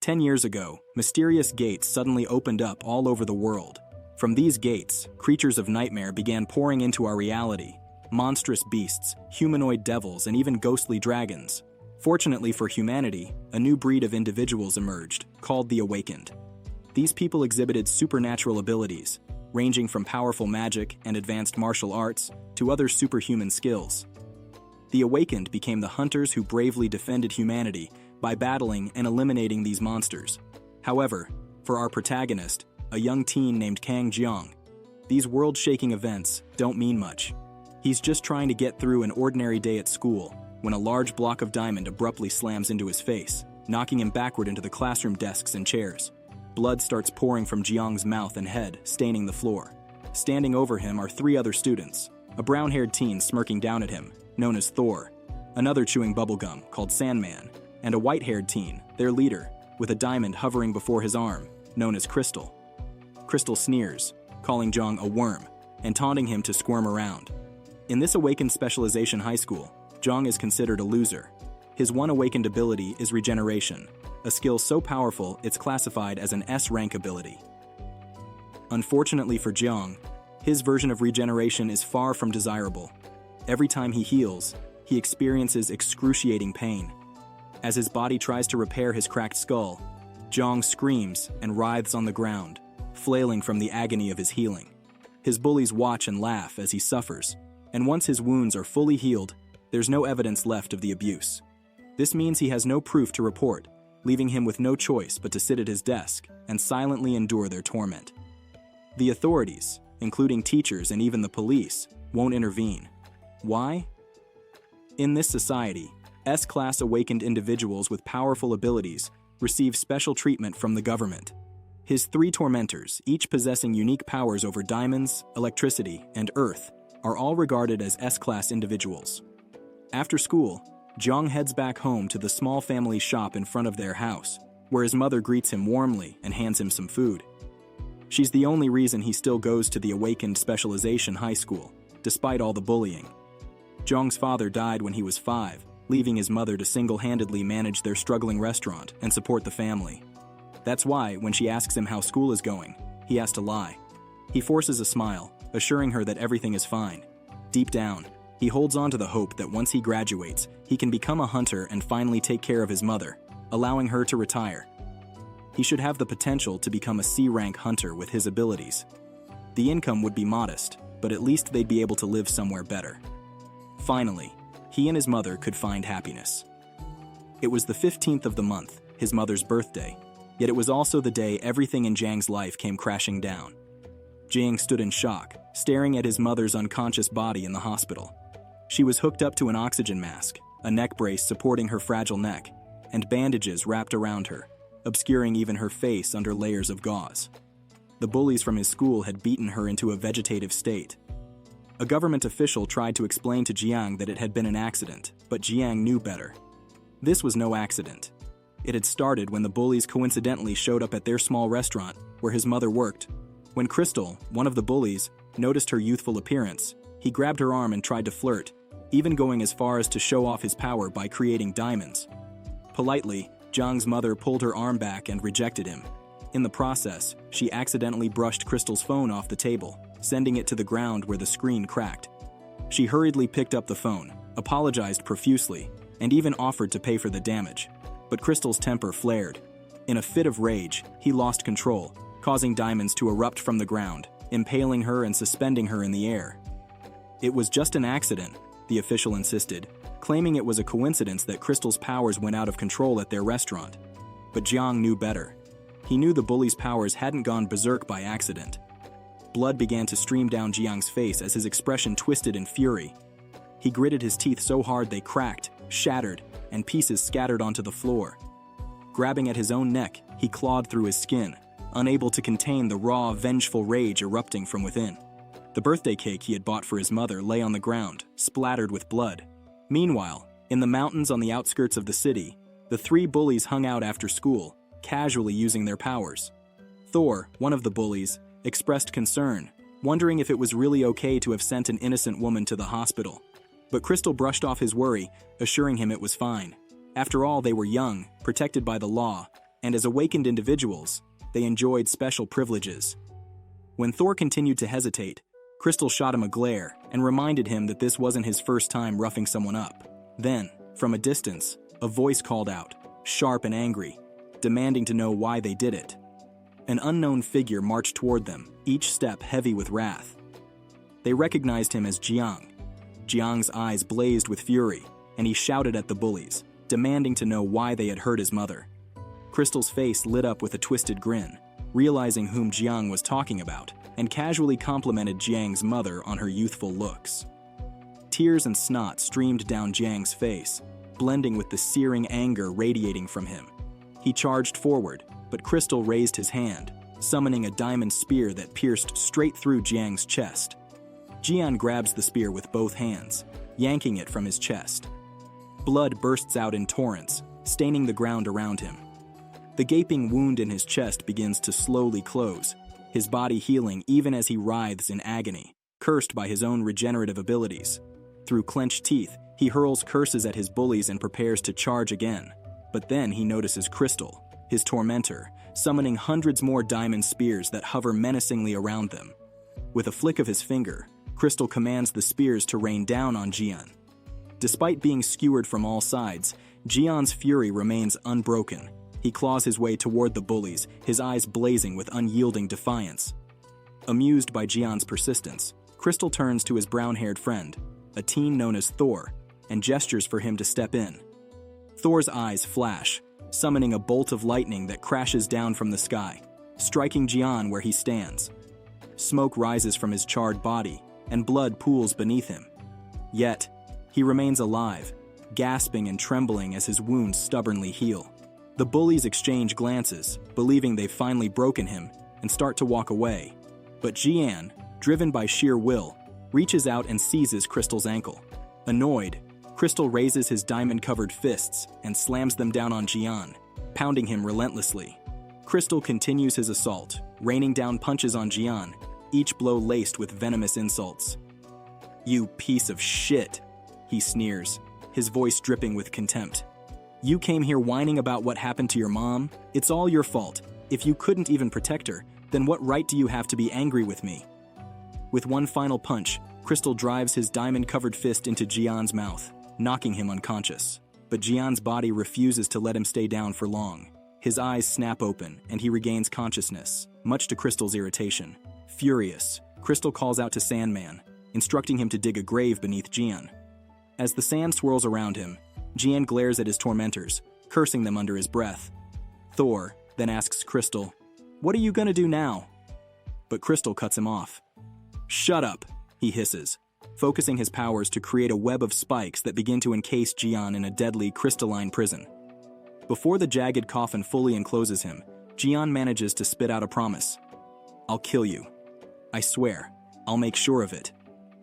10 years ago, mysterious gates suddenly opened up all over the world. From these gates, creatures of nightmare began pouring into our reality. Monstrous beasts, humanoid devils, and even ghostly dragons. Fortunately for humanity, a new breed of individuals emerged, called the Awakened. These people exhibited supernatural abilities, ranging from powerful magic and advanced martial arts to other superhuman skills. The Awakened became the hunters who bravely defended humanity by battling and eliminating these monsters. However, for our protagonist, a young teen named Kang Jeong, these world-shaking events don't mean much. He's just trying to get through an ordinary day at school when a large block of diamond abruptly slams into his face, knocking him backward into the classroom desks and chairs. Blood starts pouring from Jeong's mouth and head, staining the floor. Standing over him are 3 other students, a brown-haired teen smirking down at him, known as Thor, another chewing bubblegum, called Sandman, and a white-haired teen, their leader, with a diamond hovering before his arm, known as Crystal. Crystal sneers, calling Jeong a worm, and taunting him to squirm around. In this Awakened Specialization High School, Jeong is considered a loser. His one awakened ability is regeneration, a skill so powerful it's classified as an S-rank ability. Unfortunately for Jeong, his version of regeneration is far from desirable. Every time he heals, he experiences excruciating pain. As his body tries to repair his cracked skull, Jeong screams and writhes on the ground, flailing from the agony of his healing. His bullies watch and laugh as he suffers, and once his wounds are fully healed, there's no evidence left of the abuse. This means he has no proof to report, leaving him with no choice but to sit at his desk and silently endure their torment. The authorities, including teachers and even the police, won't intervene. Why? In this society, S-class awakened individuals with powerful abilities receive special treatment from the government. His 3 tormentors, each possessing unique powers over diamonds, electricity, and earth, are all regarded as S-class individuals. After school, Jeong heads back home to the small family shop in front of their house, where his mother greets him warmly and hands him some food. She's the only reason he still goes to the Awakened Specialization High School, despite all the bullying. Jeong's father died when he was 5, leaving his mother to single-handedly manage their struggling restaurant and support the family. That's why, when she asks him how school is going, he has to lie. He forces a smile, assuring her that everything is fine. Deep down, he holds on to the hope that once he graduates, he can become a hunter and finally take care of his mother, allowing her to retire. He should have the potential to become a C-rank hunter with his abilities. The income would be modest, but at least they'd be able to live somewhere better. Finally, he and his mother could find happiness. It was the 15th of the month, his mother's birthday, yet it was also the day everything in Jang's life came crashing down. Jang stood in shock, staring at his mother's unconscious body in the hospital. She was hooked up to an oxygen mask, a neck brace supporting her fragile neck, and bandages wrapped around her, obscuring even her face under layers of gauze. The bullies from his school had beaten her into a vegetative state. A government official tried to explain to Jiang that it had been an accident, but Jiang knew better. This was no accident. It had started when the bullies coincidentally showed up at their small restaurant where his mother worked. When Crystal, one of the bullies, noticed her youthful appearance, he grabbed her arm and tried to flirt, even going as far as to show off his power by creating diamonds. Politely, Jiang's mother pulled her arm back and rejected him. In the process, she accidentally brushed Crystal's phone off the table, sending it to the ground where the screen cracked. She hurriedly picked up the phone, apologized profusely, and even offered to pay for the damage. But Crystal's temper flared. In a fit of rage, he lost control, causing diamonds to erupt from the ground, impaling her and suspending her in the air. It was just an accident, the official insisted, claiming it was a coincidence that Crystal's powers went out of control at their restaurant. But Jiang knew better. He knew the bully's powers hadn't gone berserk by accident. Blood began to stream down Jiang's face as his expression twisted in fury. He gritted his teeth so hard they cracked, shattered, and pieces scattered onto the floor. Grabbing at his own neck, he clawed through his skin, unable to contain the raw, vengeful rage erupting from within. The birthday cake he had bought for his mother lay on the ground, splattered with blood. Meanwhile, in the mountains on the outskirts of the city, the 3 bullies hung out after school, casually using their powers. Thor, one of the bullies, expressed concern, wondering if it was really okay to have sent an innocent woman to the hospital. But Crystal brushed off his worry, assuring him it was fine. After all, they were young, protected by the law, and as awakened individuals, they enjoyed special privileges. When Thor continued to hesitate, Crystal shot him a glare and reminded him that this wasn't his first time roughing someone up. Then, from a distance, a voice called out, sharp and angry, demanding to know why they did it. An unknown figure marched toward them, each step heavy with wrath. They recognized him as Jiang. Jiang's eyes blazed with fury, and he shouted at the bullies, demanding to know why they had hurt his mother. Crystal's face lit up with a twisted grin, realizing whom Jiang was talking about, and casually complimented Jiang's mother on her youthful looks. Tears and snot streamed down Jiang's face, blending with the searing anger radiating from him. He charged forward, but Crystal raised his hand, summoning a diamond spear that pierced straight through Jiang's chest. Jian grabs the spear with both hands, yanking it from his chest. Blood bursts out in torrents, staining the ground around him. The gaping wound in his chest begins to slowly close, his body healing even as he writhes in agony, cursed by his own regenerative abilities. Through clenched teeth, he hurls curses at his bullies and prepares to charge again. But then he notices Crystal, his tormentor, summoning hundreds more diamond spears that hover menacingly around them. With a flick of his finger, Crystal commands the spears to rain down on Jian. Despite being skewered from all sides, Jian's fury remains unbroken. He claws his way toward the bullies, his eyes blazing with unyielding defiance. Amused by Jian's persistence, Crystal turns to his brown-haired friend, a teen known as Thor, and gestures for him to step in. Thor's eyes flash, summoning a bolt of lightning that crashes down from the sky, striking Jian where he stands. Smoke rises from his charred body, and blood pools beneath him. Yet, he remains alive, gasping and trembling as his wounds stubbornly heal. The bullies exchange glances, believing they've finally broken him, and start to walk away. But Jian, driven by sheer will, reaches out and seizes Crystal's ankle. Annoyed, Crystal raises his diamond-covered fists and slams them down on Jian, pounding him relentlessly. Crystal continues his assault, raining down punches on Jian, each blow laced with venomous insults. "You piece of shit," he sneers, his voice dripping with contempt. "You came here whining about what happened to your mom? It's all your fault. If you couldn't even protect her, then what right do you have to be angry with me?" With one final punch, Crystal drives his diamond-covered fist into Jian's mouth, knocking him unconscious. But Jian's body refuses to let him stay down for long. His eyes snap open, and he regains consciousness, much to Crystal's irritation. Furious, Crystal calls out to Sandman, instructing him to dig a grave beneath Jian. As the sand swirls around him, Jian glares at his tormentors, cursing them under his breath. Thor then asks Crystal, "What are you gonna do now?" But Crystal cuts him off. "Shut up," he hisses, focusing his powers to create a web of spikes that begin to encase Jian in a deadly crystalline prison. Before the jagged coffin fully encloses him, Jian manages to spit out a promise. "I'll kill you. I swear, I'll make sure of it."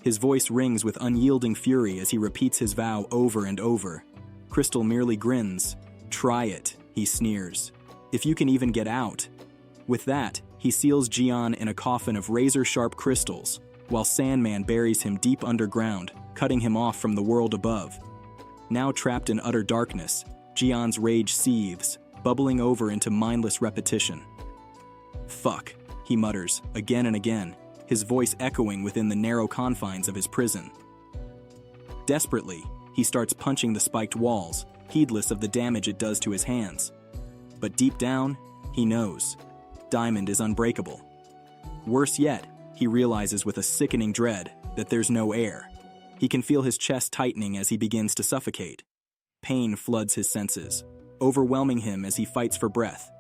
His voice rings with unyielding fury as he repeats his vow over and over. Crystal merely grins. "Try it," he sneers. "If you can even get out." With that, he seals Jian in a coffin of razor-sharp crystals, while Sandman buries him deep underground, cutting him off from the world above. Now trapped in utter darkness, Jian's rage seethes, bubbling over into mindless repetition. "Fuck," he mutters, again and again, his voice echoing within the narrow confines of his prison. Desperately, he starts punching the spiked walls, heedless of the damage it does to his hands. But deep down, he knows. Diamond is unbreakable. Worse yet, he realizes with a sickening dread that there's no air. He can feel his chest tightening as he begins to suffocate. Pain floods his senses, overwhelming him as he fights for breath.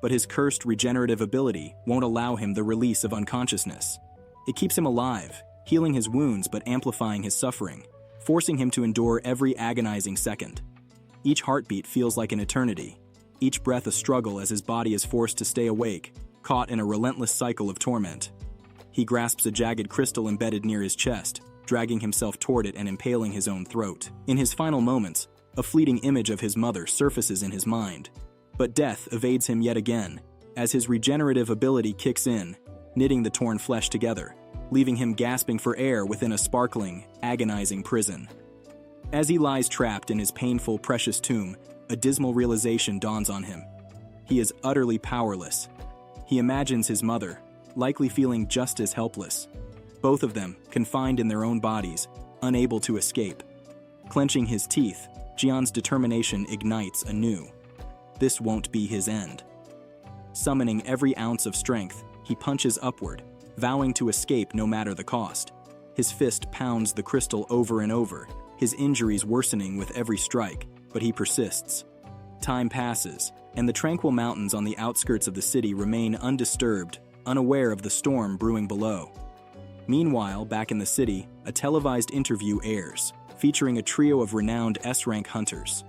But his cursed regenerative ability won't allow him the release of unconsciousness. It keeps him alive, healing his wounds but amplifying his suffering, forcing him to endure every agonizing second. Each heartbeat feels like an eternity, each breath a struggle as his body is forced to stay awake, caught in a relentless cycle of torment. He grasps a jagged crystal embedded near his chest, dragging himself toward it and impaling his own throat. In his final moments, a fleeting image of his mother surfaces in his mind. But death evades him yet again, as his regenerative ability kicks in, knitting the torn flesh together, leaving him gasping for air within a sparkling, agonizing prison. As he lies trapped in his painful, precious tomb, a dismal realization dawns on him. He is utterly powerless. He imagines his mother, likely feeling just as helpless. Both of them, confined in their own bodies, unable to escape. Clenching his teeth, Jian's determination ignites anew. This won't be his end. Summoning every ounce of strength, he punches upward, vowing to escape no matter the cost. His fist pounds the crystal over and over, his injuries worsening with every strike, but he persists. Time passes, and the tranquil mountains on the outskirts of the city remain undisturbed, unaware of the storm brewing below. Meanwhile, back in the city, a televised interview airs, featuring a trio of renowned S-rank hunters.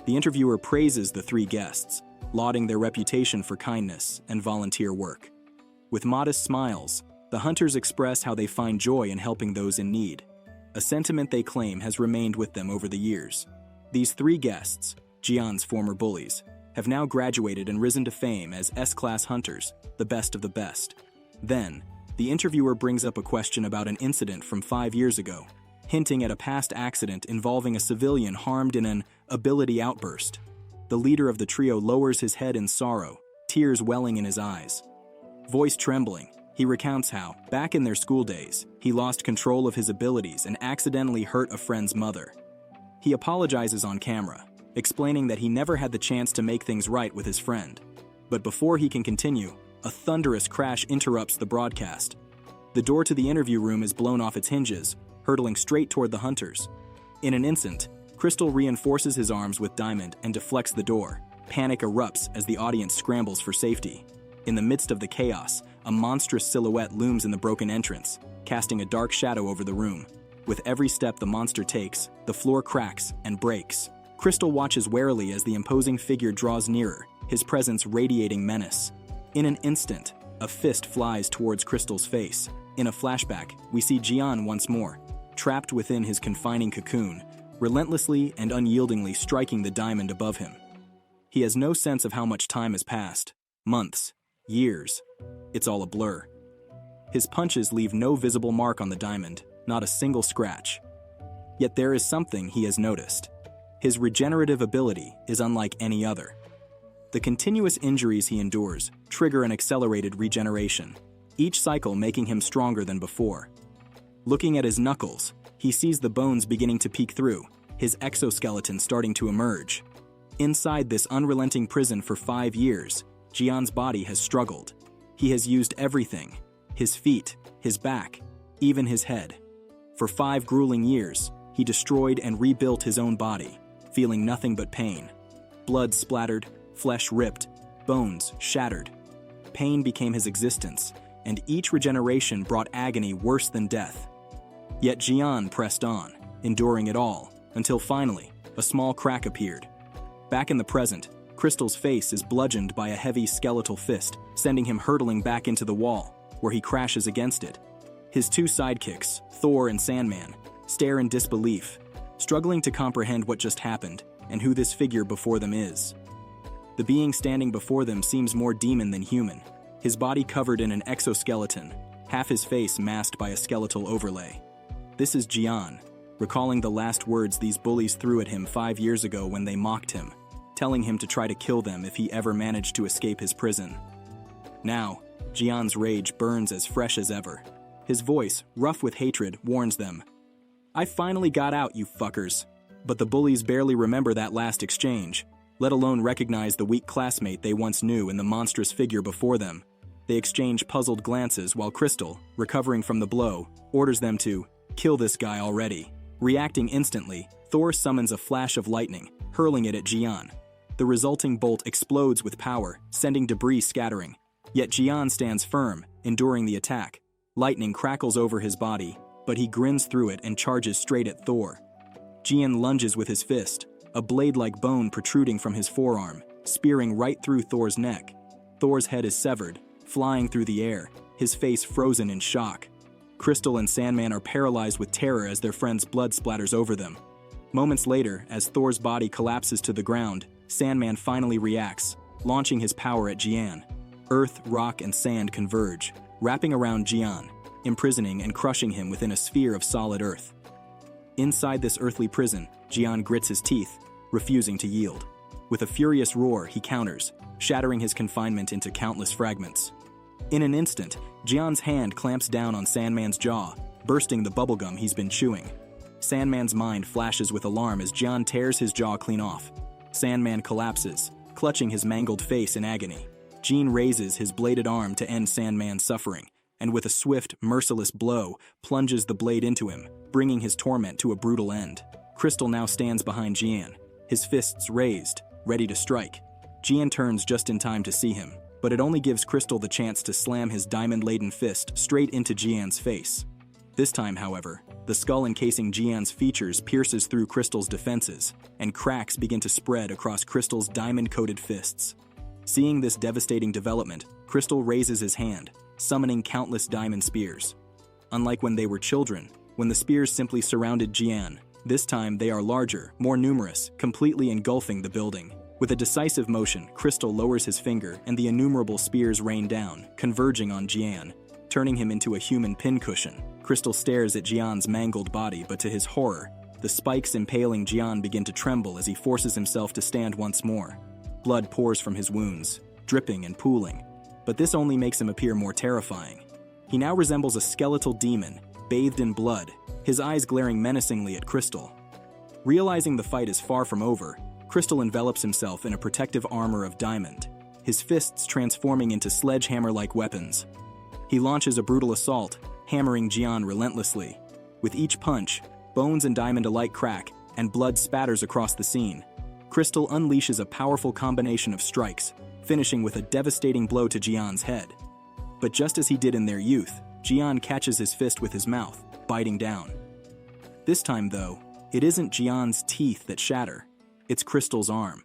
The interviewer praises the three guests, lauding their reputation for kindness and volunteer work. With modest smiles, the hunters express how they find joy in helping those in need, a sentiment they claim has remained with them over the years. These three guests, Jian's former bullies, have now graduated and risen to fame as S-class hunters, the best of the best. Then, the interviewer brings up a question about an incident from 5 years ago, hinting at a past accident involving a civilian harmed in an ability outburst. The leader of the trio lowers his head in sorrow, tears welling in his eyes. Voice trembling, he recounts how, back in their school days, he lost control of his abilities and accidentally hurt a friend's mother. He apologizes on camera, explaining that he never had the chance to make things right with his friend. But before he can continue, a thunderous crash interrupts the broadcast. The door to the interview room is blown off its hinges, hurtling straight toward the hunters. In an instant, Crystal reinforces his arms with Diamond and deflects the door. Panic erupts as the audience scrambles for safety. In the midst of the chaos, a monstrous silhouette looms in the broken entrance, casting a dark shadow over the room. With every step the monster takes, the floor cracks and breaks. Crystal watches warily as the imposing figure draws nearer, his presence radiating menace. In an instant, a fist flies towards Crystal's face. In a flashback, we see Jian once more, trapped within his confining cocoon, relentlessly and unyieldingly striking the diamond above him. He has no sense of how much time has passed. Months, years. It's all a blur. His punches leave no visible mark on the diamond, not a single scratch. Yet there is something he has noticed. His regenerative ability is unlike any other. The continuous injuries he endures trigger an accelerated regeneration, each cycle making him stronger than before. Looking at his knuckles, he sees the bones beginning to peek through, his exoskeleton starting to emerge. Inside this unrelenting prison for 5 years, Jian's body has struggled. He has used everything: his feet, his back, even his head. For 5 grueling years, he destroyed and rebuilt his own body, feeling nothing but pain. Blood splattered, flesh ripped, bones shattered. Pain became his existence, and each regeneration brought agony worse than death. Yet Jian pressed on, enduring it all, until finally, a small crack appeared. Back in the present, Crystal's face is bludgeoned by a heavy skeletal fist, sending him hurtling back into the wall, where he crashes against it. His 2 sidekicks, Thor and Sandman, stare in disbelief, struggling to comprehend what just happened and who this figure before them is. The being standing before them seems more demon than human, his body covered in an exoskeleton, half his face masked by a skeletal overlay. This is Jian, recalling the last words these bullies threw at him 5 years ago when they mocked him, telling him to try to kill them if he ever managed to escape his prison. Now, Jian's rage burns as fresh as ever. His voice, rough with hatred, warns them, "I finally got out, you fuckers." But the bullies barely remember that last exchange, let alone recognize the weak classmate they once knew in the monstrous figure before them. They exchange puzzled glances while Crystal, recovering from the blow, orders them to kill this guy already. Reacting instantly, Thor summons a flash of lightning, hurling it at Jian. The resulting bolt explodes with power, sending debris scattering. Yet Jian stands firm, enduring the attack. Lightning crackles over his body, but he grins through it and charges straight at Thor. Jian lunges with his fist, a blade-like bone protruding from his forearm, spearing right through Thor's neck. Thor's head is severed, flying through the air, his face frozen in shock. Crystal and Sandman are paralyzed with terror as their friend's blood splatters over them. Moments later, as Thor's body collapses to the ground, Sandman finally reacts, launching his power at Jian. Earth, rock, and sand converge, wrapping around Jian, imprisoning and crushing him within a sphere of solid earth. Inside this earthly prison, Jian grits his teeth, refusing to yield. With a furious roar, he counters, shattering his confinement into countless fragments. In an instant, Jian's hand clamps down on Sandman's jaw, bursting the bubblegum he's been chewing. Sandman's mind flashes with alarm as Jian tears his jaw clean off. Sandman collapses, clutching his mangled face in agony. Jian raises his bladed arm to end Sandman's suffering, and with a swift, merciless blow, plunges the blade into him, bringing his torment to a brutal end. Crystal now stands behind Jian, his fists raised, ready to strike. Jian turns just in time to see him, but it only gives Crystal the chance to slam his diamond-laden fist straight into Jian's face. This time, however, the skull encasing Jian's features pierces through Crystal's defenses, and cracks begin to spread across Crystal's diamond-coated fists. Seeing this devastating development, Crystal raises his hand, summoning countless diamond spears. Unlike when they were children, when the spears simply surrounded Jian, this time they are larger, more numerous, completely engulfing the building. With a decisive motion, Crystal lowers his finger and the innumerable spears rain down, converging on Jian, turning him into a human pincushion. Crystal stares at Jian's mangled body, but to his horror, the spikes impaling Jian begin to tremble as he forces himself to stand once more. Blood pours from his wounds, dripping and pooling, but this only makes him appear more terrifying. He now resembles a skeletal demon, bathed in blood, his eyes glaring menacingly at Crystal. Realizing the fight is far from over, Crystal envelops himself in a protective armor of diamond, his fists transforming into sledgehammer-like weapons. He launches a brutal assault, hammering Jian relentlessly. With each punch, bones and diamond alike crack, and blood spatters across the scene. Crystal unleashes a powerful combination of strikes, finishing with a devastating blow to Jian's head. But just as he did in their youth, Jian catches his fist with his mouth, biting down. This time, though, it isn't Jian's teeth that shatter, it's Crystal's arm.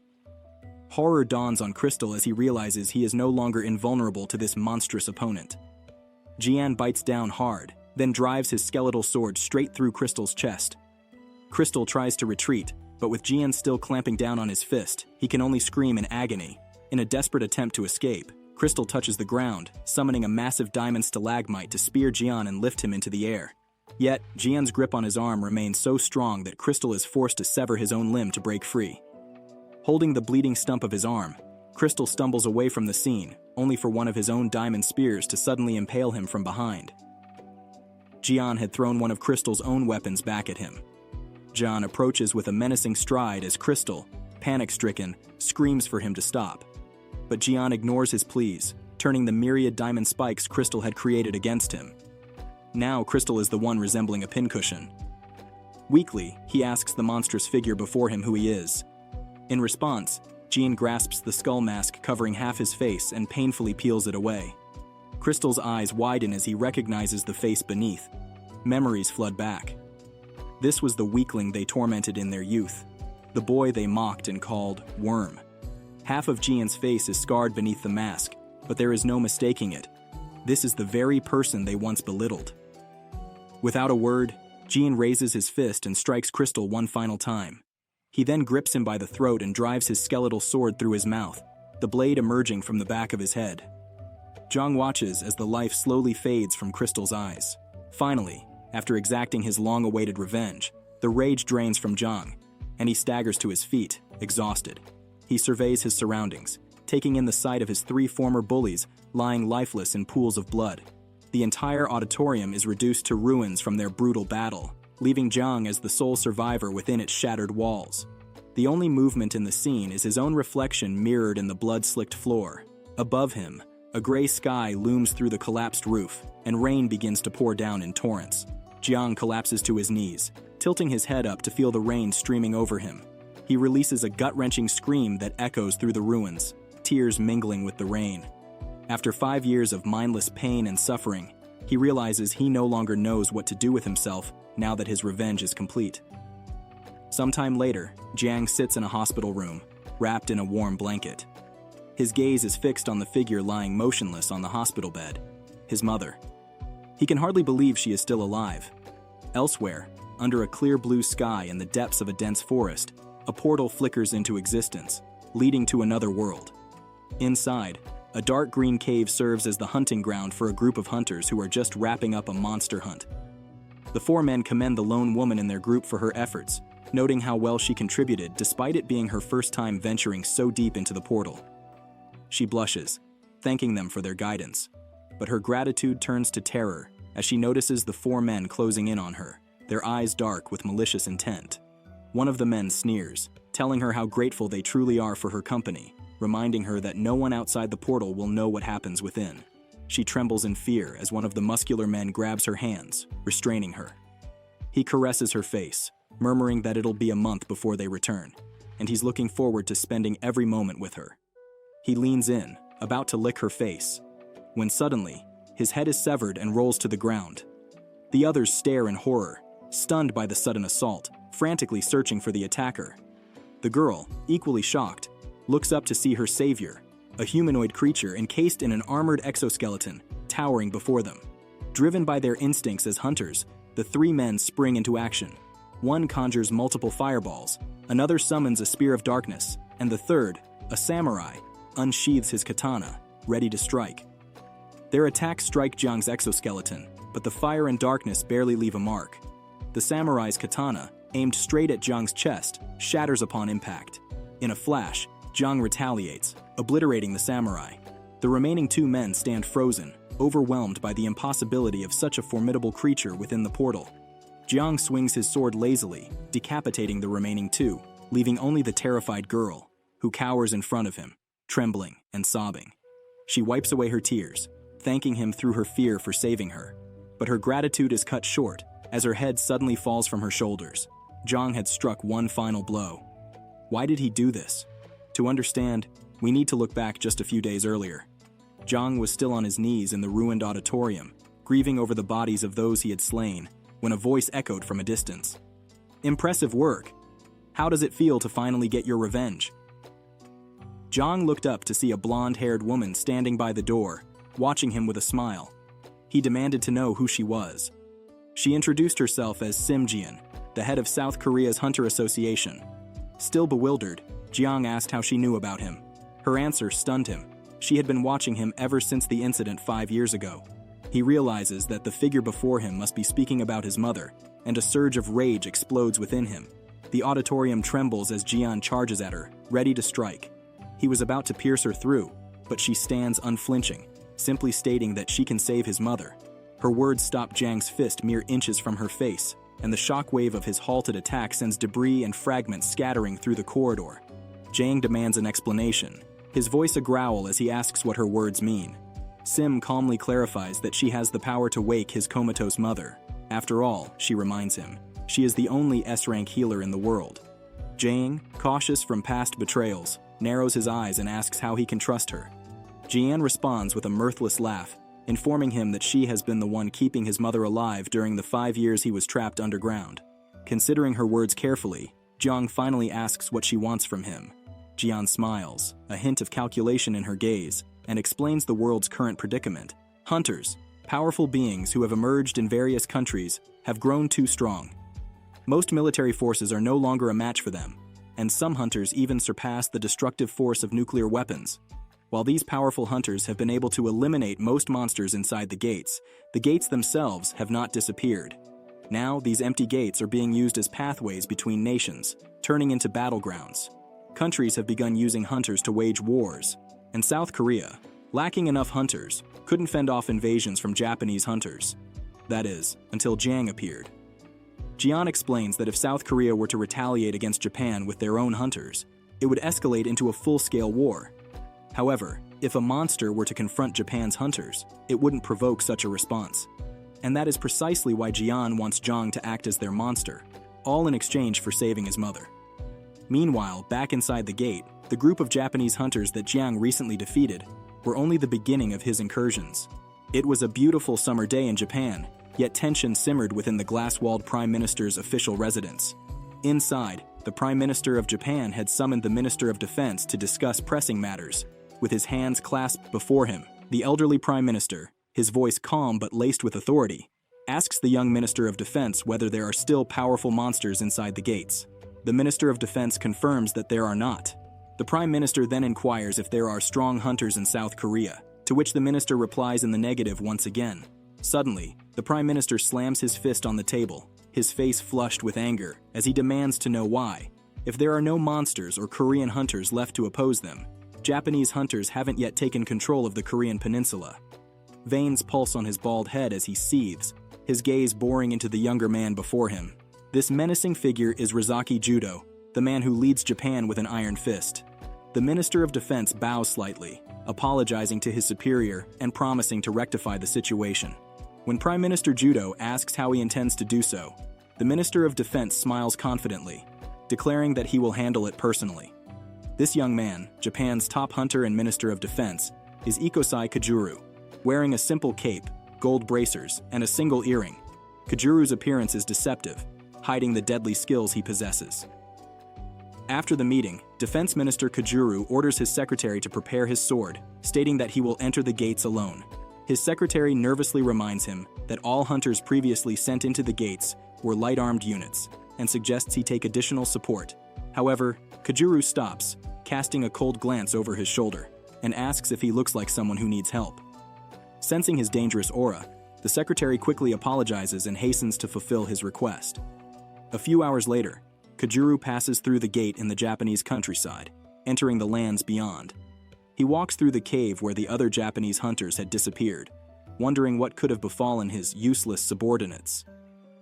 Horror dawns on Crystal as he realizes he is no longer invulnerable to this monstrous opponent. Jian bites down hard, then drives his skeletal sword straight through Crystal's chest. Crystal tries to retreat, but with Jian still clamping down on his fist, he can only scream in agony. In a desperate attempt to escape, Crystal touches the ground, summoning a massive diamond stalagmite to spear Jian and lift him into the air. Yet, Jian's grip on his arm remains so strong that Crystal is forced to sever his own limb to break free. Holding the bleeding stump of his arm, Crystal stumbles away from the scene, only for one of his own diamond spears to suddenly impale him from behind. Jian had thrown one of Crystal's own weapons back at him. Jian approaches with a menacing stride as Crystal, panic-stricken, screams for him to stop. But Jian ignores his pleas, turning the myriad diamond spikes Crystal had created against him. Now Crystal is the one resembling a pincushion. Weakly, he asks the monstrous figure before him who he is. In response, Jian grasps the skull mask covering half his face and painfully peels it away. Crystal's eyes widen as he recognizes the face beneath. Memories flood back. This was the weakling they tormented in their youth, the boy they mocked and called Worm. Half of Jian's face is scarred beneath the mask, but there is no mistaking it. This is the very person they once belittled. Without a word, Jian raises his fist and strikes Crystal one final time. He then grips him by the throat and drives his skeletal sword through his mouth, the blade emerging from the back of his head. Zhang watches as the life slowly fades from Crystal's eyes. Finally, after exacting his long-awaited revenge, the rage drains from Zhang, and he staggers to his feet, exhausted. He surveys his surroundings, taking in the sight of his 3 former bullies lying lifeless in pools of blood. The entire auditorium is reduced to ruins from their brutal battle, leaving Zhang as the sole survivor within its shattered walls. The only movement in the scene is his own reflection mirrored in the blood-slicked floor. Above him, a gray sky looms through the collapsed roof, and rain begins to pour down in torrents. Jiang collapses to his knees, tilting his head up to feel the rain streaming over him. He releases a gut-wrenching scream that echoes through the ruins, tears mingling with the rain. After 5 years of mindless pain and suffering, he realizes he no longer knows what to do with himself now that his revenge is complete. Sometime later, Jiang sits in a hospital room, wrapped in a warm blanket. His gaze is fixed on the figure lying motionless on the hospital bed, his mother. He can hardly believe she is still alive. Elsewhere, under a clear blue sky in the depths of a dense forest, a portal flickers into existence, leading to another world. Inside, a dark green cave serves as the hunting ground for a group of hunters who are just wrapping up a monster hunt. The 4 men commend the lone woman in their group for her efforts, noting how well she contributed despite it being her first time venturing so deep into the portal. She blushes, thanking them for their guidance, but her gratitude turns to terror as she notices the 4 men closing in on her, their eyes dark with malicious intent. One of the men sneers, telling her how grateful they truly are for her company, reminding her that no one outside the portal will know what happens within. She trembles in fear as one of the muscular men grabs her hands, restraining her. He caresses her face, murmuring that it'll be a month before they return, and he's looking forward to spending every moment with her. He leans in, about to lick her face, when suddenly, his head is severed and rolls to the ground. The others stare in horror, stunned by the sudden assault, frantically searching for the attacker. The girl, equally shocked, looks up to see her savior, a humanoid creature encased in an armored exoskeleton, towering before them. Driven by their instincts as hunters, the 3 men spring into action. One conjures multiple fireballs, another summons a spear of darkness, and the third, a samurai, unsheathes his katana, ready to strike. Their attacks strike Jiang's exoskeleton, but the fire and darkness barely leave a mark. The samurai's katana, aimed straight at Jiang's chest, shatters upon impact. In a flash, Jiang retaliates, obliterating the samurai. The remaining 2 men stand frozen, overwhelmed by the impossibility of such a formidable creature within the portal. Jiang swings his sword lazily, decapitating the remaining 2, leaving only the terrified girl, who cowers in front of him, trembling and sobbing. She wipes away her tears, thanking him through her fear for saving her. But her gratitude is cut short, as her head suddenly falls from her shoulders. Jiang had struck one final blow. Why did he do this? To understand, we need to look back just a few days earlier. Jiang was still on his knees in the ruined auditorium, grieving over the bodies of those he had slain, when a voice echoed from a distance. Impressive work! How does it feel to finally get your revenge? Jiang looked up to see a blonde-haired woman standing by the door, watching him with a smile. He demanded to know who she was. She introduced herself as Simjian, the head of South Korea's Hunter Association. Still bewildered, Jiang asked how she knew about him. Her answer stunned him. She had been watching him ever since the incident 5 years ago. He realizes that the figure before him must be speaking about his mother, and a surge of rage explodes within him. The auditorium trembles as Jian charges at her, ready to strike. He was about to pierce her through, but she stands unflinching, simply stating that she can save his mother. Her words stop Jiang's fist mere inches from her face, and the shockwave of his halted attack sends debris and fragments scattering through the corridor. Jiang demands an explanation, his voice a growl as he asks what her words mean. Sim calmly clarifies that she has the power to wake his comatose mother. After all, she reminds him, she is the only S-rank healer in the world. Jiang, cautious from past betrayals, narrows his eyes and asks how he can trust her. Jian responds with a mirthless laugh, informing him that she has been the one keeping his mother alive during the 5 years he was trapped underground. Considering her words carefully, Jiang finally asks what she wants from him. Jian smiles, a hint of calculation in her gaze, and explains the world's current predicament. Hunters, powerful beings who have emerged in various countries, have grown too strong. Most military forces are no longer a match for them, and some hunters even surpass the destructive force of nuclear weapons. While these powerful hunters have been able to eliminate most monsters inside the gates themselves have not disappeared. Now, these empty gates are being used as pathways between nations, turning into battlegrounds. Countries have begun using hunters to wage wars, and South Korea, lacking enough hunters, couldn't fend off invasions from Japanese hunters. That is, until Jiang appeared. Jian explains that if South Korea were to retaliate against Japan with their own hunters, it would escalate into a full-scale war. However, if a monster were to confront Japan's hunters, it wouldn't provoke such a response. And that is precisely why Jian wants Jiang to act as their monster, all in exchange for saving his mother. Meanwhile, back inside the gate, the group of Japanese hunters that Jiang recently defeated were only the beginning of his incursions. It was a beautiful summer day in Japan, yet tension simmered within the glass-walled Prime Minister's official residence. Inside, the Prime Minister of Japan had summoned the Minister of Defense to discuss pressing matters. With his hands clasped before him, the elderly Prime Minister, his voice calm but laced with authority, asks the young Minister of Defense whether there are still powerful monsters inside the gates. The Minister of Defense confirms that there are not. The Prime Minister then inquires if there are strong hunters in South Korea, to which the Minister replies in the negative once again. Suddenly, the Prime Minister slams his fist on the table, his face flushed with anger, as he demands to know why. If there are no monsters or Korean hunters left to oppose them, Japanese hunters haven't yet taken control of the Korean peninsula. Veins pulse on his bald head as he seethes, his gaze boring into the younger man before him. This menacing figure is Razaki Judo, the man who leads Japan with an iron fist. The Minister of Defense bows slightly, apologizing to his superior and promising to rectify the situation. When Prime Minister Judo asks how he intends to do so, the Minister of Defense smiles confidently, declaring that he will handle it personally. This young man, Japan's top hunter and Minister of Defense, is Ikosai Kajuru, wearing a simple cape, gold bracers, and a single earring. Kajuru's appearance is deceptive, hiding the deadly skills he possesses. After the meeting, Defense Minister Kajuru orders his secretary to prepare his sword, stating that he will enter the gates alone. His secretary nervously reminds him that all hunters previously sent into the gates were light-armed units, and suggests he take additional support. However, Kajuru stops, casting a cold glance over his shoulder, and asks if he looks like someone who needs help. Sensing his dangerous aura, the secretary quickly apologizes and hastens to fulfill his request. A few hours later, Kajuru passes through the gate in the Japanese countryside, entering the lands beyond. He walks through the cave where the other Japanese hunters had disappeared, wondering what could have befallen his useless subordinates.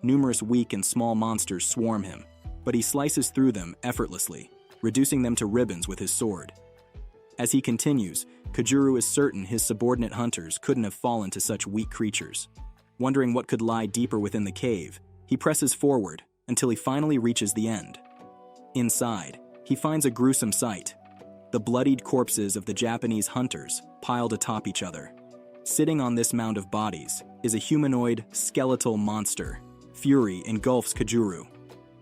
Numerous weak and small monsters swarm him, but he slices through them effortlessly, reducing them to ribbons with his sword. As he continues, Kajuru is certain his subordinate hunters couldn't have fallen to such weak creatures. Wondering what could lie deeper within the cave, he presses forward until he finally reaches the end. Inside, he finds a gruesome sight: the bloodied corpses of the Japanese hunters piled atop each other. Sitting on this mound of bodies is a humanoid, skeletal monster. Fury engulfs Kajuru.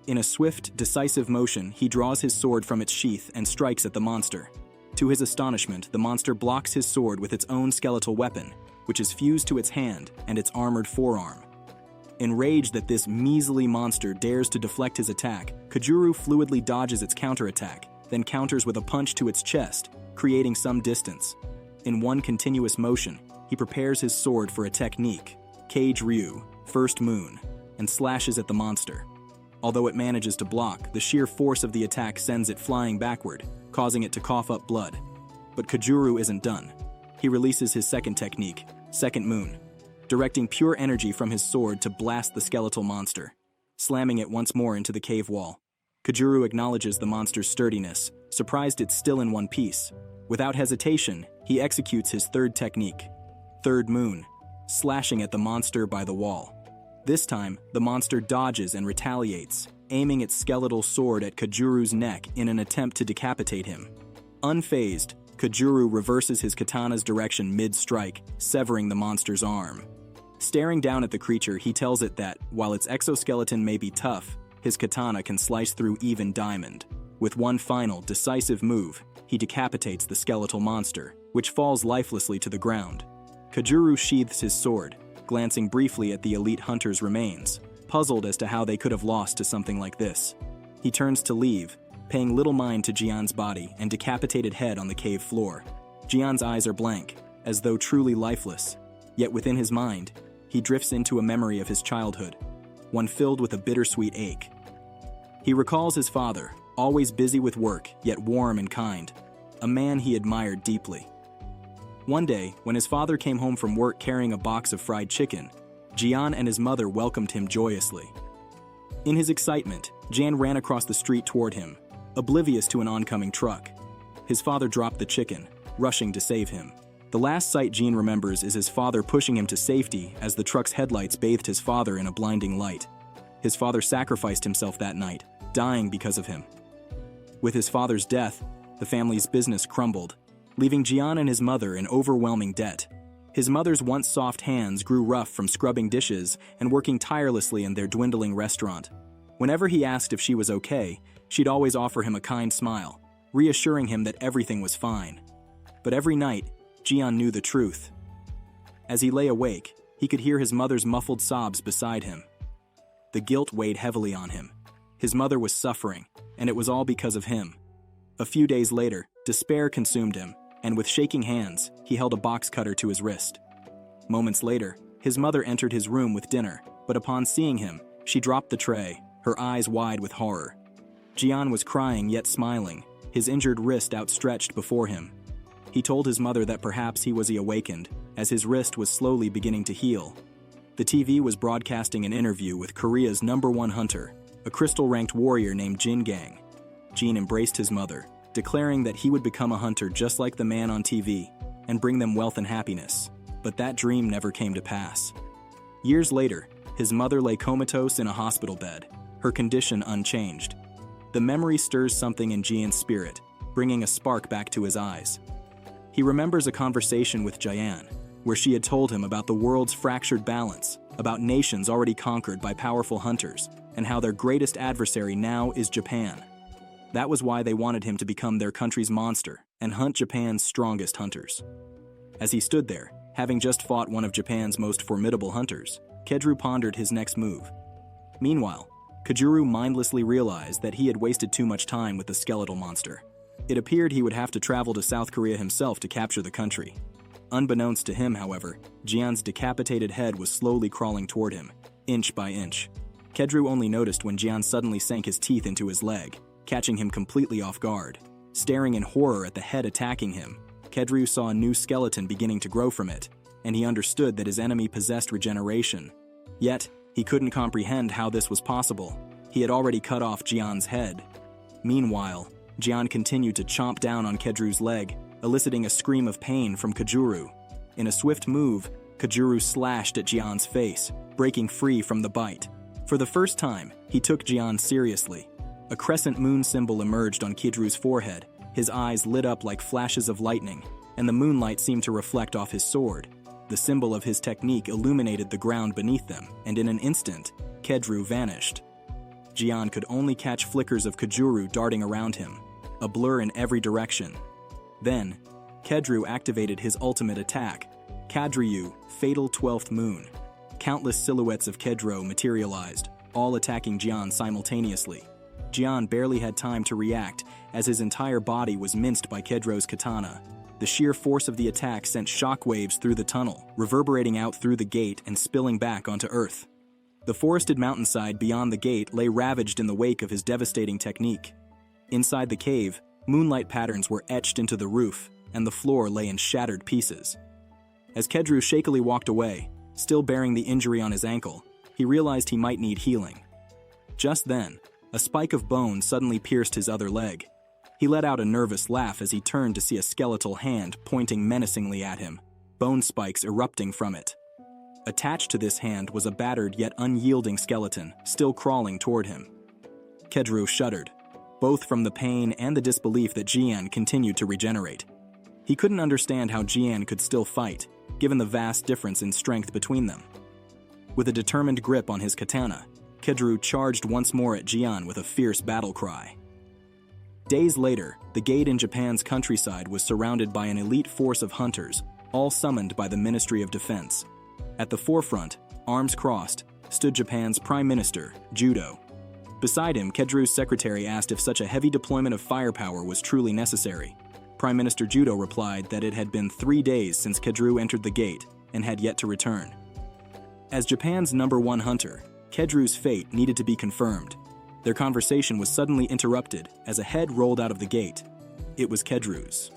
In a swift, decisive motion, he draws his sword from its sheath and strikes at the monster. To his astonishment, the monster blocks his sword with its own skeletal weapon, which is fused to its hand and its armored forearm. Enraged that this measly monster dares to deflect his attack, Kajuru fluidly dodges its counterattack, then counters with a punch to its chest, creating some distance. In one continuous motion, he prepares his sword for a technique, Kage Ryu, First Moon, and slashes at the monster. Although it manages to block, the sheer force of the attack sends it flying backward, causing it to cough up blood. But Kajuru isn't done. He releases his second technique, Second Moon, directing pure energy from his sword to blast the skeletal monster, slamming it once more into the cave wall. Kajuru acknowledges the monster's sturdiness, surprised it's still in one piece. Without hesitation, he executes his third technique, Third Moon, slashing at the monster by the wall. This time, the monster dodges and retaliates, aiming its skeletal sword at Kajuru's neck in an attempt to decapitate him. Unfazed, Kajuru reverses his katana's direction mid-strike, severing the monster's arm. Staring down at the creature, he tells it that, while its exoskeleton may be tough, his katana can slice through even diamond. With one final, decisive move, he decapitates the skeletal monster, which falls lifelessly to the ground. Kajuru sheaths his sword, glancing briefly at the elite hunter's remains, puzzled as to how they could have lost to something like this. He turns to leave, paying little mind to Jian's body and decapitated head on the cave floor. Jian's eyes are blank, as though truly lifeless, yet within his mind, he drifts into a memory of his childhood, one filled with a bittersweet ache. He recalls his father, always busy with work, yet warm and kind, a man he admired deeply. One day, when his father came home from work carrying a box of fried chicken, Jian and his mother welcomed him joyously. In his excitement, Jian ran across the street toward him, oblivious to an oncoming truck. His father dropped the chicken, rushing to save him. The last sight Jian remembers is his father pushing him to safety as the truck's headlights bathed his father in a blinding light. His father sacrificed himself that night, dying because of him. With his father's death, the family's business crumbled, leaving Jian and his mother in overwhelming debt. His mother's once soft hands grew rough from scrubbing dishes and working tirelessly in their dwindling restaurant. Whenever he asked if she was okay, she'd always offer him a kind smile, reassuring him that everything was fine. But every night, Jian knew the truth. As he lay awake, he could hear his mother's muffled sobs beside him. The guilt weighed heavily on him. His mother was suffering, and it was all because of him. A few days later, despair consumed him, and with shaking hands, he held a box cutter to his wrist. Moments later, his mother entered his room with dinner, but upon seeing him, She dropped the tray, her eyes wide with horror. Jian was crying yet smiling, his injured wrist outstretched before him. He told his mother that perhaps he was awakened, as his wrist was slowly beginning to heal. The TV was broadcasting an interview with Korea's #1 hunter, a crystal-ranked warrior named Jin Gang. Jin embraced his mother, declaring that he would become a hunter just like the man on TV and bring them wealth and happiness. But that dream never came to pass. Years later, his mother lay comatose in a hospital bed, her condition unchanged. The memory stirs something in Jian's spirit, bringing a spark back to his eyes. He remembers a conversation with Jian, where she had told him about the world's fractured balance, about nations already conquered by powerful hunters, and how their greatest adversary now is Japan. That was why they wanted him to become their country's monster and hunt Japan's strongest hunters. As he stood there, having just fought one of Japan's most formidable hunters, Kedru pondered his next move. Meanwhile, Kajuru mindlessly realized that he had wasted too much time with the skeletal monster. It appeared he would have to travel to South Korea himself to capture the country. Unbeknownst to him, however, Jian's decapitated head was slowly crawling toward him, inch by inch. Kedru only noticed when Jian suddenly sank his teeth into his leg, catching him completely off guard. Staring in horror at the head attacking him, Kedru saw a new skeleton beginning to grow from it, and he understood that his enemy possessed regeneration. Yet, he couldn't comprehend how this was possible. He had already cut off Jian's head. Meanwhile, Jian continued to chomp down on Kedru's leg, eliciting a scream of pain from Kajuru. In a swift move, Kajuru slashed at Jian's face, breaking free from the bite. For the first time, he took Jian seriously. A crescent moon symbol emerged on Kajru's forehead, his eyes lit up like flashes of lightning, and the moonlight seemed to reflect off his sword. The symbol of his technique illuminated the ground beneath them, and in an instant, Kedru vanished. Jian could only catch flickers of Kajuru darting around him, a blur in every direction. Then, Kedru activated his ultimate attack, Kadryu, Fatal 12th Moon. Countless silhouettes of Kedru materialized, all attacking Jian simultaneously. Jian barely had time to react, as his entire body was minced by Kedru's katana. The sheer force of the attack sent shockwaves through the tunnel, reverberating out through the gate and spilling back onto Earth. The forested mountainside beyond the gate lay ravaged in the wake of his devastating technique. Inside the cave, moonlight patterns were etched into the roof, and the floor lay in shattered pieces. As Kedru shakily walked away, still bearing the injury on his ankle, he realized he might need healing. Just then, a spike of bone suddenly pierced his other leg. He let out a nervous laugh as he turned to see a skeletal hand pointing menacingly at him, bone spikes erupting from it. Attached to this hand was a battered yet unyielding skeleton, still crawling toward him. Kedru shuddered, both from the pain and the disbelief that Jian continued to regenerate. He couldn't understand how Jian could still fight, given the vast difference in strength between them. With a determined grip on his katana, Kedru charged once more at Jian with a fierce battle cry. Days later, the gate in Japan's countryside was surrounded by an elite force of hunters, all summoned by the Ministry of Defense. At the forefront, arms crossed, stood Japan's Prime Minister, Judo. Beside him, Kedru's secretary asked if such a heavy deployment of firepower was truly necessary. Prime Minister Judo replied that it had been 3 days since Kedru entered the gate and had yet to return. As Japan's #1 hunter, Kedru's fate needed to be confirmed. Their conversation was suddenly interrupted as a head rolled out of the gate. It was Kedru's.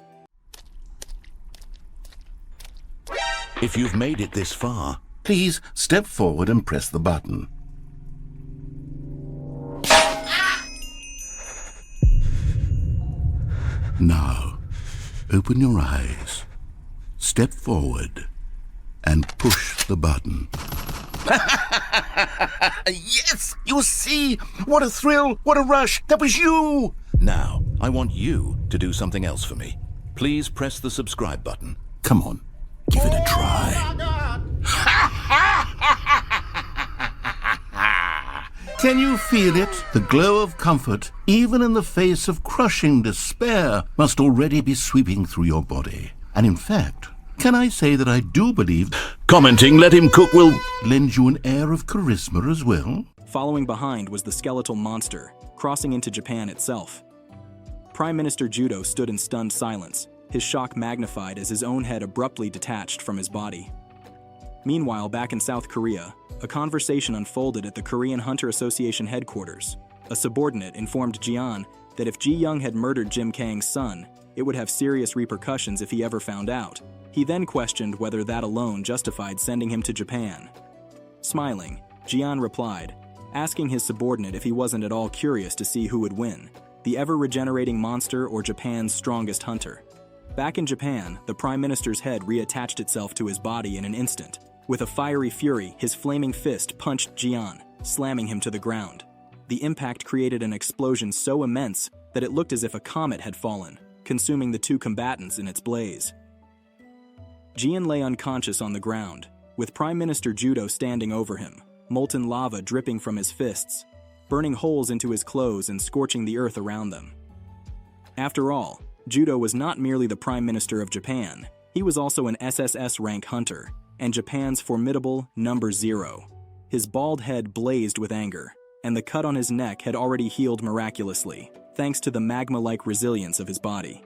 If you've made it this far, please step forward and press the button. Now, open your eyes, step forward, and push the button. Yes! You see? What a thrill! What a rush! That was you! Now, I want you to do something else for me. Please press the subscribe button. Come on, give it a try. Can you feel it? The glow of comfort, even in the face of crushing despair, must already be sweeping through your body. And in fact, can I say that I do believe commenting "let him cook" will lend you an air of charisma as well? Following behind was the skeletal monster, crossing into Japan itself. Prime Minister Judo stood in stunned silence, his shock magnified as his own head abruptly detached from his body. Meanwhile, back in South Korea, a conversation unfolded at the Korean Hunter Association headquarters. A subordinate informed Jian that if Ji Young had murdered Jim Kang's son, it would have serious repercussions if he ever found out. He then questioned whether that alone justified sending him to Japan. Smiling, Jian replied, asking his subordinate if he wasn't at all curious to see who would win, the ever-regenerating monster or Japan's strongest hunter. Back in Japan, the Prime Minister's head reattached itself to his body in an instant. With a fiery fury, his flaming fist punched Jian, slamming him to the ground. The impact created an explosion so immense that it looked as if a comet had fallen, consuming the two combatants in its blaze. Jian lay unconscious on the ground, with Prime Minister Judo standing over him, molten lava dripping from his fists, burning holes into his clothes and scorching the earth around them. After all, Judo was not merely the Prime Minister of Japan, he was also an SSS rank hunter, and Japan's formidable number 0. His bald head blazed with anger, and the cut on his neck had already healed miraculously, thanks to the magma-like resilience of his body.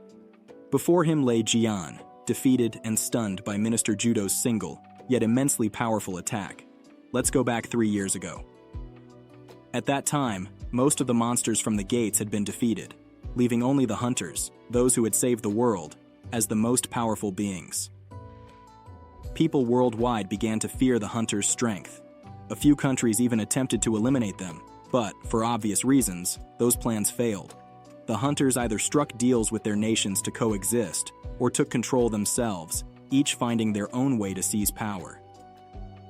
Before him lay Jian, defeated and stunned by Minister Judo's single, yet immensely powerful attack. Let's go back 3 years ago. At that time, most of the monsters from the gates had been defeated, leaving only the hunters, those who had saved the world, as the most powerful beings. People worldwide began to fear the hunters' strength. A few countries even attempted to eliminate them, but, for obvious reasons, those plans failed. The hunters either struck deals with their nations to coexist, or took control themselves, each finding their own way to seize power.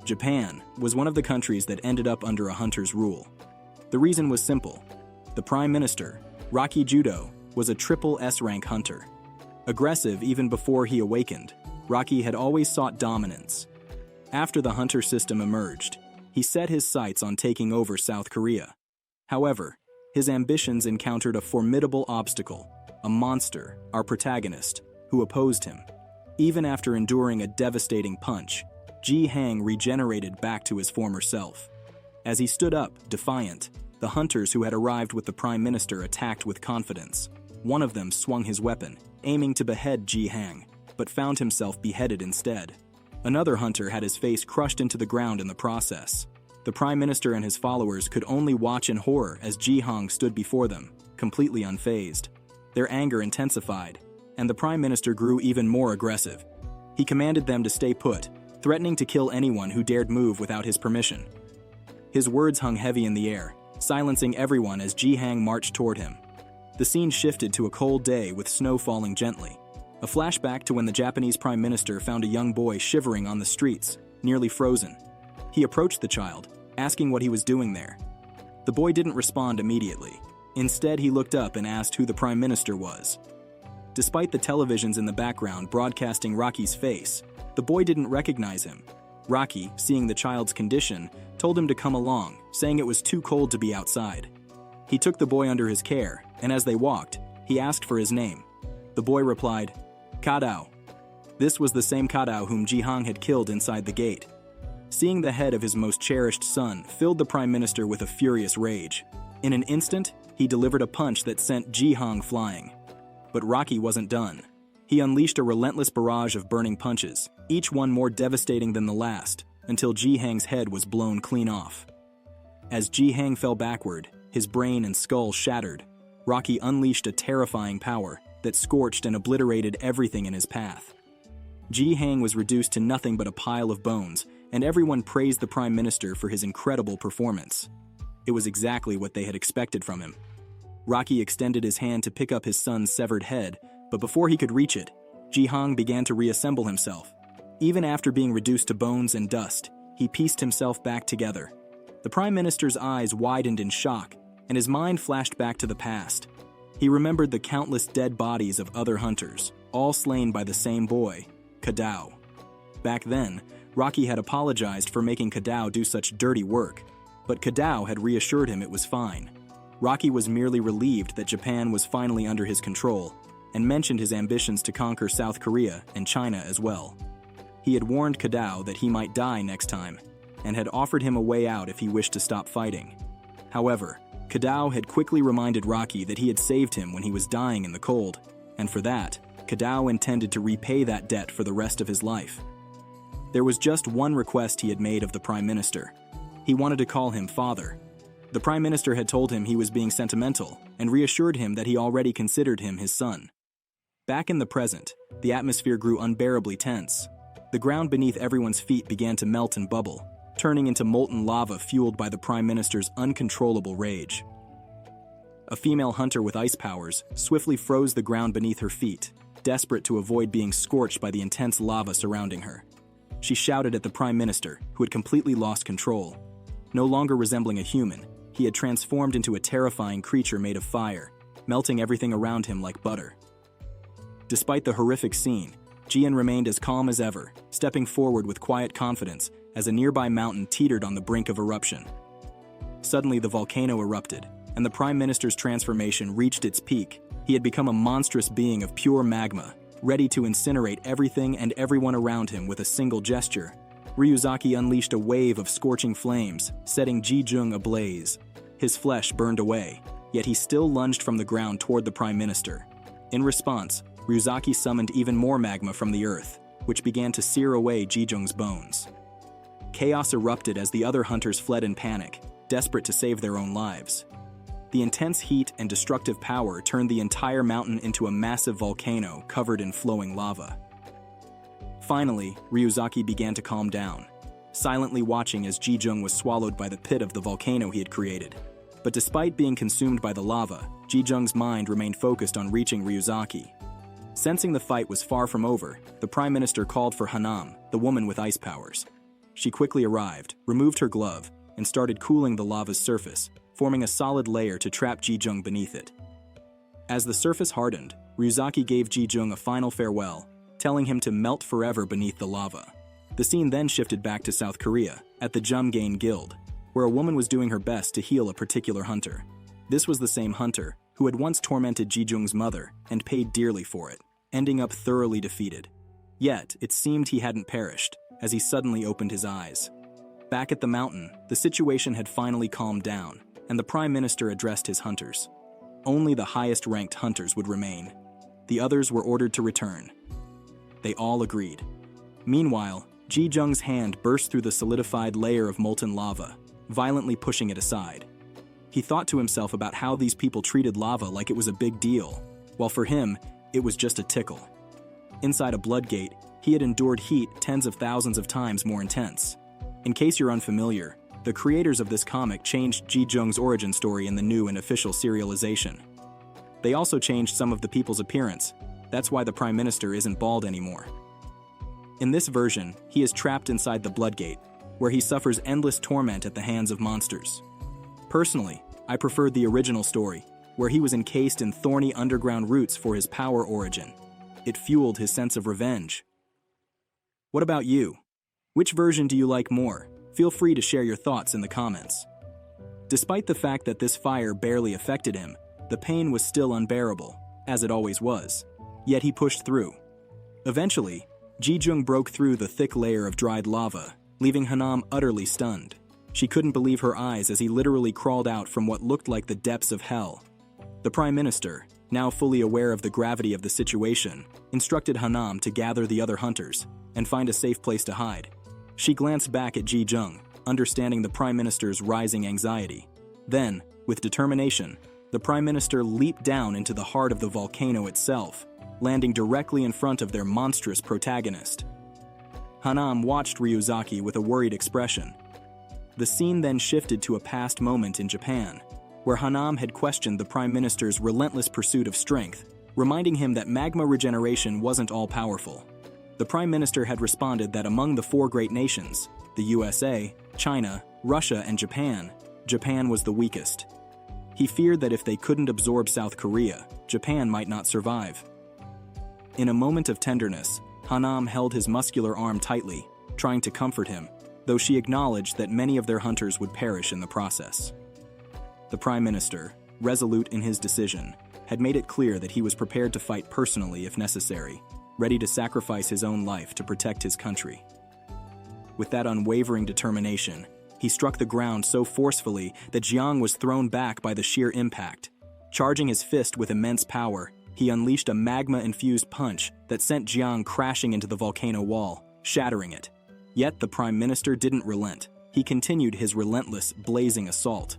Japan was one of the countries that ended up under a hunter's rule. The reason was simple. The Prime Minister, Rocky Judo, was a triple S-rank hunter. Aggressive even before he awakened, Rocky had always sought dominance. After the hunter system emerged, he set his sights on taking over South Korea. However, his ambitions encountered a formidable obstacle, a monster, our protagonist, who opposed him. Even after enduring a devastating punch, Ji Hang regenerated back to his former self. As he stood up, defiant, the hunters who had arrived with the Prime Minister attacked with confidence. One of them swung his weapon, aiming to behead Ji Hang, but found himself beheaded instead. Another hunter had his face crushed into the ground in the process. The Prime Minister and his followers could only watch in horror as Ji Hang stood before them, completely unfazed. Their anger intensified, and the Prime Minister grew even more aggressive. He commanded them to stay put, threatening to kill anyone who dared move without his permission. His words hung heavy in the air, silencing everyone as Ji Hang marched toward him. The scene shifted to a cold day with snow falling gently. A flashback to when the Japanese Prime Minister found a young boy shivering on the streets, nearly frozen. He approached the child, asking what he was doing there. The boy didn't respond immediately. Instead, he looked up and asked who the Prime Minister was. Despite the televisions in the background broadcasting Rocky's face, the boy didn't recognize him. Rocky, seeing the child's condition, told him to come along, saying it was too cold to be outside. He took the boy under his care, and as they walked, he asked for his name. The boy replied, Kadao. This was the same Kadao whom Ji Hang had killed inside the gate. Seeing the head of his most cherished son filled the Prime Minister with a furious rage. In an instant, he delivered a punch that sent Ji Hang flying. But Rocky wasn't done. He unleashed a relentless barrage of burning punches, each one more devastating than the last, until Ji Hang's head was blown clean off. As Ji Hang fell backward, his brain and skull shattered, Rocky unleashed a terrifying power that scorched and obliterated everything in his path. Ji Hang was reduced to nothing but a pile of bones, and everyone praised the Prime Minister for his incredible performance. It was exactly what they had expected from him. Rocky extended his hand to pick up his son's severed head, but before he could reach it, Ji Hang began to reassemble himself. Even after being reduced to bones and dust, he pieced himself back together. The Prime Minister's eyes widened in shock, and his mind flashed back to the past. He remembered the countless dead bodies of other hunters, all slain by the same boy, Kadao. Back then, Rocky had apologized for making Kadao do such dirty work, but Kadao had reassured him it was fine. Rocky was merely relieved that Japan was finally under his control, and mentioned his ambitions to conquer South Korea and China as well. He had warned Kadao that he might die next time, and had offered him a way out if he wished to stop fighting. However, Kadao had quickly reminded Rocky that he had saved him when he was dying in the cold, and for that, Kadao intended to repay that debt for the rest of his life. There was just one request he had made of the Prime Minister. He wanted to call him father. The Prime Minister had told him he was being sentimental and reassured him that he already considered him his son. Back in the present, the atmosphere grew unbearably tense. The ground beneath everyone's feet began to melt and bubble, turning into molten lava fueled by the Prime Minister's uncontrollable rage. A female hunter with ice powers swiftly froze the ground beneath her feet, desperate to avoid being scorched by the intense lava surrounding her. She shouted at the Prime Minister, who had completely lost control. No longer resembling a human, he had transformed into a terrifying creature made of fire, melting everything around him like butter. Despite the horrific scene, Jian remained as calm as ever, stepping forward with quiet confidence as a nearby mountain teetered on the brink of eruption. Suddenly the volcano erupted, and the Prime Minister's transformation reached its peak. He had become a monstrous being of pure magma, ready to incinerate everything and everyone around him with a single gesture. Ryuzaki unleashed a wave of scorching flames, setting Jijung ablaze. His flesh burned away, yet he still lunged from the ground toward the Prime Minister. In response, Ryuzaki summoned even more magma from the earth, which began to sear away Jijung's bones. Chaos erupted as the other hunters fled in panic, desperate to save their own lives. The intense heat and destructive power turned the entire mountain into a massive volcano covered in flowing lava. Finally, Ryuzaki began to calm down, silently watching as Jijung was swallowed by the pit of the volcano he had created. But despite being consumed by the lava, Jijung's mind remained focused on reaching Ryuzaki. Sensing the fight was far from over, the Prime Minister called for Hanam, the woman with ice powers. She quickly arrived, removed her glove, and started cooling the lava's surface, forming a solid layer to trap Jijung beneath it. As the surface hardened, Ryuzaki gave Jijung a final farewell, telling him to melt forever beneath the lava. The scene then shifted back to South Korea, at the Jumgain Guild, where a woman was doing her best to heal a particular hunter. This was the same hunter who had once tormented Jijung's mother and paid dearly for it, ending up thoroughly defeated. Yet, it seemed he hadn't perished, as he suddenly opened his eyes. Back at the mountain, the situation had finally calmed down, and the Prime Minister addressed his hunters. Only the highest-ranked hunters would remain. The others were ordered to return. They all agreed. Meanwhile, Jijung's hand burst through the solidified layer of molten lava, violently pushing it aside. He thought to himself about how these people treated lava like it was a big deal, while for him, it was just a tickle. Inside a blood gate, he had endured heat tens of thousands of times more intense. In case you're unfamiliar, the creators of this comic changed Jijung's origin story in the new and official serialization. They also changed some of the people's appearance. That's why the Prime Minister isn't bald anymore. In this version, he is trapped inside the Bloodgate, where he suffers endless torment at the hands of monsters. Personally, I preferred the original story, where he was encased in thorny underground roots for his power origin. It fueled his sense of revenge. What about you? Which version do you like more? Feel free to share your thoughts in the comments. Despite the fact that this fire barely affected him, the pain was still unbearable, as it always was. Yet he pushed through. Eventually, Jijung broke through the thick layer of dried lava, leaving Hanam utterly stunned. She couldn't believe her eyes as he literally crawled out from what looked like the depths of hell. The Prime Minister, now fully aware of the gravity of the situation, instructed Hanam to gather the other hunters and find a safe place to hide. She glanced back at Jijung, understanding the Prime Minister's rising anxiety. Then, with determination, the Prime Minister leaped down into the heart of the volcano itself, landing directly in front of their monstrous protagonist. Hanam watched Ryuzaki with a worried expression. The scene then shifted to a past moment in Japan, where Hanam had questioned the Prime Minister's relentless pursuit of strength, reminding him that magma regeneration wasn't all-powerful. The Prime Minister had responded that among the four great nations, the USA, China, Russia, and Japan, Japan was the weakest. He feared that if they couldn't absorb South Korea, Japan might not survive. In a moment of tenderness, Hanam held his muscular arm tightly, trying to comfort him, though she acknowledged that many of their hunters would perish in the process. The Prime Minister, resolute in his decision, had made it clear that he was prepared to fight personally if necessary, ready to sacrifice his own life to protect his country. With that unwavering determination, he struck the ground so forcefully that Jiang was thrown back by the sheer impact. Charging his fist with immense power, he unleashed a magma-infused punch that sent Jiang crashing into the volcano wall, shattering it. Yet the Prime Minister didn't relent. he continued his relentless, blazing assault.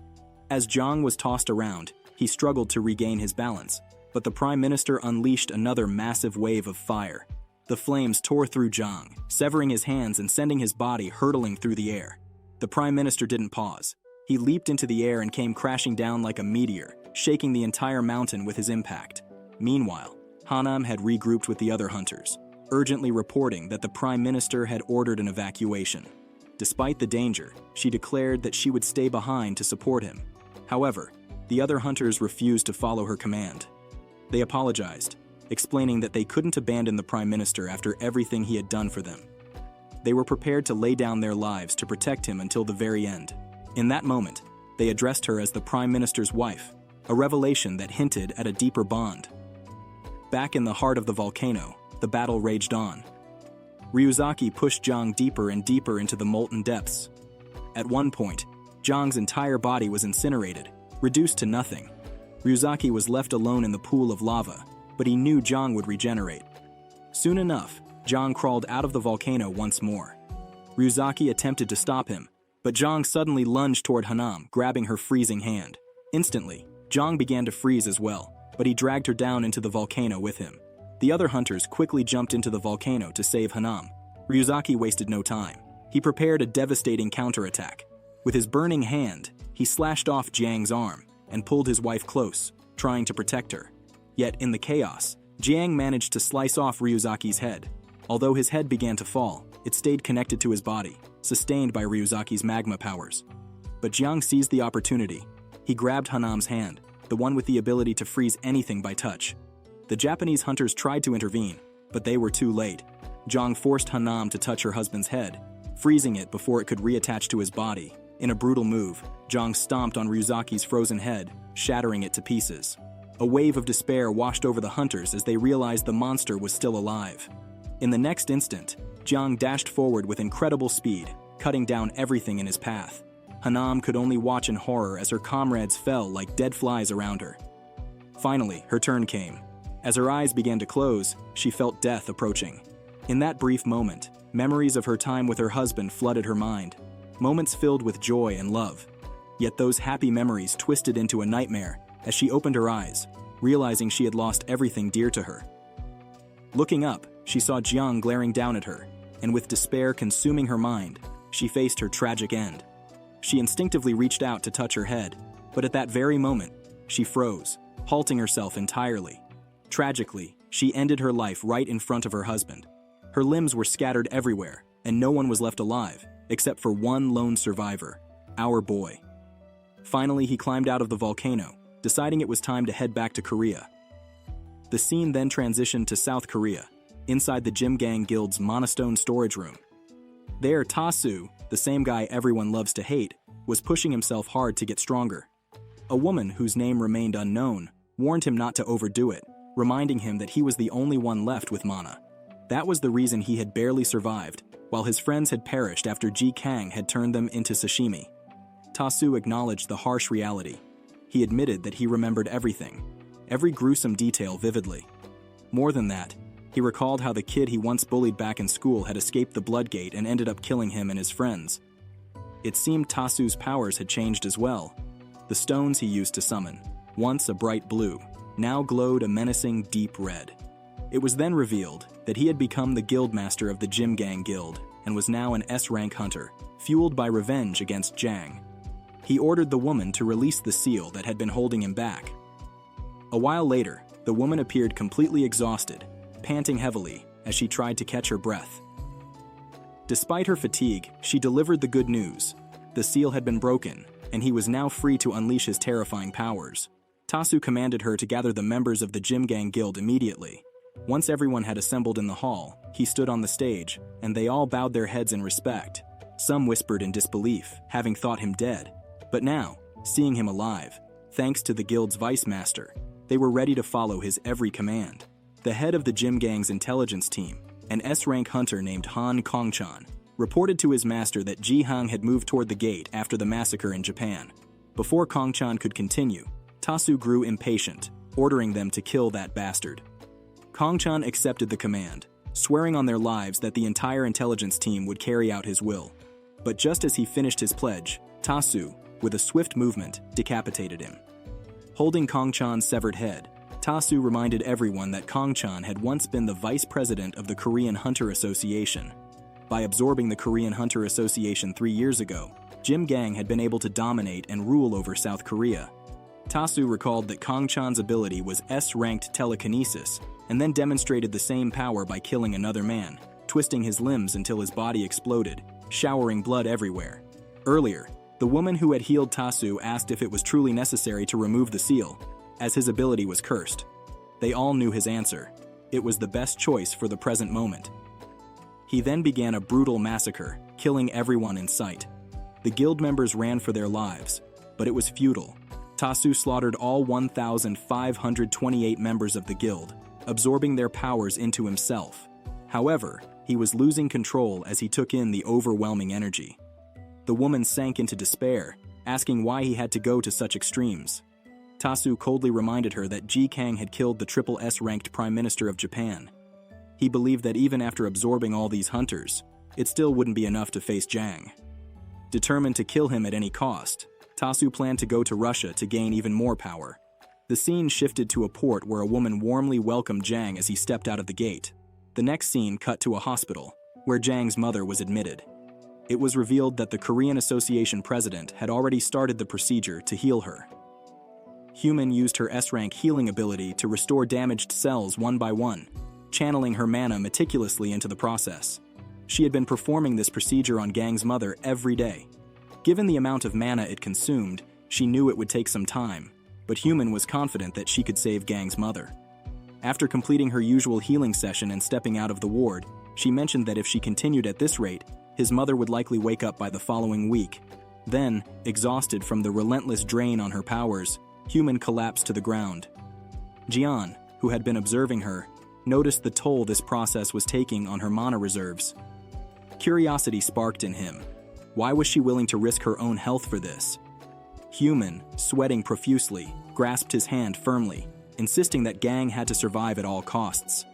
As Jiang was tossed around, he struggled to regain his balance, but the Prime Minister unleashed another massive wave of fire. The flames tore through Jiang, severing his hands and sending his body hurtling through the air. The Prime Minister didn't pause. He leaped into the air and came crashing down like a meteor, shaking the entire mountain with his impact. Meanwhile, Hanam had regrouped with the other hunters, urgently reporting that the Prime Minister had ordered an evacuation. Despite the danger, she declared that she would stay behind to support him. However, the other hunters refused to follow her command. They apologized, explaining that they couldn't abandon the Prime Minister after everything he had done for them. They were prepared to lay down their lives to protect him until the very end. In that moment, they addressed her as the Prime Minister's wife, a revelation that hinted at a deeper bond. Back in the heart of the volcano, the battle raged on. Ryuzaki pushed Jiang deeper and deeper into the molten depths. At one point, Jiang's entire body was incinerated, reduced to nothing. Ryuzaki was left alone in the pool of lava, but he knew Jiang would regenerate. Soon enough, Jiang crawled out of the volcano once more. Ryuzaki attempted to stop him, but Jiang suddenly lunged toward Hanam, grabbing her freezing hand. Instantly, Jiang began to freeze as well, but he dragged her down into the volcano with him. The other hunters quickly jumped into the volcano to save Hanam. Ryuzaki wasted no time. He prepared a devastating counterattack. With his burning hand, he slashed off Jiang's arm and pulled his wife close, trying to protect her. Yet, in the chaos, Jiang managed to slice off Ryuzaki's head. Although his head began to fall, it stayed connected to his body, sustained by Ryuzaki's magma powers. But Jiang seized the opportunity. He grabbed Hanam's hand, the one with the ability to freeze anything by touch. The Japanese hunters tried to intervene, but they were too late. Jiang forced Hanam to touch her husband's head, freezing it before it could reattach to his body. In a brutal move, Jiang stomped on Ryuzaki's frozen head, shattering it to pieces. A wave of despair washed over the hunters as they realized the monster was still alive. In the next instant, Jiang dashed forward with incredible speed, cutting down everything in his path. Hanam could only watch in horror as her comrades fell like dead flies around her. Finally, her turn came. As her eyes began to close, she felt death approaching. In that brief moment, memories of her time with her husband flooded her mind, moments filled with joy and love. Yet those happy memories twisted into a nightmare as she opened her eyes, realizing she had lost everything dear to her. Looking up, she saw Jiang glaring down at her, and with despair consuming her mind, she faced her tragic end. She instinctively reached out to touch her head, but at that very moment, she froze, halting herself entirely. Tragically, she ended her life right in front of her husband. Her limbs were scattered everywhere, and no one was left alive, except for one lone survivor, our boy. Finally, he climbed out of the volcano, deciding it was time to head back to Korea. The scene then transitioned to South Korea, inside the Gym Gang Guild's monostone storage room. There, Tasu, the same guy everyone loves to hate, was pushing himself hard to get stronger. A woman whose name remained unknown warned him not to overdo it, reminding him that he was the only one left with mana. That was the reason he had barely survived, while his friends had perished after Ji Kang had turned them into sashimi. Tasu acknowledged the harsh reality. He admitted that he remembered everything, every gruesome detail vividly. More than that, he recalled how the kid he once bullied back in school had escaped the Bloodgate and ended up killing him and his friends. It seemed Tasu's powers had changed as well. The stones he used to summon, once a bright blue, now glowed a menacing deep red. It was then revealed that he had become the guildmaster of the Gym Gang Guild and was now an S-rank hunter, fueled by revenge against Jiang. He ordered the woman to release the seal that had been holding him back. A while later, the woman appeared completely exhausted, panting heavily as she tried to catch her breath. Despite her fatigue, she delivered the good news. The seal had been broken, and he was now free to unleash his terrifying powers. Tasu commanded her to gather the members of the Gym Gang Guild immediately. Once everyone had assembled in the hall, he stood on the stage, and they all bowed their heads in respect. Some whispered in disbelief, having thought him dead. But now, seeing him alive, thanks to the guild's vice master, they were ready to follow his every command. The head of the Gym Gang's intelligence team, an S-rank hunter named Han Kongchan, reported to his master that Ji Hang had moved toward the gate after the massacre in Japan. Before Kongchan could continue, Tasu grew impatient, ordering them to kill that bastard. Kongchan accepted the command, swearing on their lives that the entire intelligence team would carry out his will. But just as he finished his pledge, Tasu, with a swift movement, decapitated him. Holding Kong-chan's severed head, Tasu reminded everyone that Kong-chan had once been the vice president of the Korean Hunter Association. By absorbing the Korean Hunter Association 3 years ago, Jim Gang had been able to dominate and rule over South Korea. Tasu recalled that Kong-chan's ability was S-ranked telekinesis, and then demonstrated the same power by killing another man, twisting his limbs until his body exploded, showering blood everywhere. Earlier, the woman who had healed Tasu asked if it was truly necessary to remove the seal, as his ability was cursed. They all knew his answer. It was the best choice for the present moment. He then began a brutal massacre, killing everyone in sight. The guild members ran for their lives, but it was futile. Tasu slaughtered all 1,528 members of the guild, absorbing their powers into himself. However, he was losing control as he took in the overwhelming energy. The woman sank into despair, asking why he had to go to such extremes. Tasu coldly reminded her that Ji Kang had killed the triple S-ranked Prime Minister of Japan. He believed that even after absorbing all these hunters, it still wouldn't be enough to face Jang. Determined to kill him at any cost, Tasu planned to go to Russia to gain even more power. The scene shifted to a port where a woman warmly welcomed Jang as he stepped out of the gate. The next scene cut to a hospital, where Jang's mother was admitted. It was revealed that the Korean Association president had already started the procedure to heal her. Human used her S-rank healing ability to restore damaged cells one by one, channeling her mana meticulously into the process. She had been performing this procedure on Gang's mother every day. Given the amount of mana it consumed, she knew it would take some time, but Human was confident that she could save Gang's mother. After completing her usual healing session and stepping out of the ward, she mentioned that if she continued at this rate, his mother would likely wake up by the following week. Then, exhausted from the relentless drain on her powers, Human collapsed to the ground. Jian, who had been observing her, noticed the toll this process was taking on her mana reserves. Curiosity sparked in him. Why was she willing to risk her own health for this? Human, sweating profusely, grasped his hand firmly, insisting that Gang had to survive at all costs.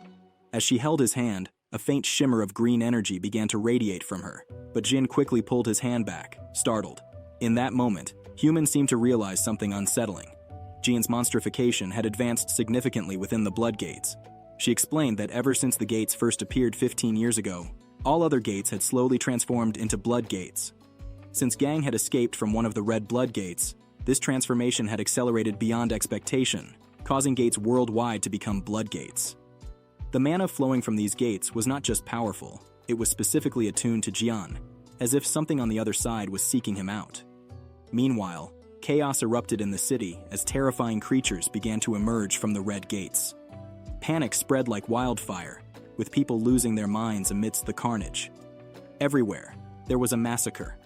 As she held his hand, a faint shimmer of green energy began to radiate from her, but Jin quickly pulled his hand back, startled. In that moment, Human seemed to realize something unsettling. Jin's monstrification had advanced significantly within the blood gates. She explained that ever since the gates first appeared 15 years ago, all other gates had slowly transformed into blood gates. Since Gang had escaped from one of the red blood gates, this transformation had accelerated beyond expectation, causing gates worldwide to become blood gates. The mana flowing from these gates was not just powerful, it was specifically attuned to Jian, as if something on the other side was seeking him out. Meanwhile, chaos erupted in the city as terrifying creatures began to emerge from the red gates. Panic spread like wildfire, with people losing their minds amidst the carnage. Everywhere, there was a massacre.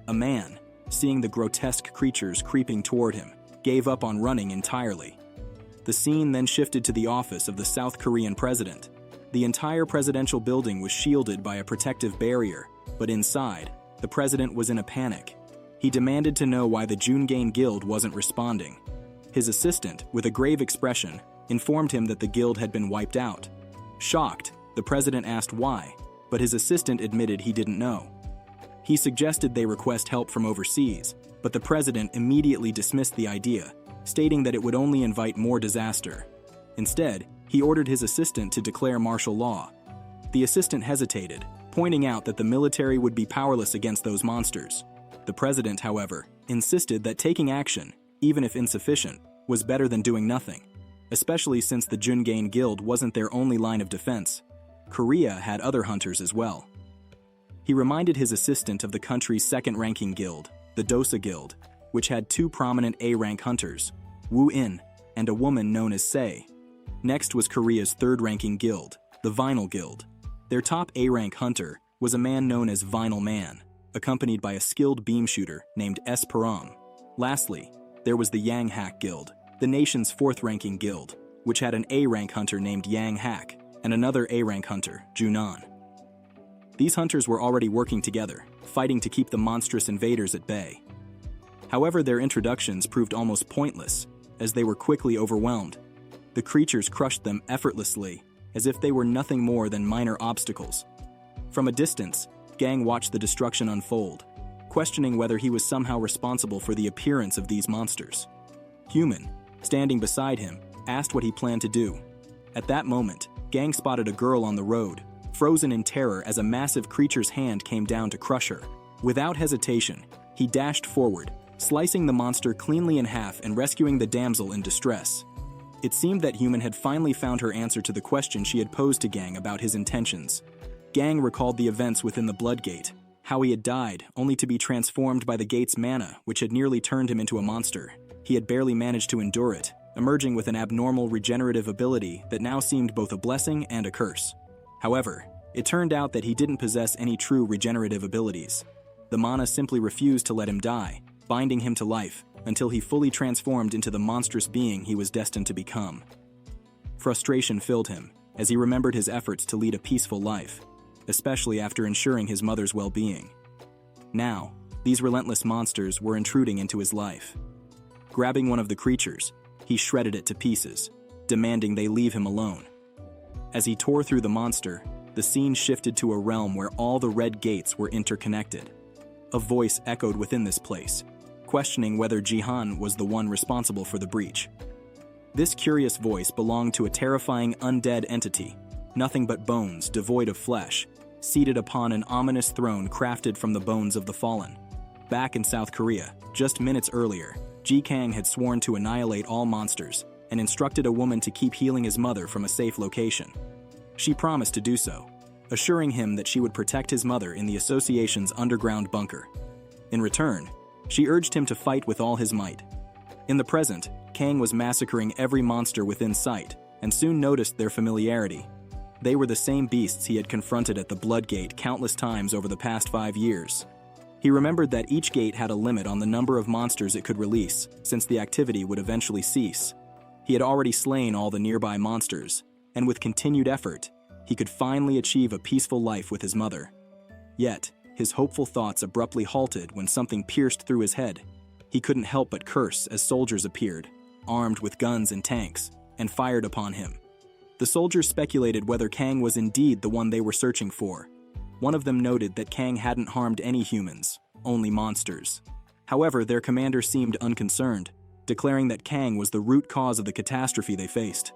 A man, seeing the grotesque creatures creeping toward him, gave up on running entirely. The scene then shifted to the office of the South Korean president. The entire presidential building was shielded by a protective barrier, but inside, the president was in a panic. He demanded to know why the Jungain Guild wasn't responding. His assistant, with a grave expression, informed him that the guild had been wiped out. Shocked, the president asked why, but his assistant admitted he didn't know. He suggested they request help from overseas, but the president immediately dismissed the idea, stating that it would only invite more disaster. Instead, he ordered his assistant to declare martial law. The assistant hesitated, pointing out that the military would be powerless against those monsters. The president, however, insisted that taking action, even if insufficient, was better than doing nothing, especially since the Jungain Guild wasn't their only line of defense. Korea had other hunters as well. He reminded his assistant of the country's second-ranking guild, the Dosa Guild, which had 2 prominent A-rank hunters, Wu In and a woman known as Sei. Next was Korea's third-ranking guild, the Vinyl Guild. Their top A-rank hunter was a man known as Vinyl Man, accompanied by a skilled beam shooter named S. Param. Lastly, there was the Yang Hak Guild, the nation's 4th-ranking guild, which had an A-rank hunter named Yang Hak and another A-rank hunter, Junan. These hunters were already working together, fighting to keep the monstrous invaders at bay. However, their introductions proved almost pointless, as they were quickly overwhelmed. The creatures crushed them effortlessly, as if they were nothing more than minor obstacles. From a distance, Gang Hak, the Vinyl Guild, Gang watched the destruction unfold, questioning whether he was somehow responsible for the appearance of these monsters. Human, standing beside him, asked what he planned to do. At that moment, Gang spotted a girl on the road, frozen in terror as a massive creature's hand came down to crush her. Without hesitation, he dashed forward, slicing the monster cleanly in half and rescuing the damsel in distress. It seemed that Human had finally found her answer to the question she had posed to Gang about his intentions. Gang recalled the events within the Blood Gate, how he had died, only to be transformed by the gate's mana, which had nearly turned him into a monster. He had barely managed to endure it, emerging with an abnormal regenerative ability that now seemed both a blessing and a curse. However, it turned out that he didn't possess any true regenerative abilities. The mana simply refused to let him die, binding him to life, until he fully transformed into the monstrous being he was destined to become. Frustration filled him, as he remembered his efforts to lead a peaceful life, especially after ensuring his mother's well-being. Now, these relentless monsters were intruding into his life. Grabbing one of the creatures, he shredded it to pieces, demanding they leave him alone. As he tore through the monster, the scene shifted to a realm where all the red gates were interconnected. A voice echoed within this place, questioning whether Jihan was the one responsible for the breach. This curious voice belonged to a terrifying undead entity, nothing but bones devoid of flesh, seated upon an ominous throne crafted from the bones of the fallen. Back in South Korea, just minutes earlier, Ji Kang had sworn to annihilate all monsters and instructed a woman to keep healing his mother from a safe location. She promised to do so, assuring him that she would protect his mother in the association's underground bunker. In return, she urged him to fight with all his might. In the present, Kang was massacring every monster within sight, and soon noticed their familiarity. They were the same beasts he had confronted at the Blood Gate countless times over the past 5 years. He remembered that each gate had a limit on the number of monsters it could release, since the activity would eventually cease. He had already slain all the nearby monsters, and with continued effort, he could finally achieve a peaceful life with his mother. Yet, his hopeful thoughts abruptly halted when something pierced through his head. He couldn't help but curse as soldiers appeared, armed with guns and tanks, and fired upon him. The soldiers speculated whether Kang was indeed the one they were searching for. One of them noted that Kang hadn't harmed any humans, only monsters. However, their commander seemed unconcerned, declaring that Kang was the root cause of the catastrophe they faced.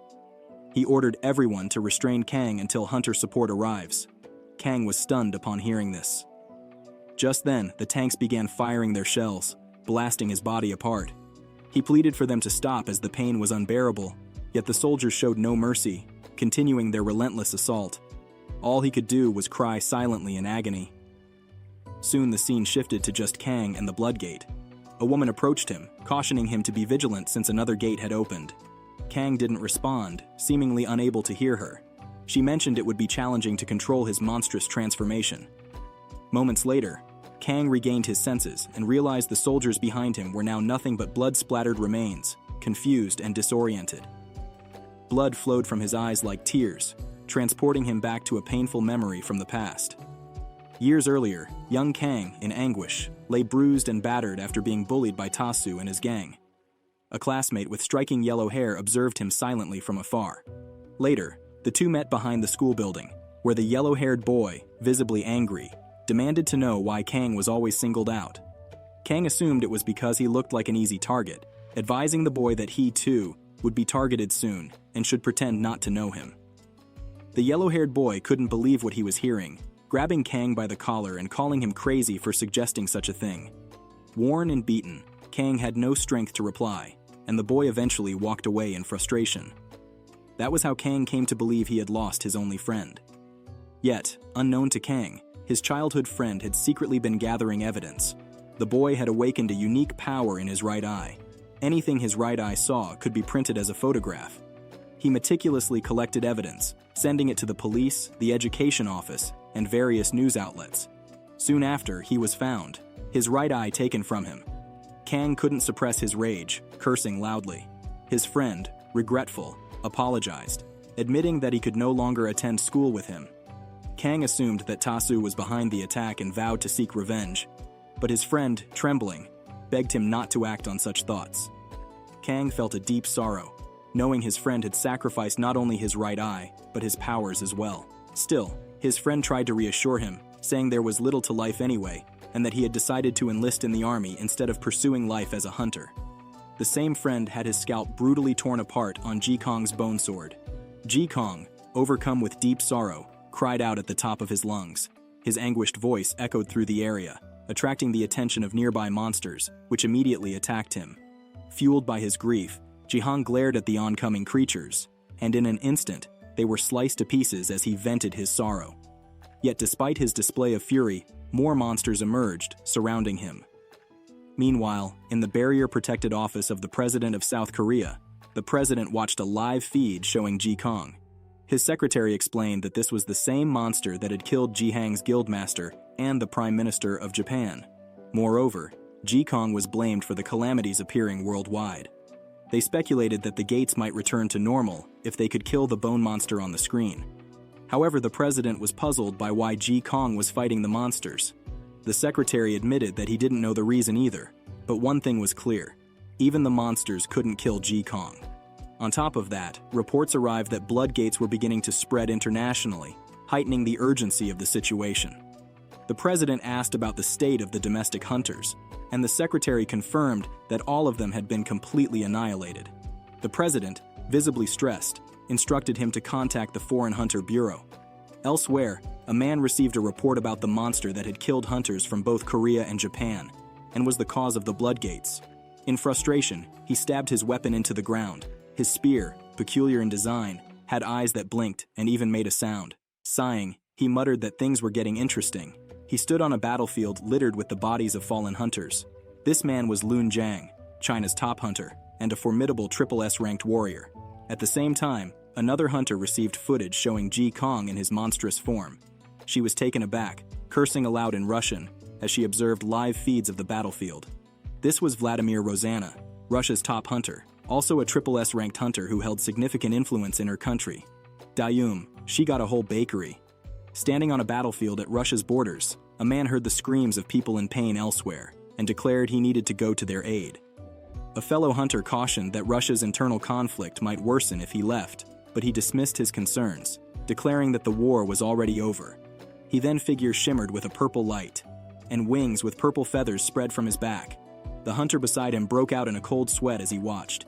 He ordered everyone to restrain Kang until hunter support arrives. Kang was stunned upon hearing this. Just then, the tanks began firing their shells, blasting his body apart. He pleaded for them to stop as the pain was unbearable, yet the soldiers showed no mercy, continuing their relentless assault. All he could do was cry silently in agony. Soon the scene shifted to just Kang and the Blood Gate. A woman approached him, cautioning him to be vigilant since another gate had opened. Kang didn't respond, seemingly unable to hear her. She mentioned it would be challenging to control his monstrous transformation. Moments later, Kang regained his senses and realized the soldiers behind him were now nothing but blood-splattered remains, confused and disoriented. Blood flowed from his eyes like tears, transporting him back to a painful memory from the past. Years earlier, young Kang, in anguish, lay bruised and battered after being bullied by Tasu and his gang. A classmate with striking yellow hair observed him silently from afar. Later, the two met behind the school building, where the yellow-haired boy, visibly angry, demanded to know why Kang was always singled out. Kang assumed it was because he looked like an easy target, advising the boy that he, too, would be targeted soon and should pretend not to know him. The yellow-haired boy couldn't believe what he was hearing, grabbing Kang by the collar and calling him crazy for suggesting such a thing. Worn and beaten, Kang had no strength to reply, and the boy eventually walked away in frustration. That was how Kang came to believe he had lost his only friend. Yet, unknown to Kang, his childhood friend had secretly been gathering evidence. The boy had awakened a unique power in his right eye. Anything his right eye saw could be printed as a photograph. He meticulously collected evidence, sending it to the police, the education office, and various news outlets. Soon after, he was found, his right eye taken from him. Kang couldn't suppress his rage, cursing loudly. His friend, regretful, apologized, admitting that he could no longer attend school with him. Kang assumed that Tasu was behind the attack and vowed to seek revenge, but his friend, trembling, begged him not to act on such thoughts. Kang felt a deep sorrow, knowing his friend had sacrificed not only his right eye, but his powers as well. Still, his friend tried to reassure him, saying there was little to life anyway, and that he had decided to enlist in the army instead of pursuing life as a hunter. The same friend had his scalp brutally torn apart on Ji Kong's bone sword. Ji Kong, overcome with deep sorrow, cried out at the top of his lungs. His anguished voice echoed through the area, attracting the attention of nearby monsters, which immediately attacked him. Fueled by his grief, Jihang glared at the oncoming creatures, and in an instant, they were sliced to pieces as he vented his sorrow. Yet despite his display of fury, more monsters emerged, surrounding him. Meanwhile, in the barrier-protected office of the President of South Korea, the President watched a live feed showing Ji Kong. His secretary explained that this was the same monster that had killed Jihang's guildmaster and the Prime Minister of Japan. Moreover, Ji Kong was blamed for the calamities appearing worldwide. They speculated that the gates might return to normal if they could kill the bone monster on the screen. However, the president was puzzled by why Ji Kong was fighting the monsters. The secretary admitted that he didn't know the reason either, but one thing was clear: even the monsters couldn't kill Ji Kong. On top of that, reports arrived that blood gates were beginning to spread internationally, heightening the urgency of the situation. The president asked about the state of the domestic hunters, and the secretary confirmed that all of them had been completely annihilated. The president, visibly stressed, instructed him to contact the Foreign Hunter Bureau. Elsewhere, a man received a report about the monster that had killed hunters from both Korea and Japan, and was the cause of the blood gates. In frustration, he stabbed his weapon into the ground. His spear, peculiar in design, had eyes that blinked and even made a sound. Sighing, he muttered that things were getting interesting. He stood on a battlefield littered with the bodies of fallen hunters. This man was Lun Jiang, China's top hunter, and a formidable SSS-ranked warrior. At the same time, another hunter received footage showing Ji Kong in his monstrous form. She was taken aback, cursing aloud in Russian, as she observed live feeds of the battlefield. This was Vladimir Rozana, Russia's top hunter, also a SSS-ranked hunter who held significant influence in her country. Dayum, she got a whole bakery. Standing on a battlefield at Russia's borders, a man heard the screams of people in pain elsewhere, and declared he needed to go to their aid. A fellow hunter cautioned that Russia's internal conflict might worsen if he left, but he dismissed his concerns, declaring that the war was already over. He then figure shimmered with a purple light, and wings with purple feathers spread from his back. The hunter beside him broke out in a cold sweat as he watched.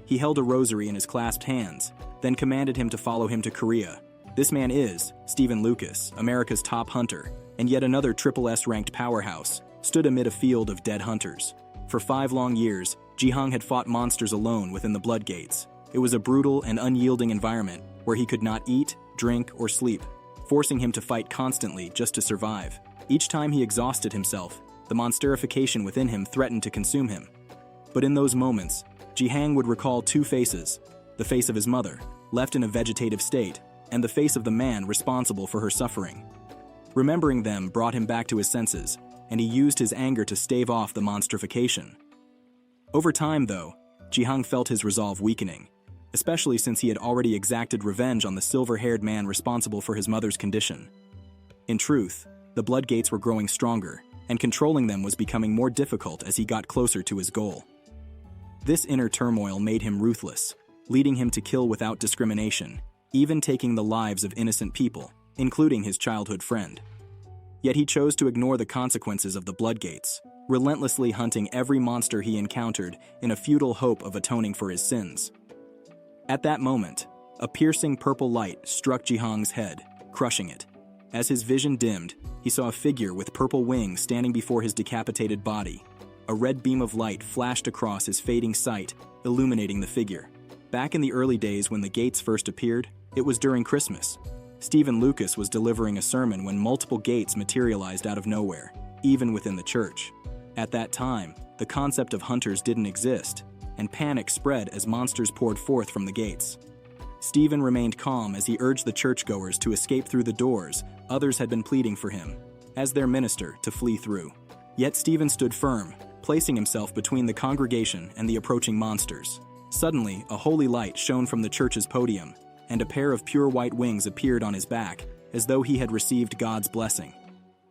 He held a rosary in his clasped hands, then commanded him to follow him to Korea. This man is Stephen Lucas, America's top hunter, and yet another SSS-ranked powerhouse, stood amid a field of dead hunters. For 5 long years, Jihang had fought monsters alone within the blood gates. It was a brutal and unyielding environment where he could not eat, drink, or sleep, forcing him to fight constantly just to survive. Each time he exhausted himself, the monsterification within him threatened to consume him. But in those moments, Jihang would recall 2 faces: the face of his mother, left in a vegetative state, and the face of the man responsible for her suffering. Remembering them brought him back to his senses, and he used his anger to stave off the monsterification. Over time, though, Jihang felt his resolve weakening, especially since he had already exacted revenge on the silver-haired man responsible for his mother's condition. In truth, the blood gates were growing stronger, and controlling them was becoming more difficult as he got closer to his goal. This inner turmoil made him ruthless, leading him to kill without discrimination, even taking the lives of innocent people, including his childhood friend. Yet he chose to ignore the consequences of the blood gates, relentlessly hunting every monster he encountered in a futile hope of atoning for his sins. At that moment, a piercing purple light struck Jihang's head, crushing it. As his vision dimmed, he saw a figure with purple wings standing before his decapitated body. A red beam of light flashed across his fading sight, illuminating the figure. Back in the early days when the gates first appeared, it was during Christmas. Stephen Lucas was delivering a sermon when multiple gates materialized out of nowhere, even within the church. At that time, the concept of hunters didn't exist, and panic spread as monsters poured forth from the gates. Stephen remained calm as he urged the churchgoers to escape through the doors others had been pleading for him, as their minister, to flee through. Yet Stephen stood firm, placing himself between the congregation and the approaching monsters. Suddenly, a holy light shone from the church's podium, and a pair of pure white wings appeared on his back, as though he had received God's blessing.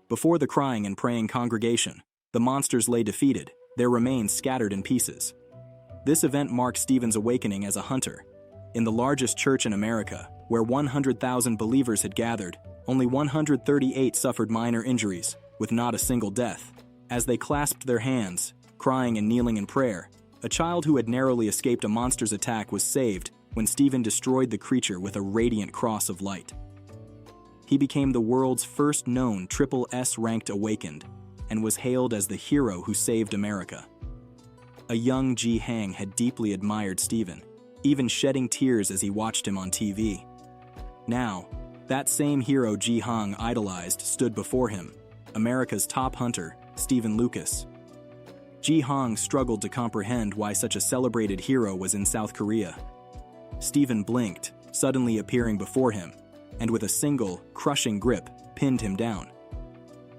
Before the crying and praying congregation, the monsters lay defeated, their remains scattered in pieces. This event marked Stephen's awakening as a hunter. In the largest church in America, where 100,000 believers had gathered, Only 138 suffered minor injuries, with not a single death. As they clasped their hands, crying and kneeling in prayer, a child who had narrowly escaped a monster's attack was saved when Stephen destroyed the creature with a radiant cross of light. He became the world's first known triple S-ranked awakened, and was hailed as the hero who saved America. A young Ji Hang had deeply admired Stephen, even shedding tears as he watched him on TV. Now, that same hero Ji Hang idolized stood before him, America's top hunter, Stephen Lucas. Ji Hang struggled to comprehend why such a celebrated hero was in South Korea. Stephen blinked, suddenly appearing before him, and with a single, crushing grip, pinned him down.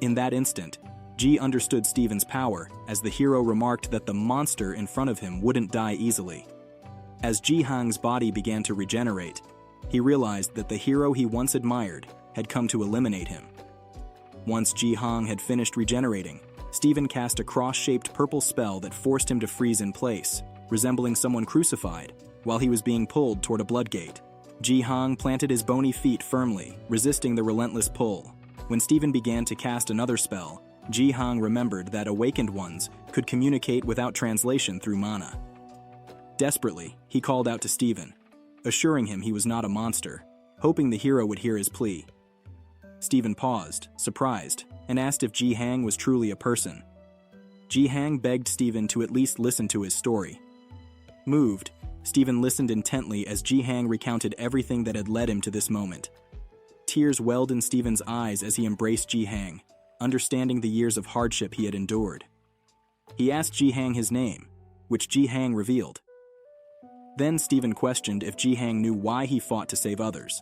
In that instant, Ji understood Stephen's power as the hero remarked that the monster in front of him wouldn't die easily. As Ji Hang's body began to regenerate, he realized that the hero he once admired had come to eliminate him. Once Ji Hang had finished regenerating, Stephen cast a cross-shaped purple spell that forced him to freeze in place, resembling someone crucified, while he was being pulled toward a blood gate. Ji Hang planted his bony feet firmly, resisting the relentless pull. When Stephen began to cast another spell, Ji Hang remembered that awakened ones could communicate without translation through mana. Desperately, he called out to Stephen, assuring him he was not a monster, hoping the hero would hear his plea. Stephen paused, surprised, and asked if Ji Hang was truly a person. Ji Hang begged Stephen to at least listen to his story. Moved, Stephen listened intently as Ji Hang recounted everything that had led him to this moment. Tears welled in Stephen's eyes as he embraced Ji Hang, understanding the years of hardship he had endured. He asked Ji Hang his name, which Ji Hang revealed. Then Stephen questioned if Ji Hang knew why he fought to save others,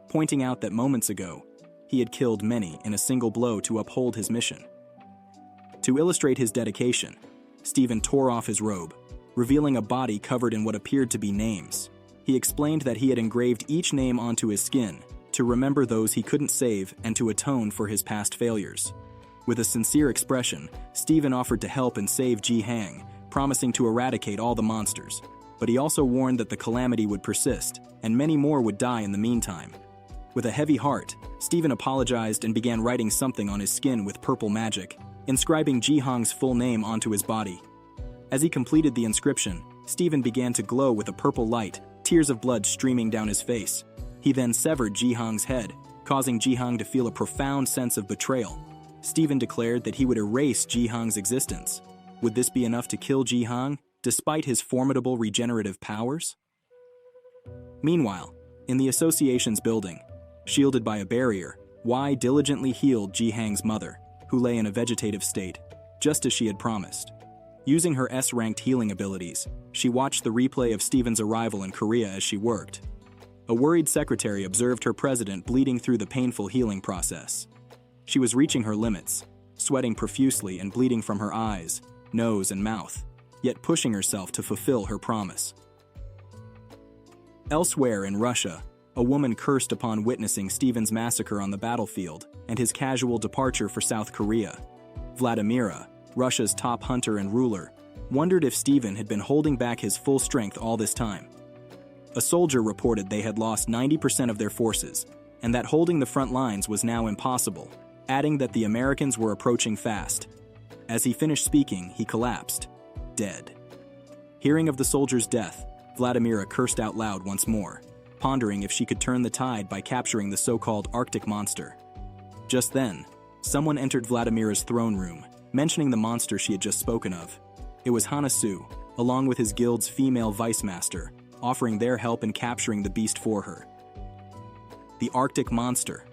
pointing out that moments ago, he had killed many in a single blow to uphold his mission. To illustrate his dedication, Stephen tore off his robe, revealing a body covered in what appeared to be names. He explained that he had engraved each name onto his skin to remember those he couldn't save and to atone for his past failures. With a sincere expression, Stephen offered to help and save Ji Hang, promising to eradicate all the monsters. But he also warned that the calamity would persist, and many more would die in the meantime. With a heavy heart, Stephen apologized and began writing something on his skin with purple magic, inscribing Ji Hang's full name onto his body. As he completed the inscription, Stephen began to glow with a purple light, tears of blood streaming down his face. He then severed Ji Hang's head, causing Ji Hang to feel a profound sense of betrayal. Stephen declared that he would erase Ji Hang's existence. Would this be enough to kill Ji Hang, despite his formidable regenerative powers? Meanwhile, in the association's building, shielded by a barrier, Y diligently healed Ji Hang's mother, who lay in a vegetative state, just as she had promised. Using her S-ranked healing abilities, she watched the replay of Stephen's arrival in Korea as she worked. A worried secretary observed her president bleeding through the painful healing process. She was reaching her limits, sweating profusely and bleeding from her eyes, nose, and mouth, yet pushing herself to fulfill her promise. Elsewhere in Russia, a woman cursed upon witnessing Stephen's massacre on the battlefield and his casual departure for South Korea. Vladimira, Russia's top hunter and ruler, wondered if Stephen had been holding back his full strength all this time. A soldier reported they had lost 90% of their forces, and that holding the front lines was now impossible, adding that the Americans were approaching fast. As he finished speaking, he collapsed, dead. Hearing of the soldier's death, Vladimira cursed out loud once more, pondering if she could turn the tide by capturing the so-called Arctic monster. Just then, someone entered Vladimira's throne room, mentioning the monster she had just spoken of. It was Hanasu, along with his guild's female vice master, offering their help in capturing the beast for her. The Arctic monster.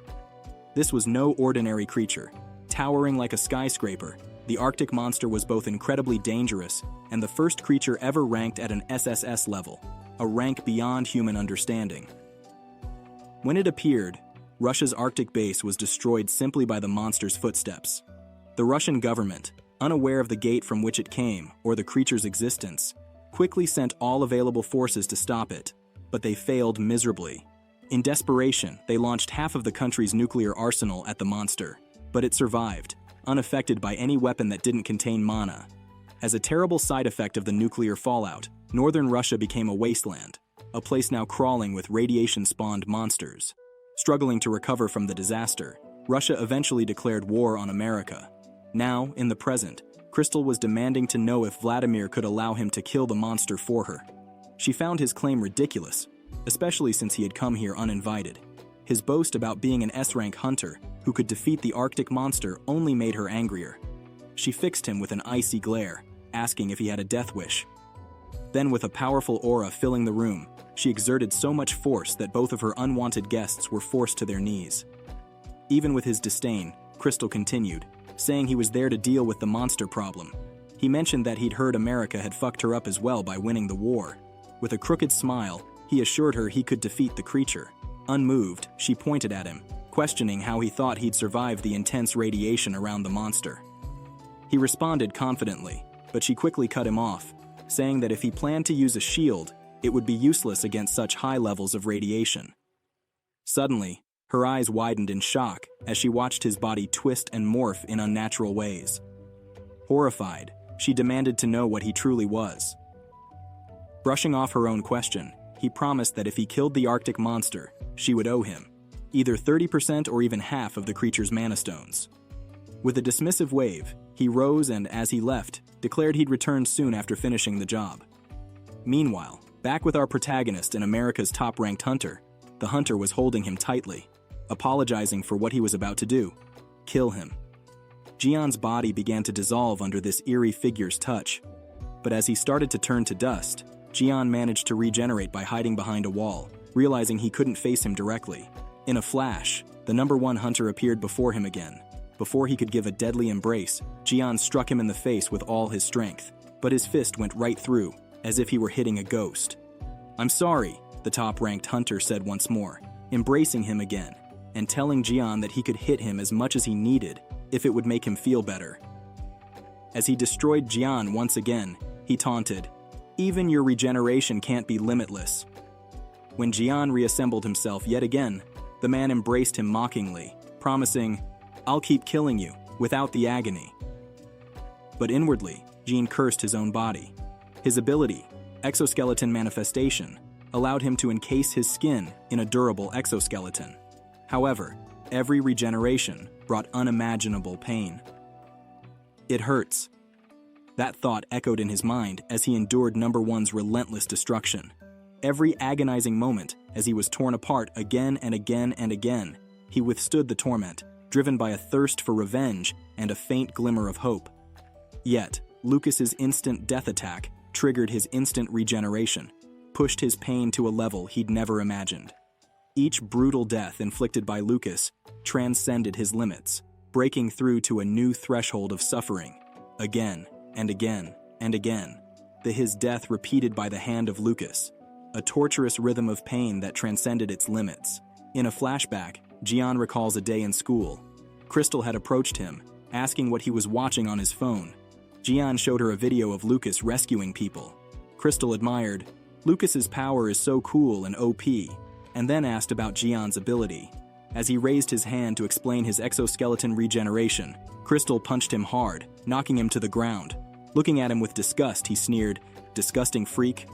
This was no ordinary creature. Towering like a skyscraper, the Arctic monster was both incredibly dangerous and the first creature ever ranked at an SSS level, a rank beyond human understanding. When it appeared, Russia's Arctic base was destroyed simply by the monster's footsteps. The Russian government, unaware of the gate from which it came or the creature's existence, quickly sent all available forces to stop it, but they failed miserably. In desperation, they launched half of the country's nuclear arsenal at the monster, but it survived, unaffected by any weapon that didn't contain mana. As a terrible side effect of the nuclear fallout, northern Russia became a wasteland, a place now crawling with radiation-spawned monsters. Struggling to recover from the disaster, Russia eventually declared war on America. Now, in the present, Crystal was demanding to know if Vladimir could allow him to kill the monster for her. She found his claim ridiculous, especially since he had come here uninvited. His boast about being an S-rank hunter who could defeat the Arctic monster only made her angrier. She fixed him with an icy glare, asking if he had a death wish. Then, with a powerful aura filling the room, she exerted so much force that both of her unwanted guests were forced to their knees. Even with his disdain, Crystal continued, saying he was there to deal with the monster problem. He mentioned that he'd heard America had fucked her up as well by winning the war. With a crooked smile, he assured her he could defeat the creature. Unmoved, she pointed at him, questioning how he thought he'd survive the intense radiation around the monster. He responded confidently, but she quickly cut him off, saying that if he planned to use a shield, it would be useless against such high levels of radiation. Suddenly, her eyes widened in shock as she watched his body twist and morph in unnatural ways. Horrified, she demanded to know what he truly was. Brushing off her own question, he promised that if he killed the Arctic monster, she would owe him either 30% or even half of the creature's mana stones. With a dismissive wave, he rose and, as he left, declared he'd return soon after finishing the job. Meanwhile, back with our protagonist and America's top-ranked hunter, the hunter was holding him tightly, apologizing for what he was about to do: kill him. Jian's body began to dissolve under this eerie figure's touch, but as he started to turn to dust, Jian managed to regenerate by hiding behind a wall, realizing he couldn't face him directly. In a flash, the number one hunter appeared before him again. Before he could give a deadly embrace, Jian struck him in the face with all his strength, but his fist went right through, as if he were hitting a ghost. "I'm sorry," the top-ranked hunter said once more, embracing him again, and telling Jian that he could hit him as much as he needed if it would make him feel better. As he destroyed Jian once again, he taunted, "Even your regeneration can't be limitless." When Jian reassembled himself yet again, the man embraced him mockingly, promising, "I'll keep killing you, without the agony." But inwardly, Jian cursed his own body. His ability, exoskeleton manifestation, allowed him to encase his skin in a durable exoskeleton. However, every regeneration brought unimaginable pain. "It hurts." That thought echoed in his mind as he endured number one's relentless destruction. Every agonizing moment, as he was torn apart again and again and again, he withstood the torment, driven by a thirst for revenge and a faint glimmer of hope. Yet, Lucas's instant death attack triggered his instant regeneration, pushed his pain to a level he'd never imagined. Each brutal death inflicted by Lucas transcended his limits, breaking through to a new threshold of suffering, again and again and again. His death repeated by the hand of Lucas, a torturous rhythm of pain that transcended its limits. In a flashback, Jian recalls a day in school. Crystal had approached him, asking what he was watching on his phone. Jian showed her a video of Lucas rescuing people. Crystal admired, "Lucas's power is so cool and OP," and then asked about Jian's ability. As he raised his hand to explain his exoskeleton regeneration, Crystal punched him hard, knocking him to the ground. Looking at him with disgust, he sneered, "Disgusting freak."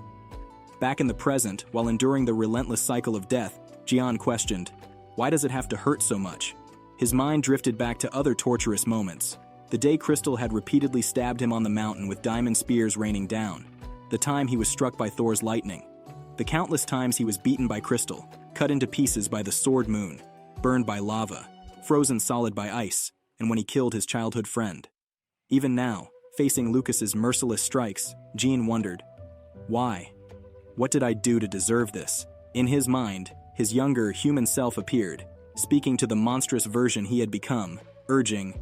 Back in the present, while enduring the relentless cycle of death, Jian questioned, "Why does it have to hurt so much?" His mind drifted back to other torturous moments. The day Crystal had repeatedly stabbed him on the mountain with diamond spears raining down. The time he was struck by Thor's lightning. The countless times he was beaten by Crystal, cut into pieces by the sword moon, burned by lava, frozen solid by ice, and when he killed his childhood friend. Even now, facing Lucas's merciless strikes, Jian wondered, "Why? What did I do to deserve this?" In his mind, his younger, human self appeared, speaking to the monstrous version he had become, urging,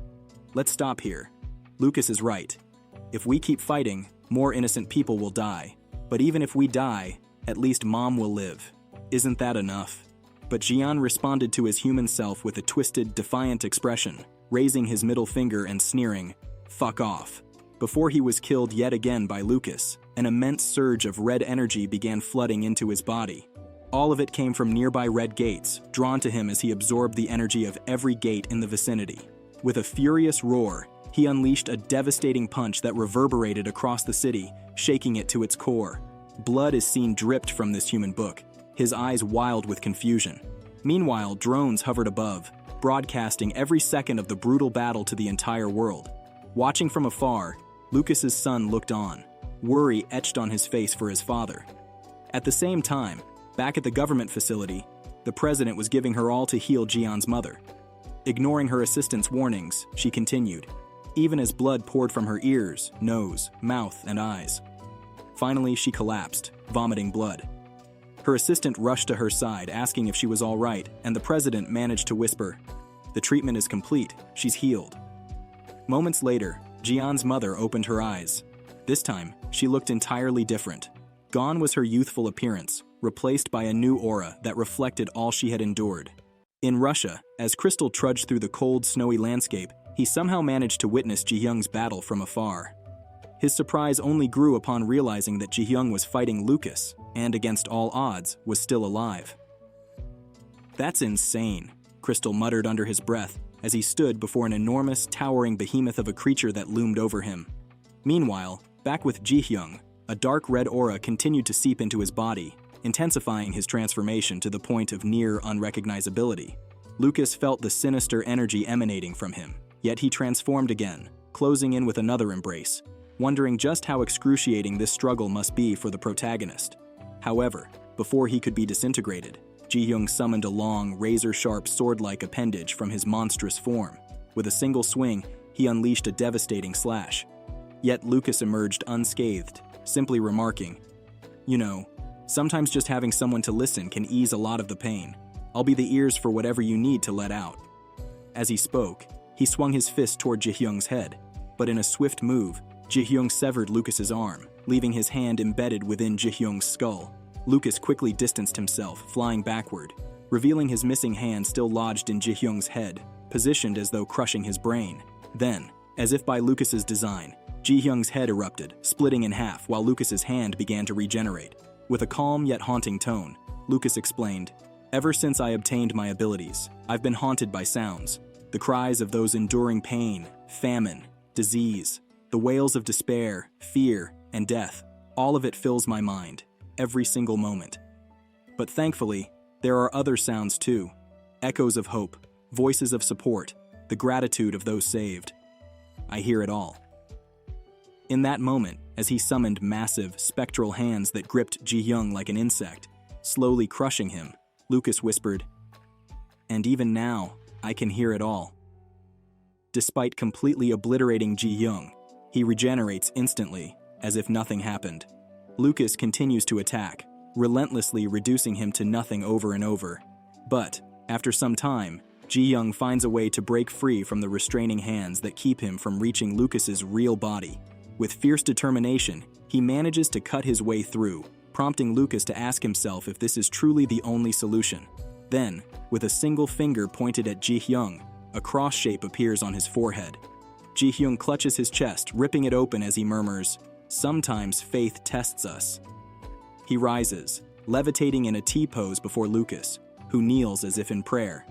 "Let's stop here. Lucas is right. If we keep fighting, more innocent people will die. But even if we die, at least Mom will live. Isn't that enough?" But Jian responded to his human self with a twisted, defiant expression, raising his middle finger and sneering, "Fuck off." Before he was killed yet again by Lucas, an immense surge of red energy began flooding into his body. All of it came from nearby red gates, drawn to him as he absorbed the energy of every gate in the vicinity. With a furious roar, he unleashed a devastating punch that reverberated across the city, shaking it to its core. Blood is seen dripped from this human book, his eyes wild with confusion. Meanwhile, drones hovered above, broadcasting every second of the brutal battle to the entire world. Watching from afar, Lucas's son looked on, worry etched on his face for his father. At the same time, back at the government facility, the president was giving her all to heal Jian's mother. Ignoring her assistant's warnings, she continued, even as blood poured from her ears, nose, mouth, and eyes. Finally, she collapsed, vomiting blood. Her assistant rushed to her side, asking if she was all right, and the president managed to whisper, "The treatment is complete, she's healed." Moments later, Jian's mother opened her eyes. This time, she looked entirely different. Gone was her youthful appearance, replaced by a new aura that reflected all she had endured. In Russia, as Crystal trudged through the cold, snowy landscape, he somehow managed to witness Ji-hyung's battle from afar. His surprise only grew upon realizing that Ji-hyung was fighting Lucas, and against all odds, was still alive. "That's insane," Crystal muttered under his breath as he stood before an enormous, towering behemoth of a creature that loomed over him. Meanwhile, back with Ji-hyung, a dark red aura continued to seep into his body, intensifying his transformation to the point of near unrecognizability. Lucas felt the sinister energy emanating from him, yet he transformed again, closing in with another embrace, wondering just how excruciating this struggle must be for the protagonist. However, before he could be disintegrated, Ji-hyung summoned a long, razor-sharp sword-like appendage from his monstrous form. With a single swing, he unleashed a devastating slash. Yet Lucas emerged unscathed, simply remarking, "You know, sometimes just having someone to listen can ease a lot of the pain. I'll be the ears for whatever you need to let out." As he spoke, he swung his fist toward Ji-hyung's head, but in a swift move, Ji-hyung severed Lucas's arm, leaving his hand embedded within Ji-hyung's skull. Lucas quickly distanced himself, flying backward, revealing his missing hand still lodged in Ji-hyung's head, positioned as though crushing his brain. Then, as if by Lucas's design, Ji-hyung's head erupted, splitting in half while Lucas's hand began to regenerate. With a calm yet haunting tone, Lucas explained, "Ever since I obtained my abilities, I've been haunted by sounds. The cries of those enduring pain, famine, disease, the wails of despair, fear, and death. All of it fills my mind, every single moment. But thankfully, there are other sounds too. Echoes of hope, voices of support, the gratitude of those saved. I hear it all." In that moment, as he summoned massive, spectral hands that gripped Ji-hyung like an insect, slowly crushing him, Lucas whispered, "And even now, I can hear it all." Despite completely obliterating Ji-hyung, he regenerates instantly, as if nothing happened. Lucas continues to attack, relentlessly reducing him to nothing over and over. But, after some time, Ji-hyung finds a way to break free from the restraining hands that keep him from reaching Lucas's real body. With fierce determination, he manages to cut his way through, prompting Lucas to ask himself if this is truly the only solution. Then, with a single finger pointed at Ji-hyung, a cross shape appears on his forehead. Ji-hyung clutches his chest, ripping it open as he murmurs, "Sometimes faith tests us." He rises, levitating in a T-pose before Lucas, who kneels as if in prayer.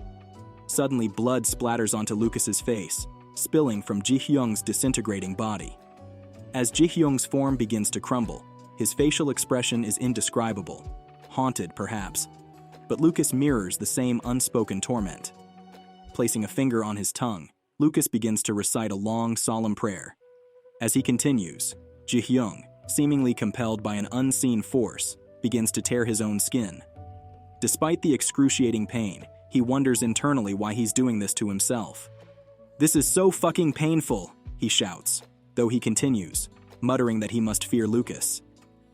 Suddenly, blood splatters onto Lucas's face, spilling from Ji-hyung's disintegrating body. As Ji-hyung's form begins to crumble, his facial expression is indescribable, haunted perhaps, but Lucas mirrors the same unspoken torment. Placing a finger on his tongue, Lucas begins to recite a long, solemn prayer. As he continues, Ji-hyung, seemingly compelled by an unseen force, begins to tear his own skin. Despite the excruciating pain, he wonders internally why he's doing this to himself. "This is so fucking painful," he shouts, though he continues, muttering that he must fear Lucas.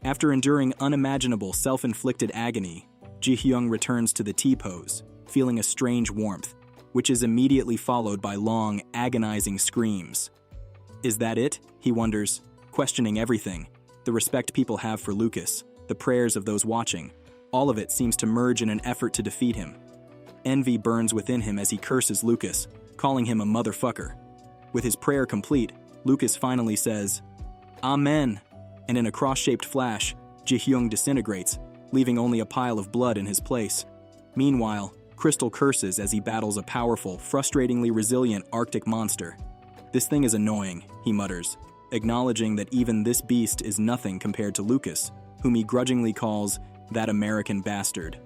After enduring unimaginable self-inflicted agony, Ji-hyung returns to the T-pose, feeling a strange warmth, which is immediately followed by long, agonizing screams. Is that it? He wonders, questioning everything. The respect people have for Lucas, the prayers of those watching, all of it seems to merge in an effort to defeat him. Envy burns within him as he curses Lucas, calling him a motherfucker. With his prayer complete, Lucas finally says, "Amen," and in a cross-shaped flash, Ji-hyung disintegrates, leaving only a pile of blood in his place. Meanwhile, Crystal curses as he battles a powerful, frustratingly resilient Arctic monster. "This thing is annoying," he mutters, acknowledging that even this beast is nothing compared to Lucas, whom he grudgingly calls that American bastard.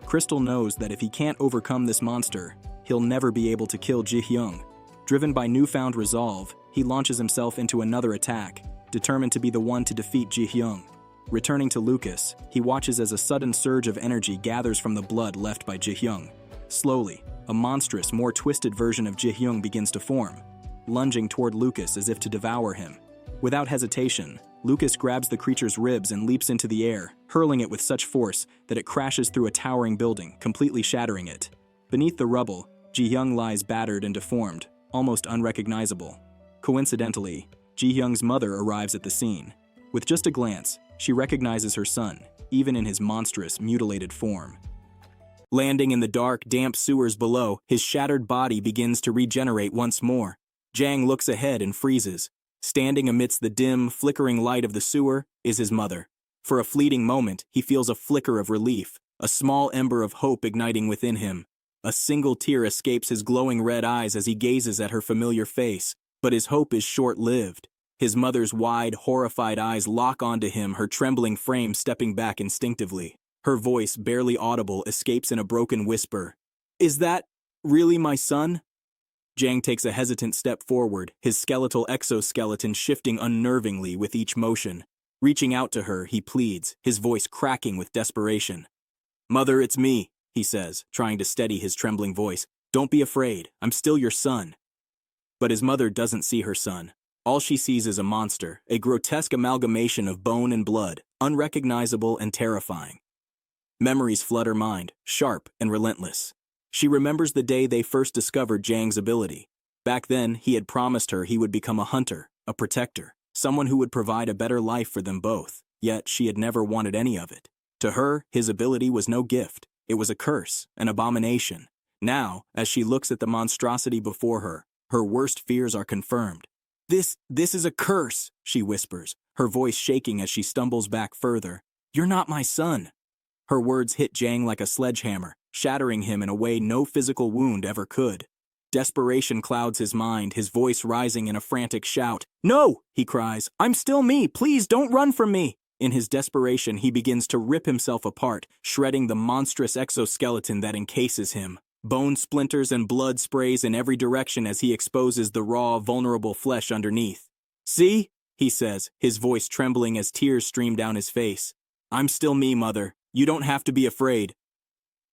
Crystal knows that if he can't overcome this monster, he'll never be able to kill Ji-hyung. Driven by newfound resolve, he launches himself into another attack, determined to be the one to defeat Ji-hyung. Returning to Lucas, he watches as a sudden surge of energy gathers from the blood left by Ji-hyung. Slowly, a monstrous, more twisted version of Ji-hyung begins to form, lunging toward Lucas as if to devour him. Without hesitation, Lucas grabs the creature's ribs and leaps into the air, hurling it with such force that it crashes through a towering building, completely shattering it. Beneath the rubble, Ji-hyung lies battered and deformed, almost unrecognizable. Coincidentally, Ji-hyung's mother arrives at the scene. With just a glance, she recognizes her son, even in his monstrous, mutilated form. Landing in the dark, damp sewers below, his shattered body begins to regenerate once more. Jang looks ahead and freezes. Standing amidst the dim, flickering light of the sewer is his mother. For a fleeting moment, he feels a flicker of relief, a small ember of hope igniting within him. A single tear escapes his glowing red eyes as he gazes at her familiar face, but his hope is short-lived. His mother's wide, horrified eyes lock onto him, her trembling frame stepping back instinctively. Her voice, barely audible, escapes in a broken whisper. "Is that really my son?" Jang takes a hesitant step forward, his skeletal exoskeleton shifting unnervingly with each motion. Reaching out to her, he pleads, his voice cracking with desperation. "Mother, it's me," he says, trying to steady his trembling voice. "Don't be afraid, I'm still your son." But his mother doesn't see her son. All she sees is a monster, a grotesque amalgamation of bone and blood, unrecognizable and terrifying. Memories flood her mind, sharp and relentless. She remembers the day they first discovered Jang's ability. Back then, he had promised her he would become a hunter, a protector, someone who would provide a better life for them both, yet she had never wanted any of it. To her, his ability was no gift. It was a curse, an abomination. Now, as she looks at the monstrosity before her, her worst fears are confirmed. This is a curse," she whispers, her voice shaking as she stumbles back further. "You're not my son." Her words hit Jang like a sledgehammer, shattering him in a way no physical wound ever could. Desperation clouds his mind, his voice rising in a frantic shout. "No!" he cries. "I'm still me! Please don't run from me!" In his desperation, he begins to rip himself apart, shredding the monstrous exoskeleton that encases him. Bone splinters and blood sprays in every direction as he exposes the raw, vulnerable flesh underneath. "See?" he says, his voice trembling as tears stream down his face. "I'm still me, Mother. You don't have to be afraid."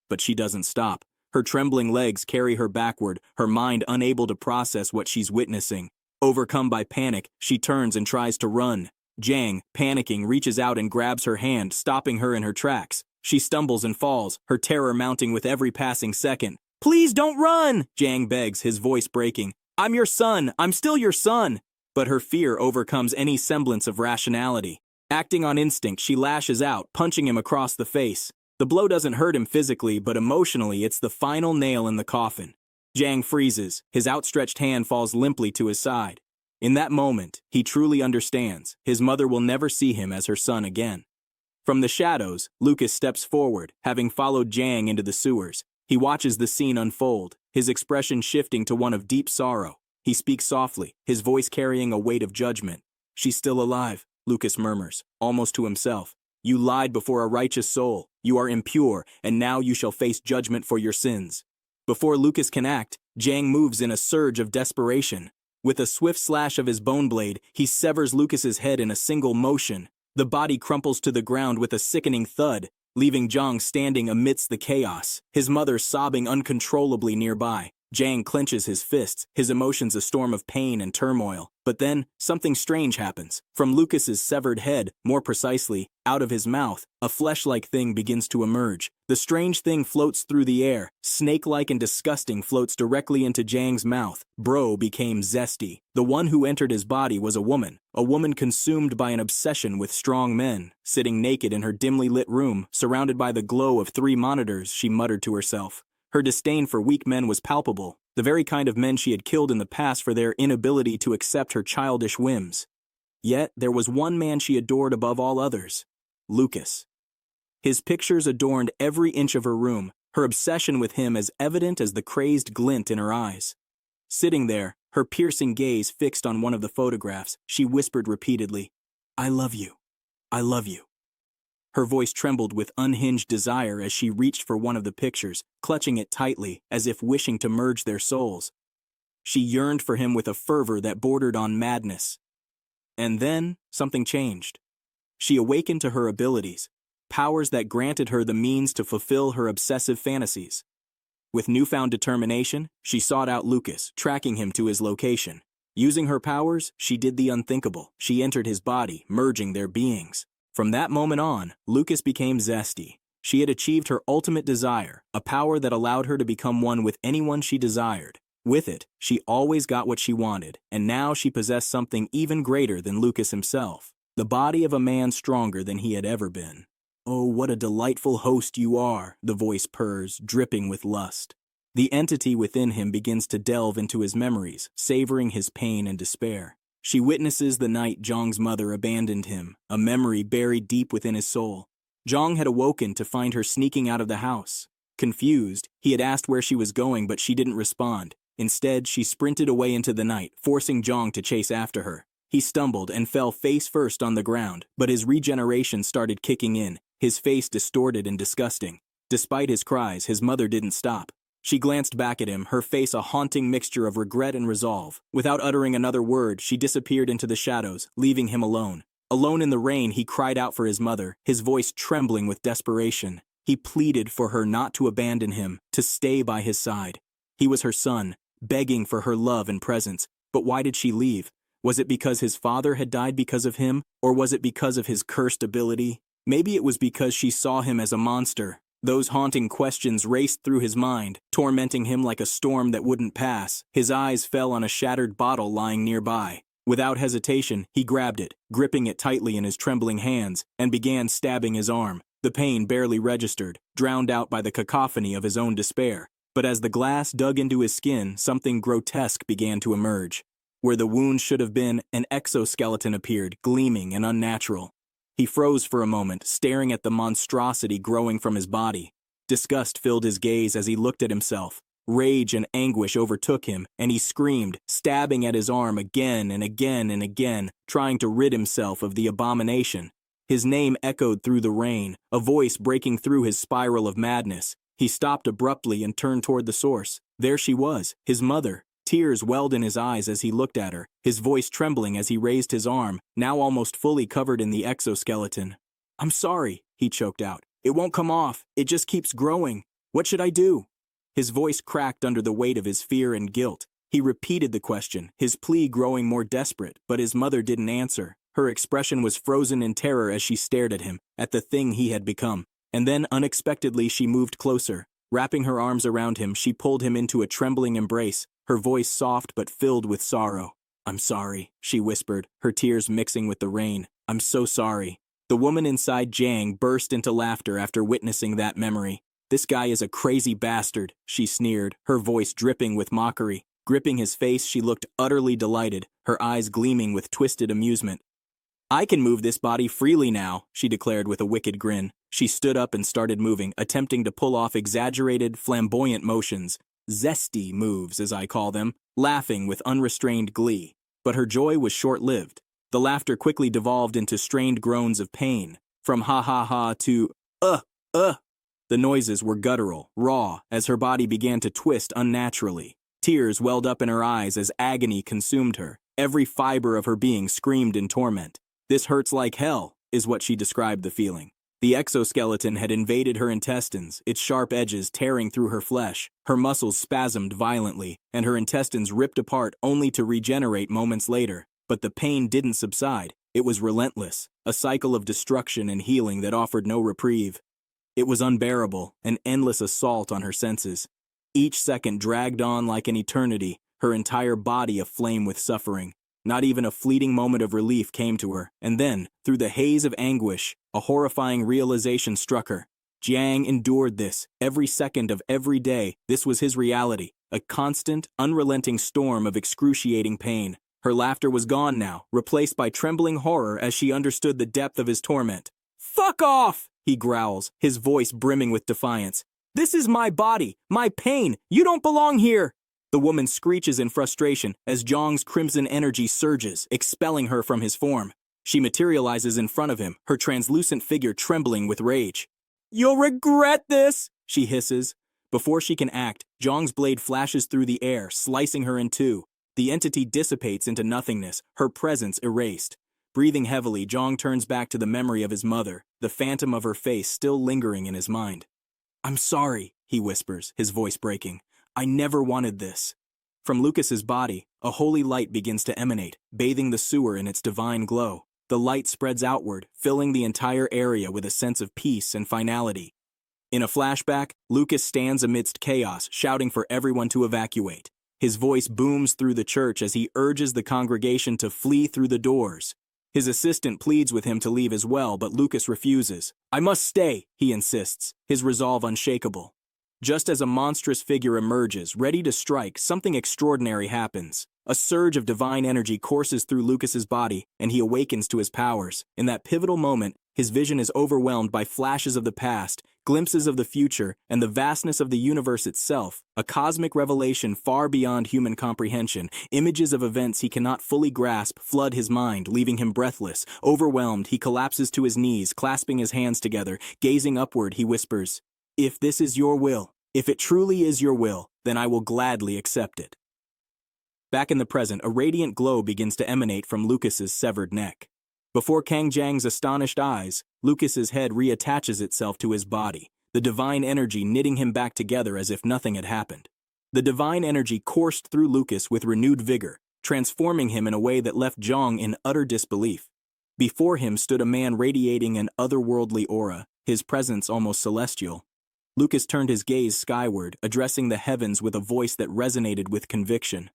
But she doesn't stop. Her trembling legs carry her backward, her mind unable to process what she's witnessing. Overcome by panic, she turns and tries to run. Jang, panicking, reaches out and grabs her hand, stopping her in her tracks. She stumbles and falls, her terror mounting with every passing second. "Please don't run!" Jang begs, his voice breaking. "I'm your son! I'm still your son!" But her fear overcomes any semblance of rationality. Acting on instinct, she lashes out, punching him across the face. The blow doesn't hurt him physically, but emotionally it's the final nail in the coffin. Jang freezes, his outstretched hand falls limply to his side. In that moment, he truly understands. His mother will never see him as her son again. From the shadows, Lucas steps forward, having followed Jang into the sewers. He watches the scene unfold, his expression shifting to one of deep sorrow. He speaks softly, his voice carrying a weight of judgment. "She's still alive," Lucas murmurs, almost to himself. "You lied before a righteous soul. You are impure, and now you shall face judgment for your sins." Before Lucas can act, Jang moves in a surge of desperation. With a swift slash of his bone blade, he severs Lucas's head in a single motion. The body crumples to the ground with a sickening thud, leaving Jang standing amidst the chaos, his mother sobbing uncontrollably nearby. Jang clenches his fists, his emotions a storm of pain and turmoil. But then, something strange happens. From Lucas's severed head, more precisely, out of his mouth, a flesh-like thing begins to emerge. The strange thing floats through the air, snake-like and disgusting, floats directly into Jang's mouth. Bro became zesty. The one who entered his body was a woman consumed by an obsession with strong men. Sitting naked in her dimly lit room, surrounded by the glow of 3 monitors, she muttered to herself. Her disdain for weak men was palpable, the very kind of men she had killed in the past for their inability to accept her childish whims. Yet there was one man she adored above all others, Lucas. His pictures adorned every inch of her room, her obsession with him as evident as the crazed glint in her eyes. Sitting there, her piercing gaze fixed on one of the photographs, she whispered repeatedly, "I love you. I love you." Her voice trembled with unhinged desire as she reached for one of the pictures, clutching it tightly, as if wishing to merge their souls. She yearned for him with a fervor that bordered on madness. And then, something changed. She awakened to her abilities, powers that granted her the means to fulfill her obsessive fantasies. With newfound determination, she sought out Lucas, tracking him to his location. Using her powers, she did the unthinkable. She entered his body, merging their beings. From that moment on, Lucas became zesty. She had achieved her ultimate desire, a power that allowed her to become one with anyone she desired. With it, she always got what she wanted, and now she possessed something even greater than Lucas himself. The body of a man stronger than he had ever been. "Oh, what a delightful host you are," the voice purrs, dripping with lust. The entity within him begins to delve into his memories, savoring his pain and despair. She witnesses the night Zhang's mother abandoned him, a memory buried deep within his soul. Zhang had awoken to find her sneaking out of the house. Confused, he had asked where she was going, but she didn't respond. Instead, she sprinted away into the night, forcing Zhang to chase after her. He stumbled and fell face first on the ground, but his regeneration started kicking in, his face distorted and disgusting. Despite his cries, his mother didn't stop. She glanced back at him, her face a haunting mixture of regret and resolve. Without uttering another word, she disappeared into the shadows, leaving him alone. Alone in the rain, he cried out for his mother, his voice trembling with desperation. He pleaded for her not to abandon him, to stay by his side. He was her son, begging for her love and presence. But why did she leave? Was it because his father had died because of him, or was it because of his cursed ability? Maybe it was because she saw him as a monster. Those haunting questions raced through his mind, tormenting him like a storm that wouldn't pass. His eyes fell on a shattered bottle lying nearby. Without hesitation, he grabbed it, gripping it tightly in his trembling hands, and began stabbing his arm. The pain barely registered, drowned out by the cacophony of his own despair. But as the glass dug into his skin, something grotesque began to emerge. Where the wound should have been, an exoskeleton appeared, gleaming and unnatural. He froze for a moment, staring at the monstrosity growing from his body. Disgust filled his gaze as he looked at himself. Rage and anguish overtook him, and he screamed, stabbing at his arm again and again and again, trying to rid himself of the abomination. His name echoed through the rain, a voice breaking through his spiral of madness. He stopped abruptly and turned toward the source. There she was, his mother. Tears welled in his eyes as he looked at her, his voice trembling as he raised his arm, now almost fully covered in the exoskeleton. "I'm sorry," he choked out. "It won't come off. It just keeps growing. What should I do?" His voice cracked under the weight of his fear and guilt. He repeated the question, his plea growing more desperate, but his mother didn't answer. Her expression was frozen in terror as she stared at him, at the thing he had become. And then, unexpectedly, she moved closer. Wrapping her arms around him, she pulled him into a trembling embrace, her voice soft but filled with sorrow. "I'm sorry," she whispered, her tears mixing with the rain. "I'm so sorry." The woman inside Jiang burst into laughter after witnessing that memory. "This guy is a crazy bastard," she sneered, her voice dripping with mockery. Gripping his face, she looked utterly delighted, her eyes gleaming with twisted amusement. "I can move this body freely now," she declared with a wicked grin. She stood up and started moving, attempting to pull off exaggerated, flamboyant motions. Zesty moves, as I call them, laughing with unrestrained glee. But her joy was short-lived. The laughter quickly devolved into strained groans of pain. From ha-ha-ha to The noises were guttural, raw, as her body began to twist unnaturally. Tears welled up in her eyes as agony consumed her. Every fiber of her being screamed in torment. "This hurts like hell," is what she described the feeling. The exoskeleton had invaded her intestines, its sharp edges tearing through her flesh. Her muscles spasmed violently, and her intestines ripped apart only to regenerate moments later. But the pain didn't subside. It was relentless, a cycle of destruction and healing that offered no reprieve. It was unbearable, an endless assault on her senses. Each second dragged on like an eternity, her entire body aflame with suffering. Not even a fleeting moment of relief came to her, and then, through the haze of anguish, a horrifying realization struck her. Jiang endured this, every second of every day. This was his reality, a constant, unrelenting storm of excruciating pain. Her laughter was gone now, replaced by trembling horror as she understood the depth of his torment. "Fuck off!" he growls, his voice brimming with defiance. "This is my body, my pain. You don't belong here." The woman screeches in frustration as Zhang's crimson energy surges, expelling her from his form. She materializes in front of him, her translucent figure trembling with rage. "You'll regret this!" she hisses. Before she can act, Zhang's blade flashes through the air, slicing her in two. The entity dissipates into nothingness, her presence erased. Breathing heavily, Zhang turns back to the memory of his mother, the phantom of her face still lingering in his mind. "I'm sorry," he whispers, his voice breaking. "I never wanted this." From Lucas's body, a holy light begins to emanate, bathing the sewer in its divine glow. The light spreads outward, filling the entire area with a sense of peace and finality. In a flashback, Lucas stands amidst chaos, shouting for everyone to evacuate. His voice booms through the church as he urges the congregation to flee through the doors. His assistant pleads with him to leave as well, but Lucas refuses. "I must stay," he insists, his resolve unshakable. Just as a monstrous figure emerges, ready to strike, something extraordinary happens. A surge of divine energy courses through Lucas's body, and he awakens to his powers. In that pivotal moment, his vision is overwhelmed by flashes of the past, glimpses of the future, and the vastness of the universe itself, a cosmic revelation far beyond human comprehension. Images of events he cannot fully grasp flood his mind, leaving him breathless. Overwhelmed, he collapses to his knees, clasping his hands together. Gazing upward, he whispers, "If this is your will, if it truly is your will, then I will gladly accept it." Back in the present, a radiant glow begins to emanate from Lucas's severed neck. Before Kang Jiang's astonished eyes, Lucas's head reattaches itself to his body, the divine energy knitting him back together as if nothing had happened. The divine energy coursed through Lucas with renewed vigor, transforming him in a way that left Zhang in utter disbelief. Before him stood a man radiating an otherworldly aura, his presence almost celestial. Lucas turned his gaze skyward, addressing the heavens with a voice that resonated with conviction.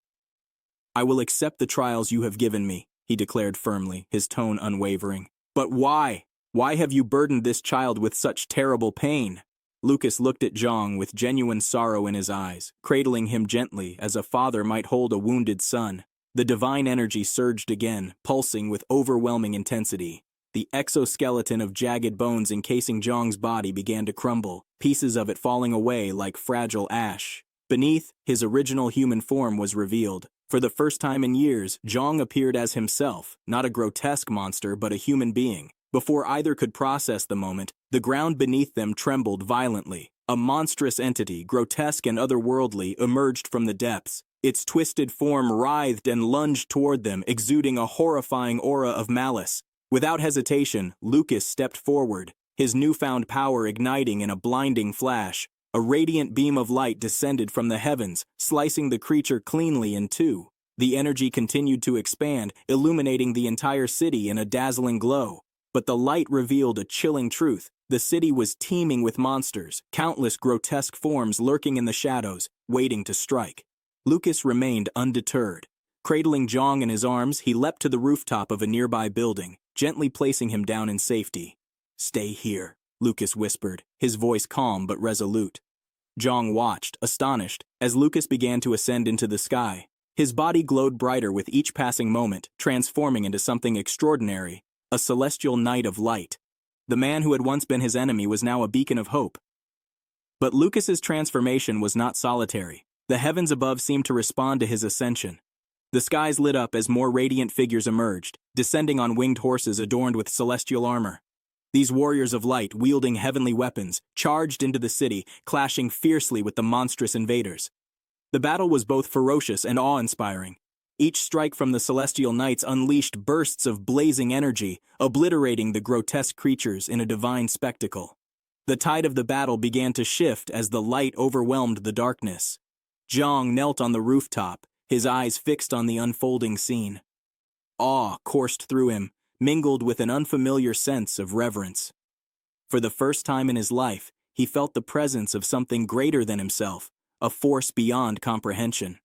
"I will accept the trials you have given me," he declared firmly, his tone unwavering. "But why? Why have you burdened this child with such terrible pain?" Lucas looked at Zhang with genuine sorrow in his eyes, cradling him gently as a father might hold a wounded son. The divine energy surged again, pulsing with overwhelming intensity. The exoskeleton of jagged bones encasing Zhang's body began to crumble, pieces of it falling away like fragile ash. Beneath, his original human form was revealed. For the first time in years, Zhang appeared as himself, not a grotesque monster but a human being. Before either could process the moment, the ground beneath them trembled violently. A monstrous entity, grotesque and otherworldly, emerged from the depths. Its twisted form writhed and lunged toward them, exuding a horrifying aura of malice. Without hesitation, Lucas stepped forward, his newfound power igniting in a blinding flash. A radiant beam of light descended from the heavens, slicing the creature cleanly in two. The energy continued to expand, illuminating the entire city in a dazzling glow. But the light revealed a chilling truth. The city was teeming with monsters, countless grotesque forms lurking in the shadows, waiting to strike. Lucas remained undeterred. Cradling Zhang in his arms, he leapt to the rooftop of a nearby building, gently placing him down in safety. "Stay here," Lucas whispered, his voice calm but resolute. Zhang watched, astonished, as Lucas began to ascend into the sky. His body glowed brighter with each passing moment, transforming into something extraordinary, a celestial knight of light. The man who had once been his enemy was now a beacon of hope. But Lucas's transformation was not solitary. The heavens above seemed to respond to his ascension. The skies lit up as more radiant figures emerged, descending on winged horses adorned with celestial armor. These warriors of light, wielding heavenly weapons, charged into the city, clashing fiercely with the monstrous invaders. The battle was both ferocious and awe-inspiring. Each strike from the celestial knights unleashed bursts of blazing energy, obliterating the grotesque creatures in a divine spectacle. The tide of the battle began to shift as the light overwhelmed the darkness. Zhang knelt on the rooftop, his eyes fixed on the unfolding scene. Awe coursed through him, mingled with an unfamiliar sense of reverence. For the first time in his life, he felt the presence of something greater than himself, a force beyond comprehension.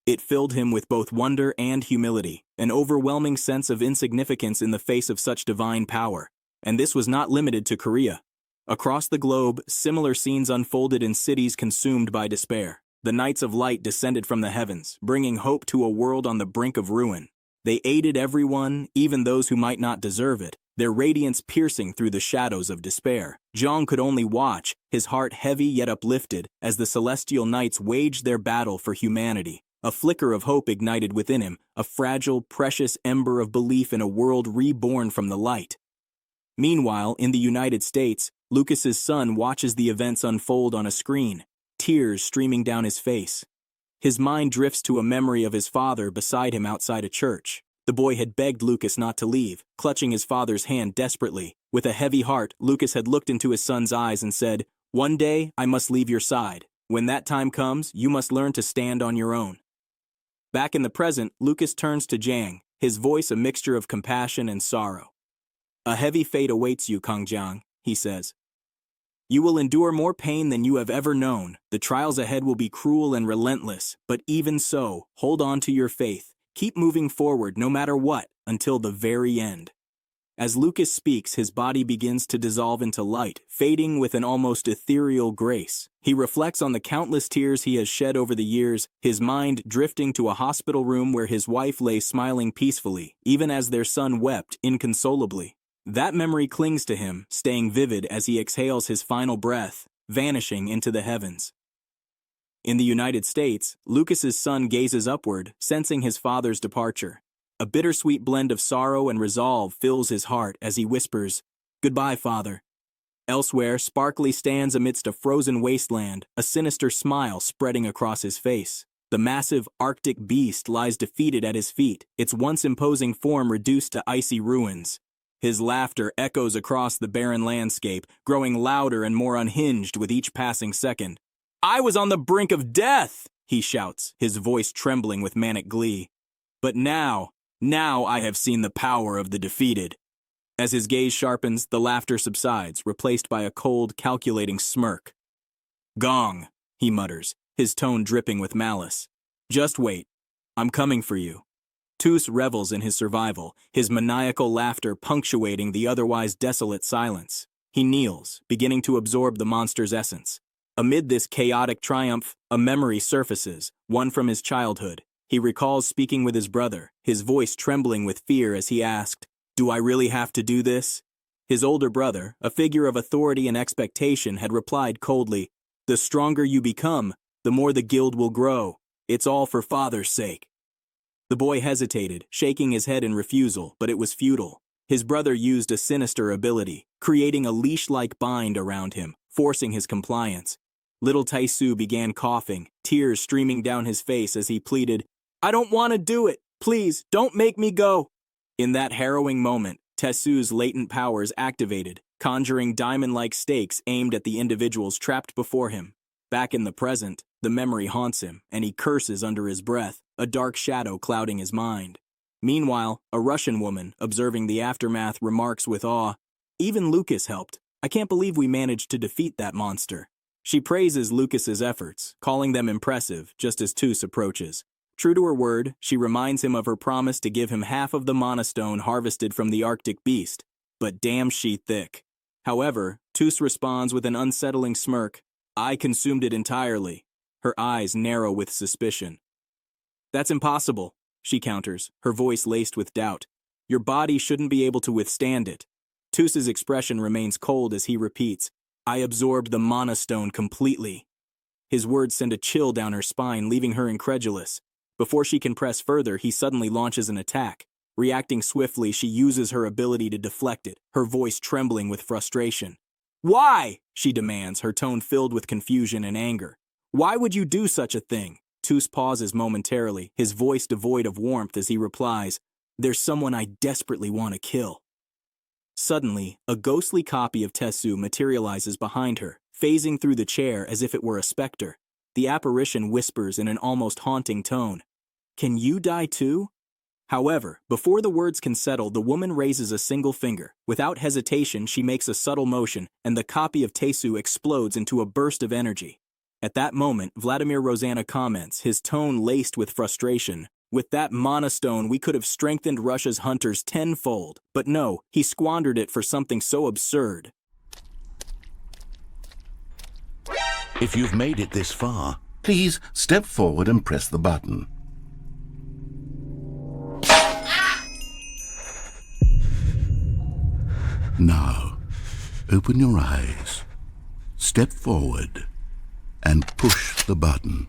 It filled him with both wonder and humility, an overwhelming sense of insignificance in the face of such divine power. And this was not limited to Korea. Across the globe, similar scenes unfolded in cities consumed by despair. The Knights of Light descended from the heavens, bringing hope to a world on the brink of ruin. They aided everyone, even those who might not deserve it, their radiance piercing through the shadows of despair. Zhang could only watch, his heart heavy yet uplifted, as the celestial knights waged their battle for humanity. A flicker of hope ignited within him, a fragile, precious ember of belief in a world reborn from the light. Meanwhile, in the United States, Lucas's son watches the events unfold on a screen, tears streaming down his face. His mind drifts to a memory of his father beside him outside a church. The boy had begged Lucas not to leave, clutching his father's hand desperately. With a heavy heart, Lucas had looked into his son's eyes and said, "One day, I must leave your side. When that time comes, you must learn to stand on your own." Back in the present, Lucas turns to Jiang, his voice a mixture of compassion and sorrow. "A heavy fate awaits you, Kangjiang," he says. "You will endure more pain than you have ever known. The trials ahead will be cruel and relentless, but even so, hold on to your faith. Keep moving forward no matter what, until the very end." As Lucas speaks, his body begins to dissolve into light, fading with an almost ethereal grace. He reflects on the countless tears he has shed over the years, his mind drifting to a hospital room where his wife lay smiling peacefully, even as their son wept inconsolably. That memory clings to him, staying vivid as he exhales his final breath, vanishing into the heavens. In the United States, Lucas's son gazes upward, sensing his father's departure. A bittersweet blend of sorrow and resolve fills his heart as he whispers, "Goodbye, Father." Elsewhere, Sparkly stands amidst a frozen wasteland, a sinister smile spreading across his face. The massive Arctic beast lies defeated at his feet, its once imposing form reduced to icy ruins. His laughter echoes across the barren landscape, growing louder and more unhinged with each passing second. "I was on the brink of death," he shouts, his voice trembling with manic glee. "But now I have seen the power of the defeated." As his gaze sharpens, the laughter subsides, replaced by a cold, calculating smirk. "Gong," he mutters, his tone dripping with malice. "Just wait. I'm coming for you." Toos revels in his survival, his maniacal laughter punctuating the otherwise desolate silence. He kneels, beginning to absorb the monster's essence. Amid this chaotic triumph, a memory surfaces, one from his childhood. He recalls speaking with his brother, his voice trembling with fear as he asked, "Do I really have to do this?" His older brother, a figure of authority and expectation, had replied coldly, "The stronger you become, the more the guild will grow. It's all for Father's sake." The boy hesitated, shaking his head in refusal, but it was futile. His brother used a sinister ability, creating a leash-like bind around him, forcing his compliance. Little Taisu began coughing, tears streaming down his face as he pleaded, "I don't want to do it. Please, don't make me go." In that harrowing moment, Tetsu's latent powers activated, conjuring diamond-like stakes aimed at the individuals trapped before him. Back in the present, the memory haunts him, and he curses under his breath, a dark shadow clouding his mind. Meanwhile, a Russian woman, observing the aftermath, remarks with awe, "Even Lucas helped. I can't believe we managed to defeat that monster." She praises Lucas's efforts, calling them impressive, just as Toos approaches. True to her word, she reminds him of her promise to give him half of the mana stone harvested from the Arctic beast, but damn she thick. However, Toos responds with an unsettling smirk, "I consumed it entirely." Her eyes narrow with suspicion. "That's impossible," she counters, her voice laced with doubt. "Your body shouldn't be able to withstand it." Toos's expression remains cold as he repeats, "I absorbed the mana stone completely." His words send a chill down her spine, leaving her incredulous. Before she can press further, he suddenly launches an attack. Reacting swiftly, she uses her ability to deflect it, her voice trembling with frustration. "Why?" she demands, her tone filled with confusion and anger. "Why would you do such a thing?" Toos pauses momentarily, his voice devoid of warmth as he replies, "There's someone I desperately want to kill." Suddenly, a ghostly copy of Tetsu materializes behind her, phasing through the chair as if it were a specter. The apparition whispers in an almost haunting tone, "Can you die too?" However, before the words can settle, the woman raises a single finger. Without hesitation, she makes a subtle motion, and the copy of Tetsu explodes into a burst of energy. At that moment, Vladimir Rosanna comments, his tone laced with frustration, "With that mana stone, we could have strengthened Russia's hunters tenfold. But no, he squandered it for something so absurd." If you've made it this far, Please step forward and press the button. Now, open your eyes, step forward, and push the button.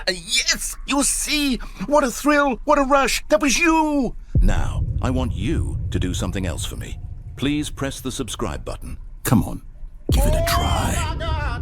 Yes! You see? What a thrill! What a rush! That was you! Now, I want you to do something else for me. Please press the subscribe button. Come on, give it a try.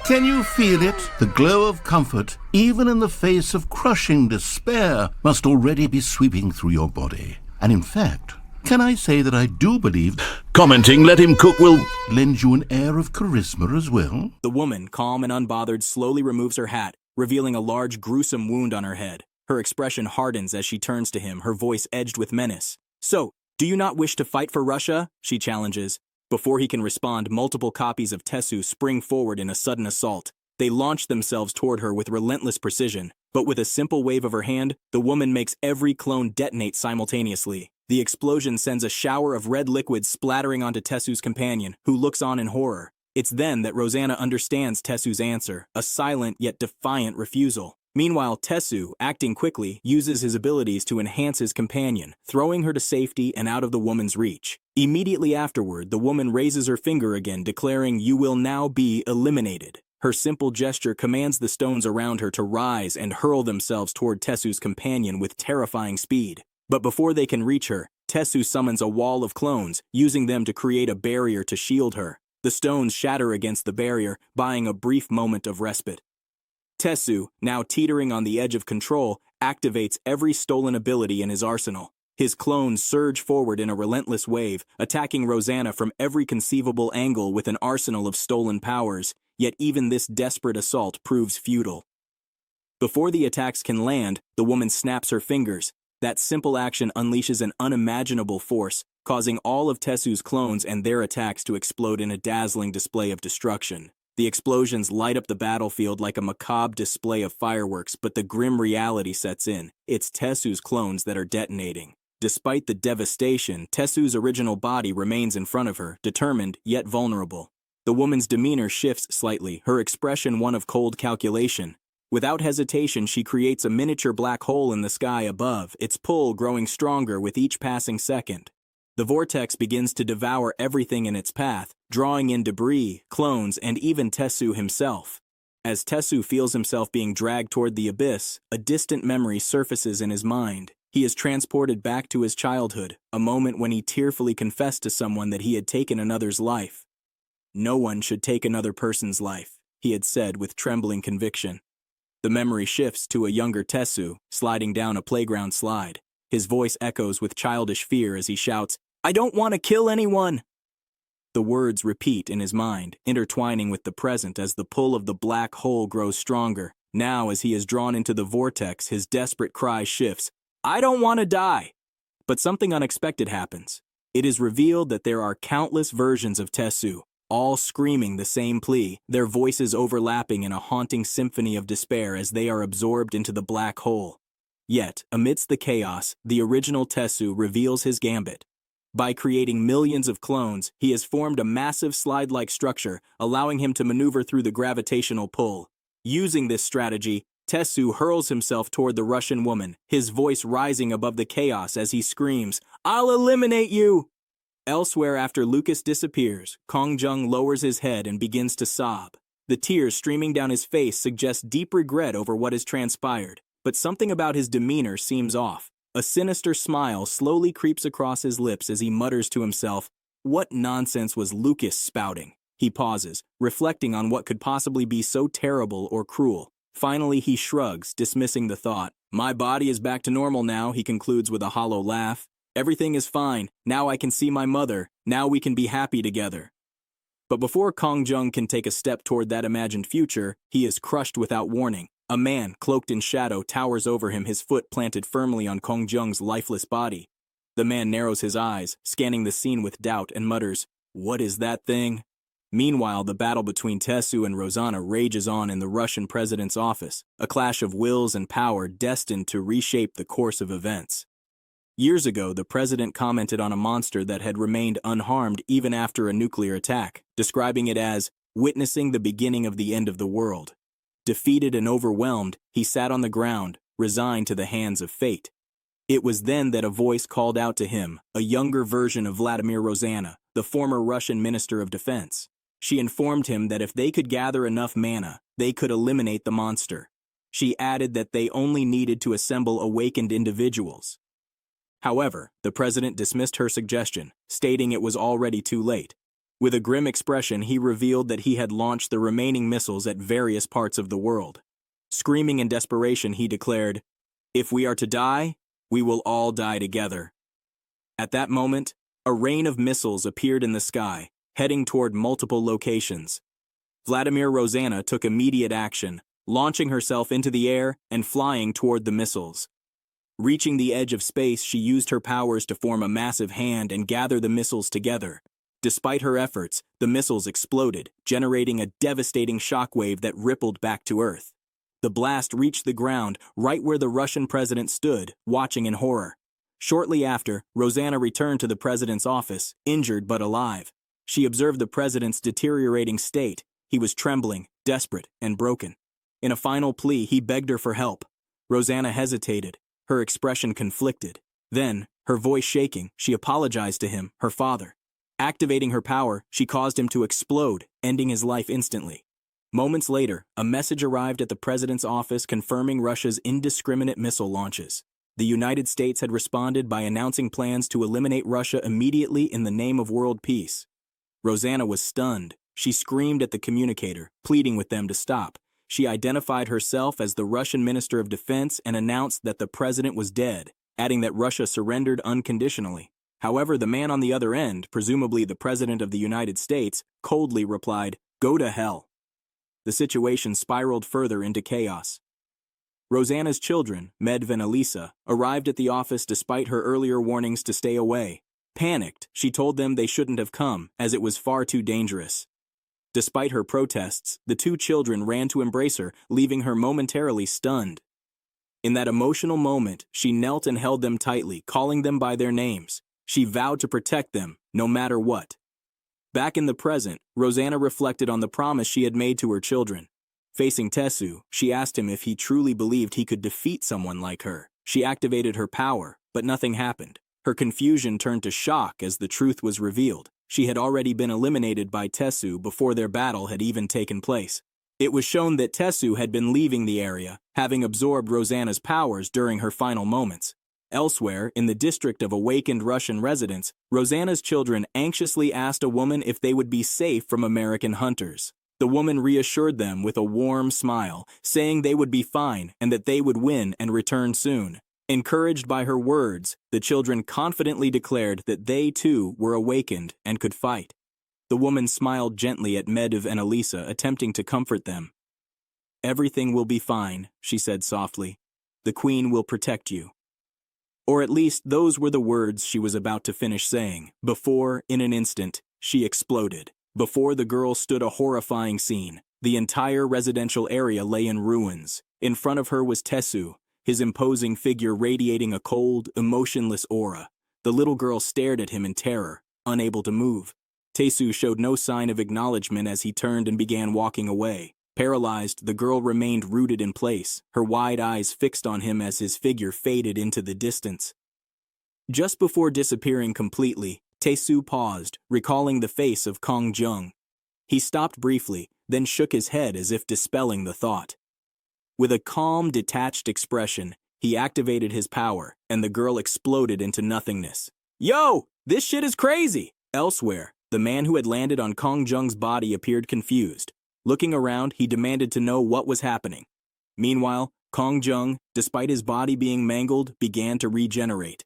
Can you feel it? The glow of comfort, even in the face of crushing despair, must already be sweeping through your body. And in fact, can I say that I do believe commenting "let him cook" will lend you an air of charisma as well? The woman, calm and unbothered, slowly removes her hat, revealing a large, gruesome wound on her head. Her expression hardens as she turns to him, her voice edged with menace. "So, do you not wish to fight for Russia?" she challenges. Before he can respond, multiple copies of Tesu spring forward in a sudden assault. They launch themselves toward her with relentless precision, but with a simple wave of her hand, the woman makes every clone detonate simultaneously. The explosion sends a shower of red liquid splattering onto Tesu's companion, who looks on in horror. It's then that Rosanna understands Tesu's answer, a silent yet defiant refusal. Meanwhile, Tesu, acting quickly, uses his abilities to enhance his companion, throwing her to safety and out of the woman's reach. Immediately afterward, the woman raises her finger again, declaring, "You will now be eliminated." Her simple gesture commands the stones around her to rise and hurl themselves toward Tesu's companion with terrifying speed. But before they can reach her, Tesu summons a wall of clones, using them to create a barrier to shield her. The stones shatter against the barrier, buying a brief moment of respite. Tesu, now teetering on the edge of control, activates every stolen ability in his arsenal. His clones surge forward in a relentless wave, attacking Rosanna from every conceivable angle with an arsenal of stolen powers, yet even this desperate assault proves futile. Before the attacks can land, the woman snaps her fingers. That simple action unleashes an unimaginable force, causing all of Tesu's clones and their attacks to explode in a dazzling display of destruction. The explosions light up the battlefield like a macabre display of fireworks, but the grim reality sets in. It's Tesu's clones that are detonating. Despite the devastation, Tesu's original body remains in front of her, determined yet vulnerable. The woman's demeanor shifts slightly, her expression one of cold calculation. Without hesitation, she creates a miniature black hole in the sky above, its pull growing stronger with each passing second. The vortex begins to devour everything in its path, drawing in debris, clones, and even Tesu himself. As Tesu feels himself being dragged toward the abyss, a distant memory surfaces in his mind. He is transported back to his childhood, a moment when he tearfully confessed to someone that he had taken another's life. "No one should take another person's life," he had said with trembling conviction. The memory shifts to a younger Tesu, sliding down a playground slide. His voice echoes with childish fear as he shouts, "I don't want to kill anyone!" The words repeat in his mind, intertwining with the present as the pull of the black hole grows stronger. Now, as he is drawn into the vortex, his desperate cry shifts, "I don't want to die!" But something unexpected happens. It is revealed that there are countless versions of Tesu, all screaming the same plea, their voices overlapping in a haunting symphony of despair as they are absorbed into the black hole. Yet, amidst the chaos, the original Tesu reveals his gambit. By creating millions of clones, he has formed a massive slide-like structure, allowing him to maneuver through the gravitational pull. Using this strategy, Tesu hurls himself toward the Russian woman, his voice rising above the chaos as he screams, "I'll eliminate you!" Elsewhere, after Lucas disappears, Kong Jung lowers his head and begins to sob. The tears streaming down his face suggest deep regret over what has transpired, but something about his demeanor seems off. A sinister smile slowly creeps across his lips as he mutters to himself, "What nonsense was Lucas spouting?" He pauses, reflecting on what could possibly be so terrible or cruel. Finally, he shrugs, dismissing the thought. "My body is back to normal now," he concludes with a hollow laugh. "Everything is fine. Now I can see my mother. Now we can be happy together." But before Kong Jung can take a step toward that imagined future, he is crushed without warning. A man, cloaked in shadow, towers over him, his foot planted firmly on Kong Jung's lifeless body. The man narrows his eyes, scanning the scene with doubt, and mutters, "What is that thing?" Meanwhile, the battle between Tesu and Rosanna rages on in the Russian president's office, a clash of wills and power destined to reshape the course of events. Years ago, the president commented on a monster that had remained unharmed even after a nuclear attack, describing it as witnessing the beginning of the end of the world. Defeated and overwhelmed, he sat on the ground, resigned to the hands of fate. It was then that a voice called out to him, a younger version of Vladimir Rosanna, the former Russian Minister of Defense. She informed him that if they could gather enough mana, they could eliminate the monster. She added that they only needed to assemble awakened individuals. However, the president dismissed her suggestion, stating it was already too late. With a grim expression, he revealed that he had launched the remaining missiles at various parts of the world. Screaming in desperation, he declared, "If we are to die, we will all die together." At that moment, a rain of missiles appeared in the sky, heading toward multiple locations. Vladimir Rosanna took immediate action, launching herself into the air and flying toward the missiles. Reaching the edge of space, she used her powers to form a massive hand and gather the missiles together. Despite her efforts, the missiles exploded, generating a devastating shockwave that rippled back to Earth. The blast reached the ground right where the Russian president stood, watching in horror. Shortly after, Rosanna returned to the president's office, injured but alive. She observed the president's deteriorating state. He was trembling, desperate, and broken. In a final plea, he begged her for help. Rosanna hesitated, her expression conflicted. Then, her voice shaking, she apologized to him, her father. Activating her power, she caused him to explode, ending his life instantly. Moments later, a message arrived at the president's office confirming Russia's indiscriminate missile launches. The United States had responded by announcing plans to eliminate Russia immediately in the name of world peace. Rosanna was stunned. She screamed at the communicator, pleading with them to stop. She identified herself as the Russian Minister of Defense and announced that the president was dead, adding that Russia surrendered unconditionally. However, the man on the other end, presumably the President of the United States, coldly replied, "Go to hell." The situation spiraled further into chaos. Rosanna's children, Medv and Elisa, arrived at the office despite her earlier warnings to stay away. Panicked, she told them they shouldn't have come, as it was far too dangerous. Despite her protests, the two children ran to embrace her, leaving her momentarily stunned. In that emotional moment, she knelt and held them tightly, calling them by their names. She vowed to protect them, no matter what. Back in the present, Rosanna reflected on the promise she had made to her children. Facing Tesu, she asked him if he truly believed he could defeat someone like her. She activated her power, but nothing happened. Her confusion turned to shock as the truth was revealed. She had already been eliminated by Tesu before their battle had even taken place. It was shown that Tesu had been leaving the area, having absorbed Rosanna's powers during her final moments. Elsewhere, in the district of awakened Russian residents, Rosanna's children anxiously asked a woman if they would be safe from American hunters. The woman reassured them with a warm smile, saying they would be fine and that they would win and return soon. Encouraged by her words, the children confidently declared that they too were awakened and could fight. The woman smiled gently at Medv and Elisa, attempting to comfort them. "Everything will be fine," she said softly. "The Queen will protect you." Or at least those were the words she was about to finish saying, before, in an instant, she exploded. Before the girl stood a horrifying scene. The entire residential area lay in ruins. In front of her was Tesu, his imposing figure radiating a cold, emotionless aura. The little girl stared at him in terror, unable to move. Tesu showed no sign of acknowledgement as he turned and began walking away. Paralyzed, the girl remained rooted in place, her wide eyes fixed on him as his figure faded into the distance. Just before disappearing completely, Tae-soo paused, recalling the face of Kong Jung. He stopped briefly, then shook his head as if dispelling the thought. With a calm, detached expression, he activated his power, and the girl exploded into nothingness. "Yo! This shit is crazy!" Elsewhere, the man who had landed on Kong Jung's body appeared confused. Looking around, he demanded to know what was happening. Meanwhile, Kong Jung, despite his body being mangled, began to regenerate.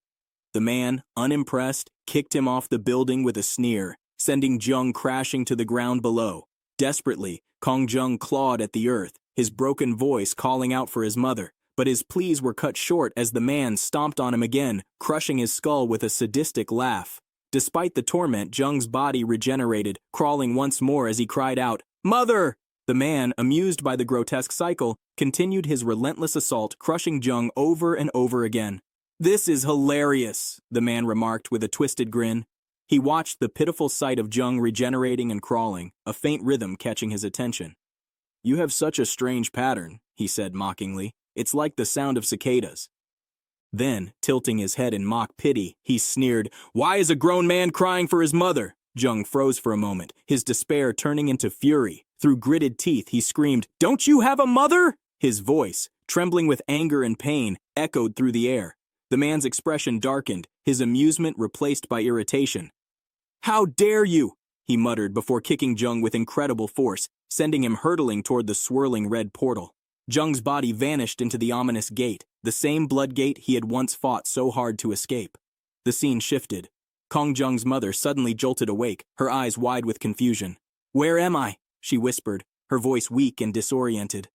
The man, unimpressed, kicked him off the building with a sneer, sending Jung crashing to the ground below. Desperately, Kong Jung clawed at the earth, his broken voice calling out for his mother, but his pleas were cut short as the man stomped on him again, crushing his skull with a sadistic laugh. Despite the torment, Jung's body regenerated, crawling once more as he cried out, "Mother!" The man, amused by the grotesque cycle, continued his relentless assault, crushing Jung over and over again. "This is hilarious," the man remarked with a twisted grin. He watched the pitiful sight of Jung regenerating and crawling, a faint rhythm catching his attention. "You have such a strange pattern," he said mockingly. "It's like the sound of cicadas." Then, tilting his head in mock pity, he sneered, "Why is a grown man crying for his mother? Jung froze for a moment, his despair turning into fury. Through gritted teeth, he screamed, "Don't you have a mother?" His voice, trembling with anger and pain, echoed through the air. The man's expression darkened, his amusement replaced by irritation. "How dare you!" he muttered before kicking Jung with incredible force, sending him hurtling toward the swirling red portal. Jung's body vanished into the ominous gate, the same blood gate he had once fought so hard to escape. The scene shifted. Kong Jung's mother suddenly jolted awake, her eyes wide with confusion. "Where am I?" she whispered, her voice weak and disoriented.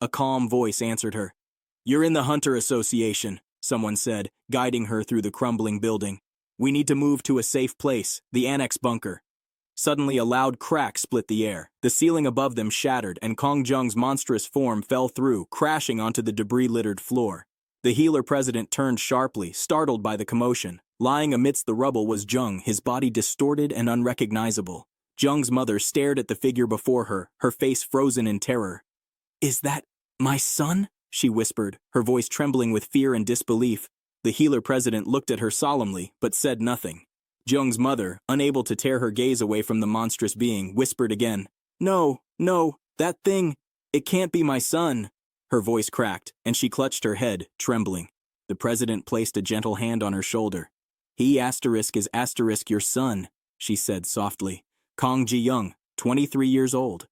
A calm voice answered her. "You're in the Hunter Association," someone said, guiding her through the crumbling building. "We need to move to a safe place, the annex bunker." Suddenly a loud crack split the air. The ceiling above them shattered, and Kong Jung's monstrous form fell through, crashing onto the debris-littered floor. The healer president turned sharply, startled by the commotion. Lying amidst the rubble was Jung, his body distorted and unrecognizable. Jung's mother stared at the figure before her, her face frozen in terror. "Is that my son?" she whispered, her voice trembling with fear and disbelief. The healer president looked at her solemnly, but said nothing. Jung's mother, unable to tear her gaze away from the monstrous being, whispered again, "No, that thing, it can't be my son." Her voice cracked, and she clutched her head, trembling. The president placed a gentle hand on her shoulder. "He is your son," she said softly. "Kong Ji-young, 23 years old."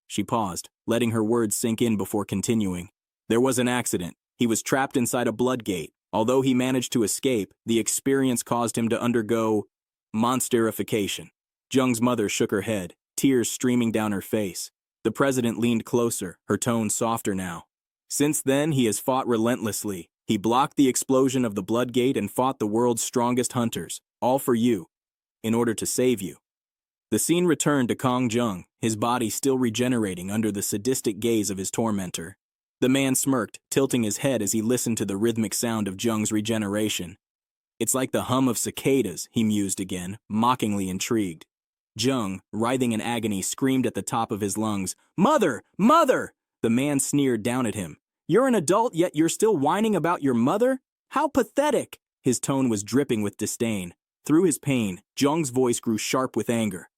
She paused, letting her words sink in before continuing. "There was an accident. He was trapped inside a blood gate. Although he managed to escape, the experience caused him to undergo monsterification." Jung's mother shook her head, tears streaming down her face. The president leaned closer, her tone softer now. "Since then, he has fought relentlessly. He blocked the explosion of the blood gate and fought the world's strongest hunters, all for you, in order to save you." The scene returned to Kong Jung, his body still regenerating under the sadistic gaze of his tormentor. The man smirked, tilting his head as he listened to the rhythmic sound of Jung's regeneration. "It's like the hum of cicadas," he mused again, mockingly intrigued. Jung, writhing in agony, screamed at the top of his lungs, "Mother! Mother!" The man sneered down at him. "You're an adult, yet you're still whining about your mother? How pathetic!" His tone was dripping with disdain. Through his pain, Jung's voice grew sharp with anger.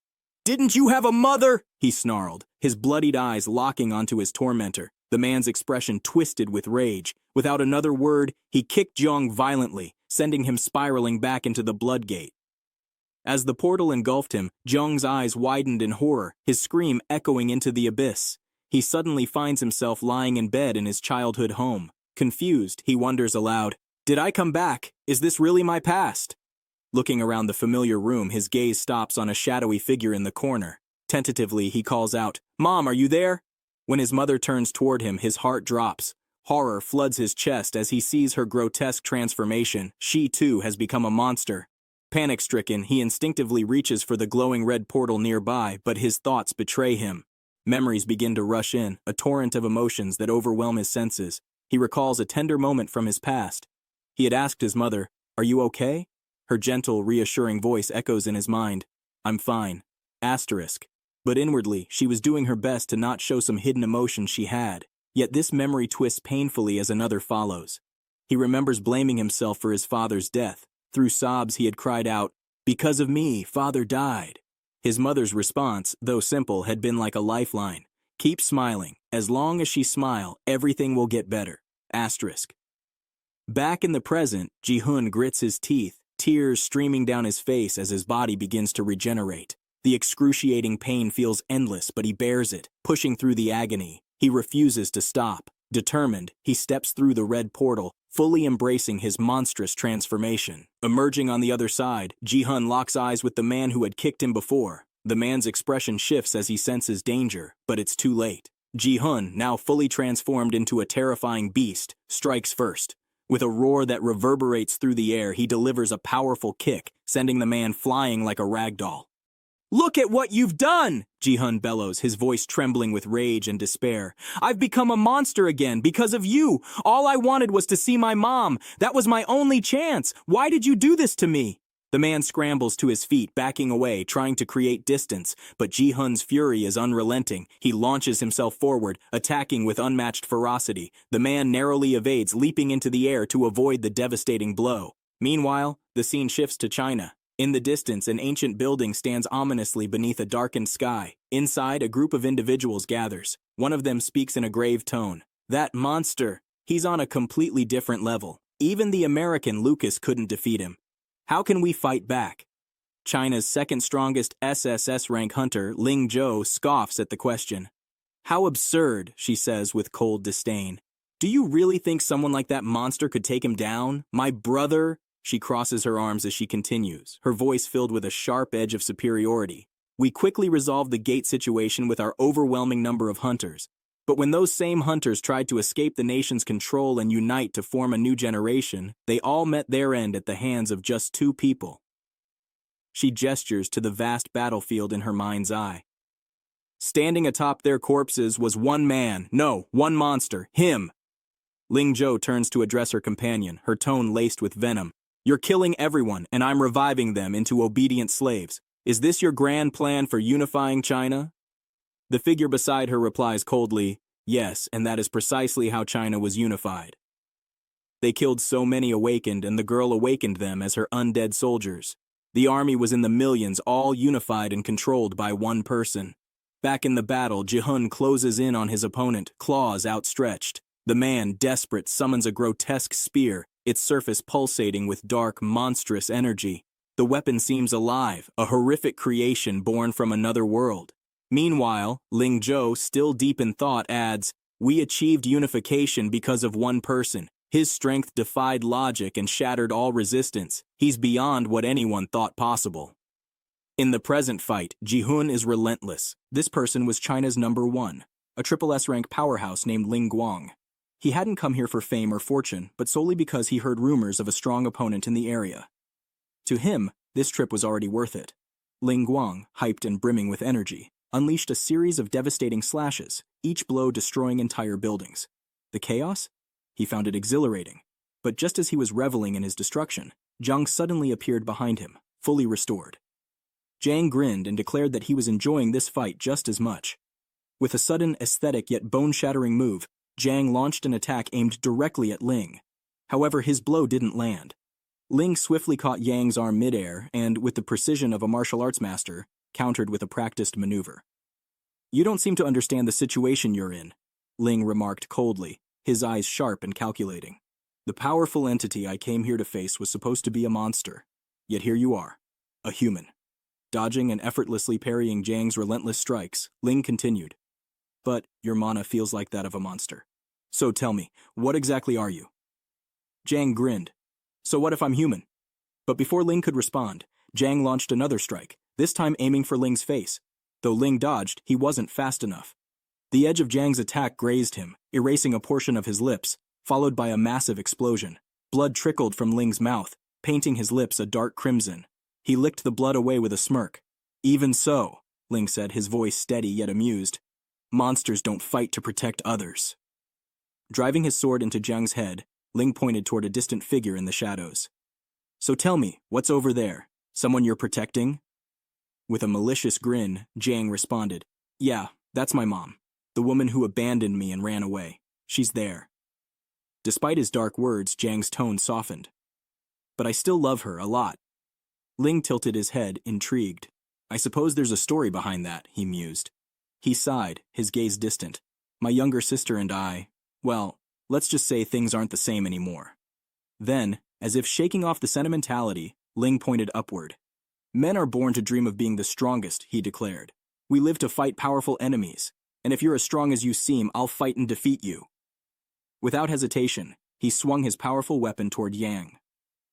"Didn't you have a mother?" he snarled, his bloodied eyes locking onto his tormentor. The man's expression twisted with rage. Without another word, he kicked Jung violently, sending him spiraling back into the blood gate. As the portal engulfed him, Jung's eyes widened in horror, his scream echoing into the abyss. He suddenly finds himself lying in bed in his childhood home. Confused, he wonders aloud, "Did I come back? Is this really my past?" Looking around the familiar room, his gaze stops on a shadowy figure in the corner. Tentatively, he calls out, "Mom, are you there?" When his mother turns toward him, his heart drops. Horror floods his chest as he sees her grotesque transformation. She, too, has become a monster. Panic-stricken, he instinctively reaches for the glowing red portal nearby, but his thoughts betray him. Memories begin to rush in, a torrent of emotions that overwhelm his senses. He recalls a tender moment from his past. He had asked his mother, "Are you okay?" Her gentle, reassuring voice echoes in his mind, "I'm fine." Asterisk. But inwardly, she was doing her best to not show some hidden emotion she had. Yet this memory twists painfully as another follows. He remembers blaming himself for his father's death. Through sobs, he had cried out, "Because of me, father died." His mother's response, though simple, had been like a lifeline. "Keep smiling. As long as she smile, everything will get better." Asterisk. Back in the present, Ji-hun grits his teeth, tears streaming down his face as his body begins to regenerate. The excruciating pain feels endless, but he bears it, pushing through the agony. He refuses to stop. Determined, he steps through the red portal, fully embracing his monstrous transformation. Emerging on the other side, Ji-hun locks eyes with the man who had kicked him before. The man's expression shifts as he senses danger, but it's too late. Ji-hun, now fully transformed into a terrifying beast, strikes first. With a roar that reverberates through the air, he delivers a powerful kick, sending the man flying like a rag doll. "Look at what you've done!" Ji-hun bellows, his voice trembling with rage and despair. "I've become a monster again because of you. All I wanted was to see my mom. That was my only chance. Why did you do this to me?" The man scrambles to his feet, backing away, trying to create distance, but Ji-hun's fury is unrelenting. He launches himself forward, attacking with unmatched ferocity. The man narrowly evades, leaping into the air to avoid the devastating blow. Meanwhile, the scene shifts to China. In the distance, an ancient building stands ominously beneath a darkened sky. Inside, a group of individuals gathers. One of them speaks in a grave tone. That monster, he's on a completely different level. Even the American Lucas couldn't defeat him. How can we fight back? China's second strongest SSS rank hunter, Ling Zhou, scoffs at the question. How absurd, she says with cold disdain. Do you really think someone like that monster could take him down? My brother? She crosses her arms as she continues, her voice filled with a sharp edge of superiority. We quickly resolved the gate situation with our overwhelming number of hunters. But when those same hunters tried to escape the nation's control and unite to form a new generation, they all met their end at the hands of just 2 people. She gestures to the vast battlefield in her mind's eye. Standing atop their corpses was one man, no, one monster, him. Ling Zhou turns to address her companion, her tone laced with venom. You're killing everyone, and I'm reviving them into obedient slaves. Is this your grand plan for unifying China? The figure beside her replies coldly, yes, and that is precisely how China was unified. They killed so many awakened, and the girl awakened them as her undead soldiers. The army was in the millions, all unified and controlled by one person. Back in the battle, Jihun closes in on his opponent, claws outstretched. The man, desperate, summons a grotesque spear, its surface pulsating with dark, monstrous energy. The weapon seems alive, a horrific creation born from another world. Meanwhile, Ling Zhou, still deep in thought, adds, we achieved unification because of one person. His strength defied logic and shattered all resistance. He's beyond what anyone thought possible. In the present fight, Jihun is relentless. This person was China's #1, a triple S rank powerhouse named Ling Guang. He hadn't come here for fame or fortune, but solely because he heard rumors of a strong opponent in the area. To him, this trip was already worth it. Ling Guang, hyped and brimming with energy, unleashed a series of devastating slashes, each blow destroying entire buildings. The chaos? He found it exhilarating. But just as he was reveling in his destruction, Zhang suddenly appeared behind him, fully restored. Zhang grinned and declared that he was enjoying this fight just as much. With a sudden, aesthetic yet bone-shattering move, Zhang launched an attack aimed directly at Ling. However, his blow didn't land. Ling swiftly caught Yang's arm midair and, with the precision of a martial arts master, countered with a practiced maneuver. You don't seem to understand the situation you're in, Ling remarked coldly, his eyes sharp and calculating. The powerful entity I came here to face was supposed to be a monster. Yet here you are, a human. Dodging and effortlessly parrying Zhang's relentless strikes, Ling continued. But your mana feels like that of a monster. So tell me, what exactly are you? Zhang grinned. So what if I'm human? But before Ling could respond, Zhang launched another strike, this time aiming for Ling's face. Though Ling dodged, he wasn't fast enough. The edge of Zhang's attack grazed him, erasing a portion of his lips, followed by a massive explosion. Blood trickled from Ling's mouth, painting his lips a dark crimson. He licked the blood away with a smirk. Even so, Ling said, his voice steady yet amused. Monsters don't fight to protect others. Driving his sword into Zhang's head, Ling pointed toward a distant figure in the shadows. So tell me, what's over there? Someone you're protecting? With a malicious grin, Zhang responded, Yeah, that's my mom. The woman who abandoned me and ran away. She's there. Despite his dark words, Zhang's tone softened. But I still love her a lot. Ling tilted his head, intrigued. I suppose there's a story behind that, he mused. He sighed, his gaze distant. My younger sister and I, well, let's just say things aren't the same anymore. Then, as if shaking off the sentimentality, Ling pointed upward. Men are born to dream of being the strongest, he declared. We live to fight powerful enemies, and if you're as strong as you seem, I'll fight and defeat you. Without hesitation, he swung his powerful weapon toward Yang.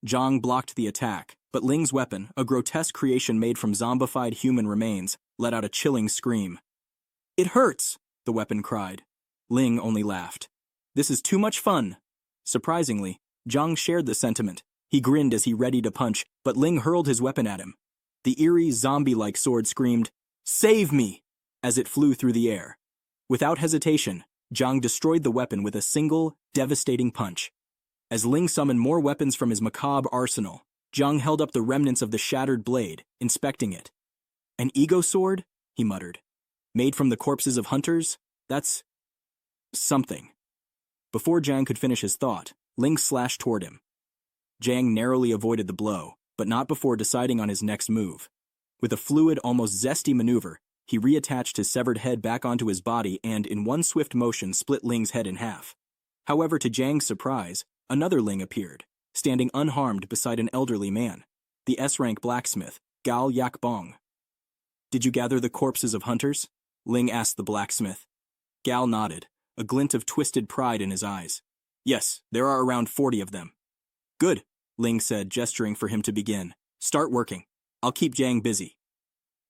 Zhang blocked the attack, but Ling's weapon, a grotesque creation made from zombified human remains, let out a chilling scream. It hurts, the weapon cried. Ling only laughed. This is too much fun. Surprisingly, Zhang shared the sentiment. He grinned as he readied a punch, but Ling hurled his weapon at him. The eerie, zombie-like sword screamed, Save me! As it flew through the air. Without hesitation, Zhang destroyed the weapon with a single, devastating punch. As Ling summoned more weapons from his macabre arsenal, Zhang held up the remnants of the shattered blade, inspecting it. An ego sword? He muttered. Made from the corpses of hunters? That's something. Before Zhang could finish his thought, Ling slashed toward him. Zhang narrowly avoided the blow, but not before deciding on his next move. With a fluid, almost zesty maneuver, he reattached his severed head back onto his body and, in one swift motion, split Ling's head in half. However, to Jang's surprise, another Ling appeared, standing unharmed beside an elderly man, the S-rank blacksmith, Gal Yak Bong. "Did you gather the corpses of hunters?" Ling asked the blacksmith. Gal nodded, a glint of twisted pride in his eyes. "Yes, there are around 40 of them." "Good," Ling said, gesturing for him to begin. "Start working. I'll keep Jang busy."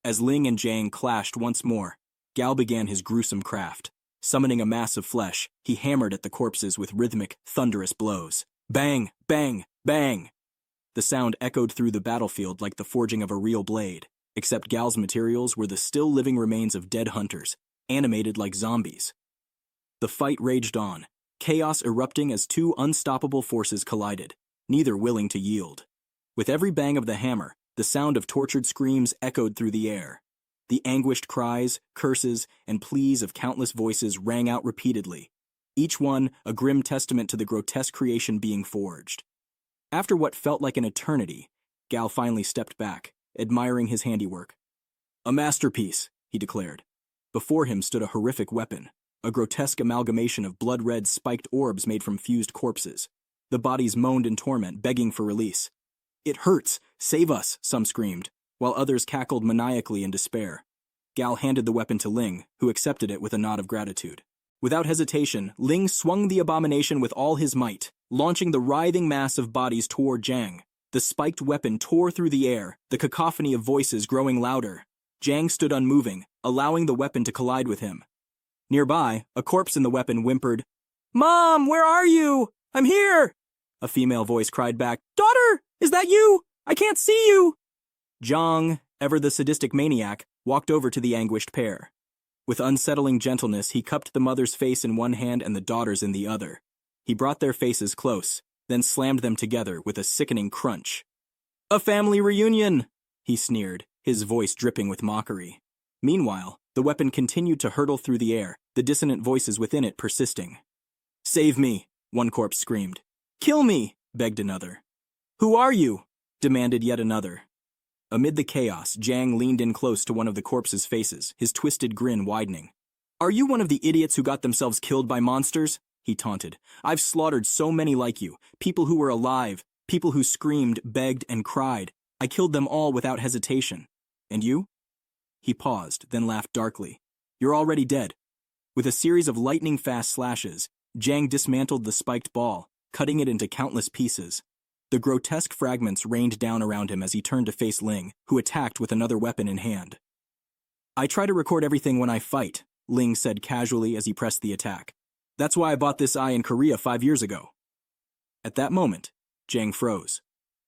As Ling and Jang clashed once more, Gal began his gruesome craft. Summoning a mass of flesh, he hammered at the corpses with rhythmic, thunderous blows. Bang! Bang! Bang! The sound echoed through the battlefield like the forging of a real blade, except Gal's materials were the still living remains of dead hunters, animated like zombies. The fight raged on, chaos erupting as two unstoppable forces collided, neither willing to yield. With every bang of the hammer, the sound of tortured screams echoed through the air. The anguished cries, curses, and pleas of countless voices rang out repeatedly, each one a grim testament to the grotesque creation being forged. After what felt like an eternity, Gal finally stepped back, admiring his handiwork. "A masterpiece," he declared. Before him stood a horrific weapon, a grotesque amalgamation of blood-red spiked orbs made from fused corpses. The bodies moaned in torment, begging for release. "It hurts! Save us!" some screamed, while others cackled maniacally in despair. Gal handed the weapon to Ling, who accepted it with a nod of gratitude. Without hesitation, Ling swung the abomination with all his might, launching the writhing mass of bodies toward Jang. The spiked weapon tore through the air, the cacophony of voices growing louder. Jang stood unmoving, allowing the weapon to collide with him. Nearby, a corpse in the weapon whimpered, "Mom, where are you? I'm here!" A female voice cried back, "Daughter, is that you? I can't see you!" Zhang, ever the sadistic maniac, walked over to the anguished pair. With unsettling gentleness, he cupped the mother's face in one hand and the daughter's in the other. He brought their faces close, then slammed them together with a sickening crunch. "A family reunion!" he sneered, his voice dripping with mockery. Meanwhile, the weapon continued to hurtle through the air, the dissonant voices within it persisting. "Save me!" one corpse screamed. "Kill me!" begged another. "Who are you?" demanded yet another. Amid the chaos, Jang leaned in close to one of the corpses' faces, his twisted grin widening. "Are you one of the idiots who got themselves killed by monsters?" he taunted. "I've slaughtered so many like you, people who were alive, people who screamed, begged, and cried. I killed them all without hesitation. And you?" He paused, then laughed darkly. "You're already dead." With a series of lightning-fast slashes, Jang dismantled the spiked ball, cutting it into countless pieces. The grotesque fragments rained down around him as he turned to face Ling, who attacked with another weapon in hand. "I try to record everything when I fight," Ling said casually as he pressed the attack. "That's why I bought this eye in Korea 5 years ago." At that moment, Jang froze.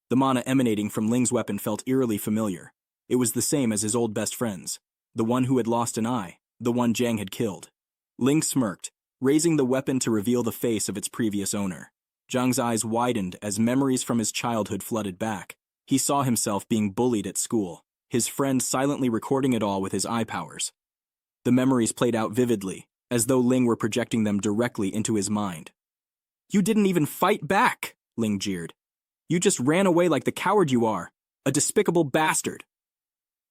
The mana emanating from Ling's weapon felt eerily familiar. It was the same as his old best friend's, the one who had lost an eye, the one Jang had killed. Ling smirked, raising the weapon to reveal the face of its previous owner. Zhang's eyes widened as memories from his childhood flooded back. He saw himself being bullied at school, his friend silently recording it all with his eye powers. The memories played out vividly, as though Ling were projecting them directly into his mind. "You didn't even fight back," Ling jeered. "You just ran away like the coward you are, a despicable bastard."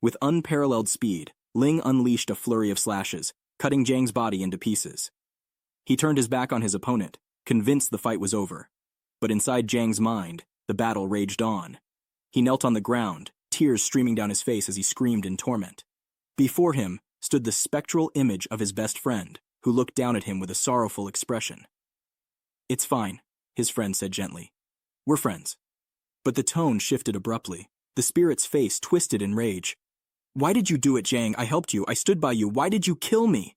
With unparalleled speed, Ling unleashed a flurry of slashes, cutting Jang's body into pieces. He turned his back on his opponent, convinced the fight was over. But inside Jang's mind, the battle raged on. He knelt on the ground, tears streaming down his face as he screamed in torment. Before him stood the spectral image of his best friend, who looked down at him with a sorrowful expression. "It's fine," his friend said gently. "We're friends." But the tone shifted abruptly. The spirit's face twisted in rage. "Why did you do it, Jang? I helped you. I stood by you. Why did you kill me?"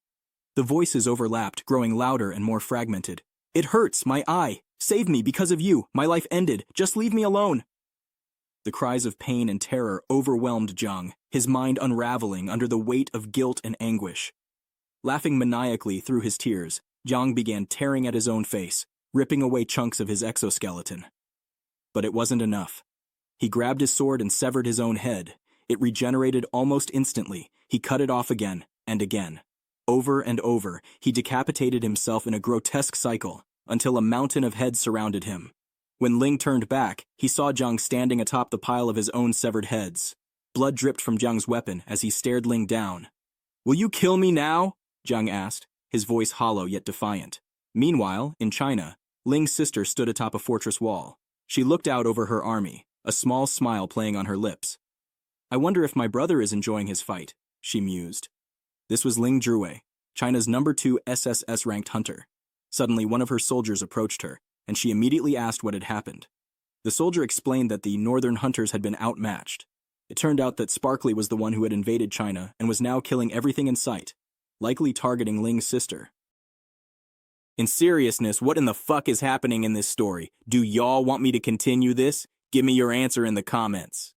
The voices overlapped, growing louder and more fragmented. "It hurts, my eye. Save me, because of you. My life ended. Just leave me alone." The cries of pain and terror overwhelmed Zhang, his mind unraveling under the weight of guilt and anguish. Laughing maniacally through his tears, Zhang began tearing at his own face, ripping away chunks of his exoskeleton. But it wasn't enough. He grabbed his sword and severed his own head. It regenerated almost instantly. He cut it off again and again. Over and over, he decapitated himself in a grotesque cycle, until a mountain of heads surrounded him. When Ling turned back, he saw Zhang standing atop the pile of his own severed heads. Blood dripped from Zhang's weapon as he stared Ling down. "Will you kill me now?" Zhang asked, his voice hollow yet defiant. Meanwhile, in China, Ling's sister stood atop a fortress wall. She looked out over her army, a small smile playing on her lips. "I wonder if my brother is enjoying his fight," she mused. This was Ling Zhiwei, China's #2 SSS-ranked hunter. Suddenly, one of her soldiers approached her, and she immediately asked what had happened. The soldier explained that the northern hunters had been outmatched. It turned out that Sparkly was the one who had invaded China and was now killing everything in sight, likely targeting Ling's sister. In seriousness, what in the fuck is happening in this story? Do y'all want me to continue this? Give me your answer in the comments.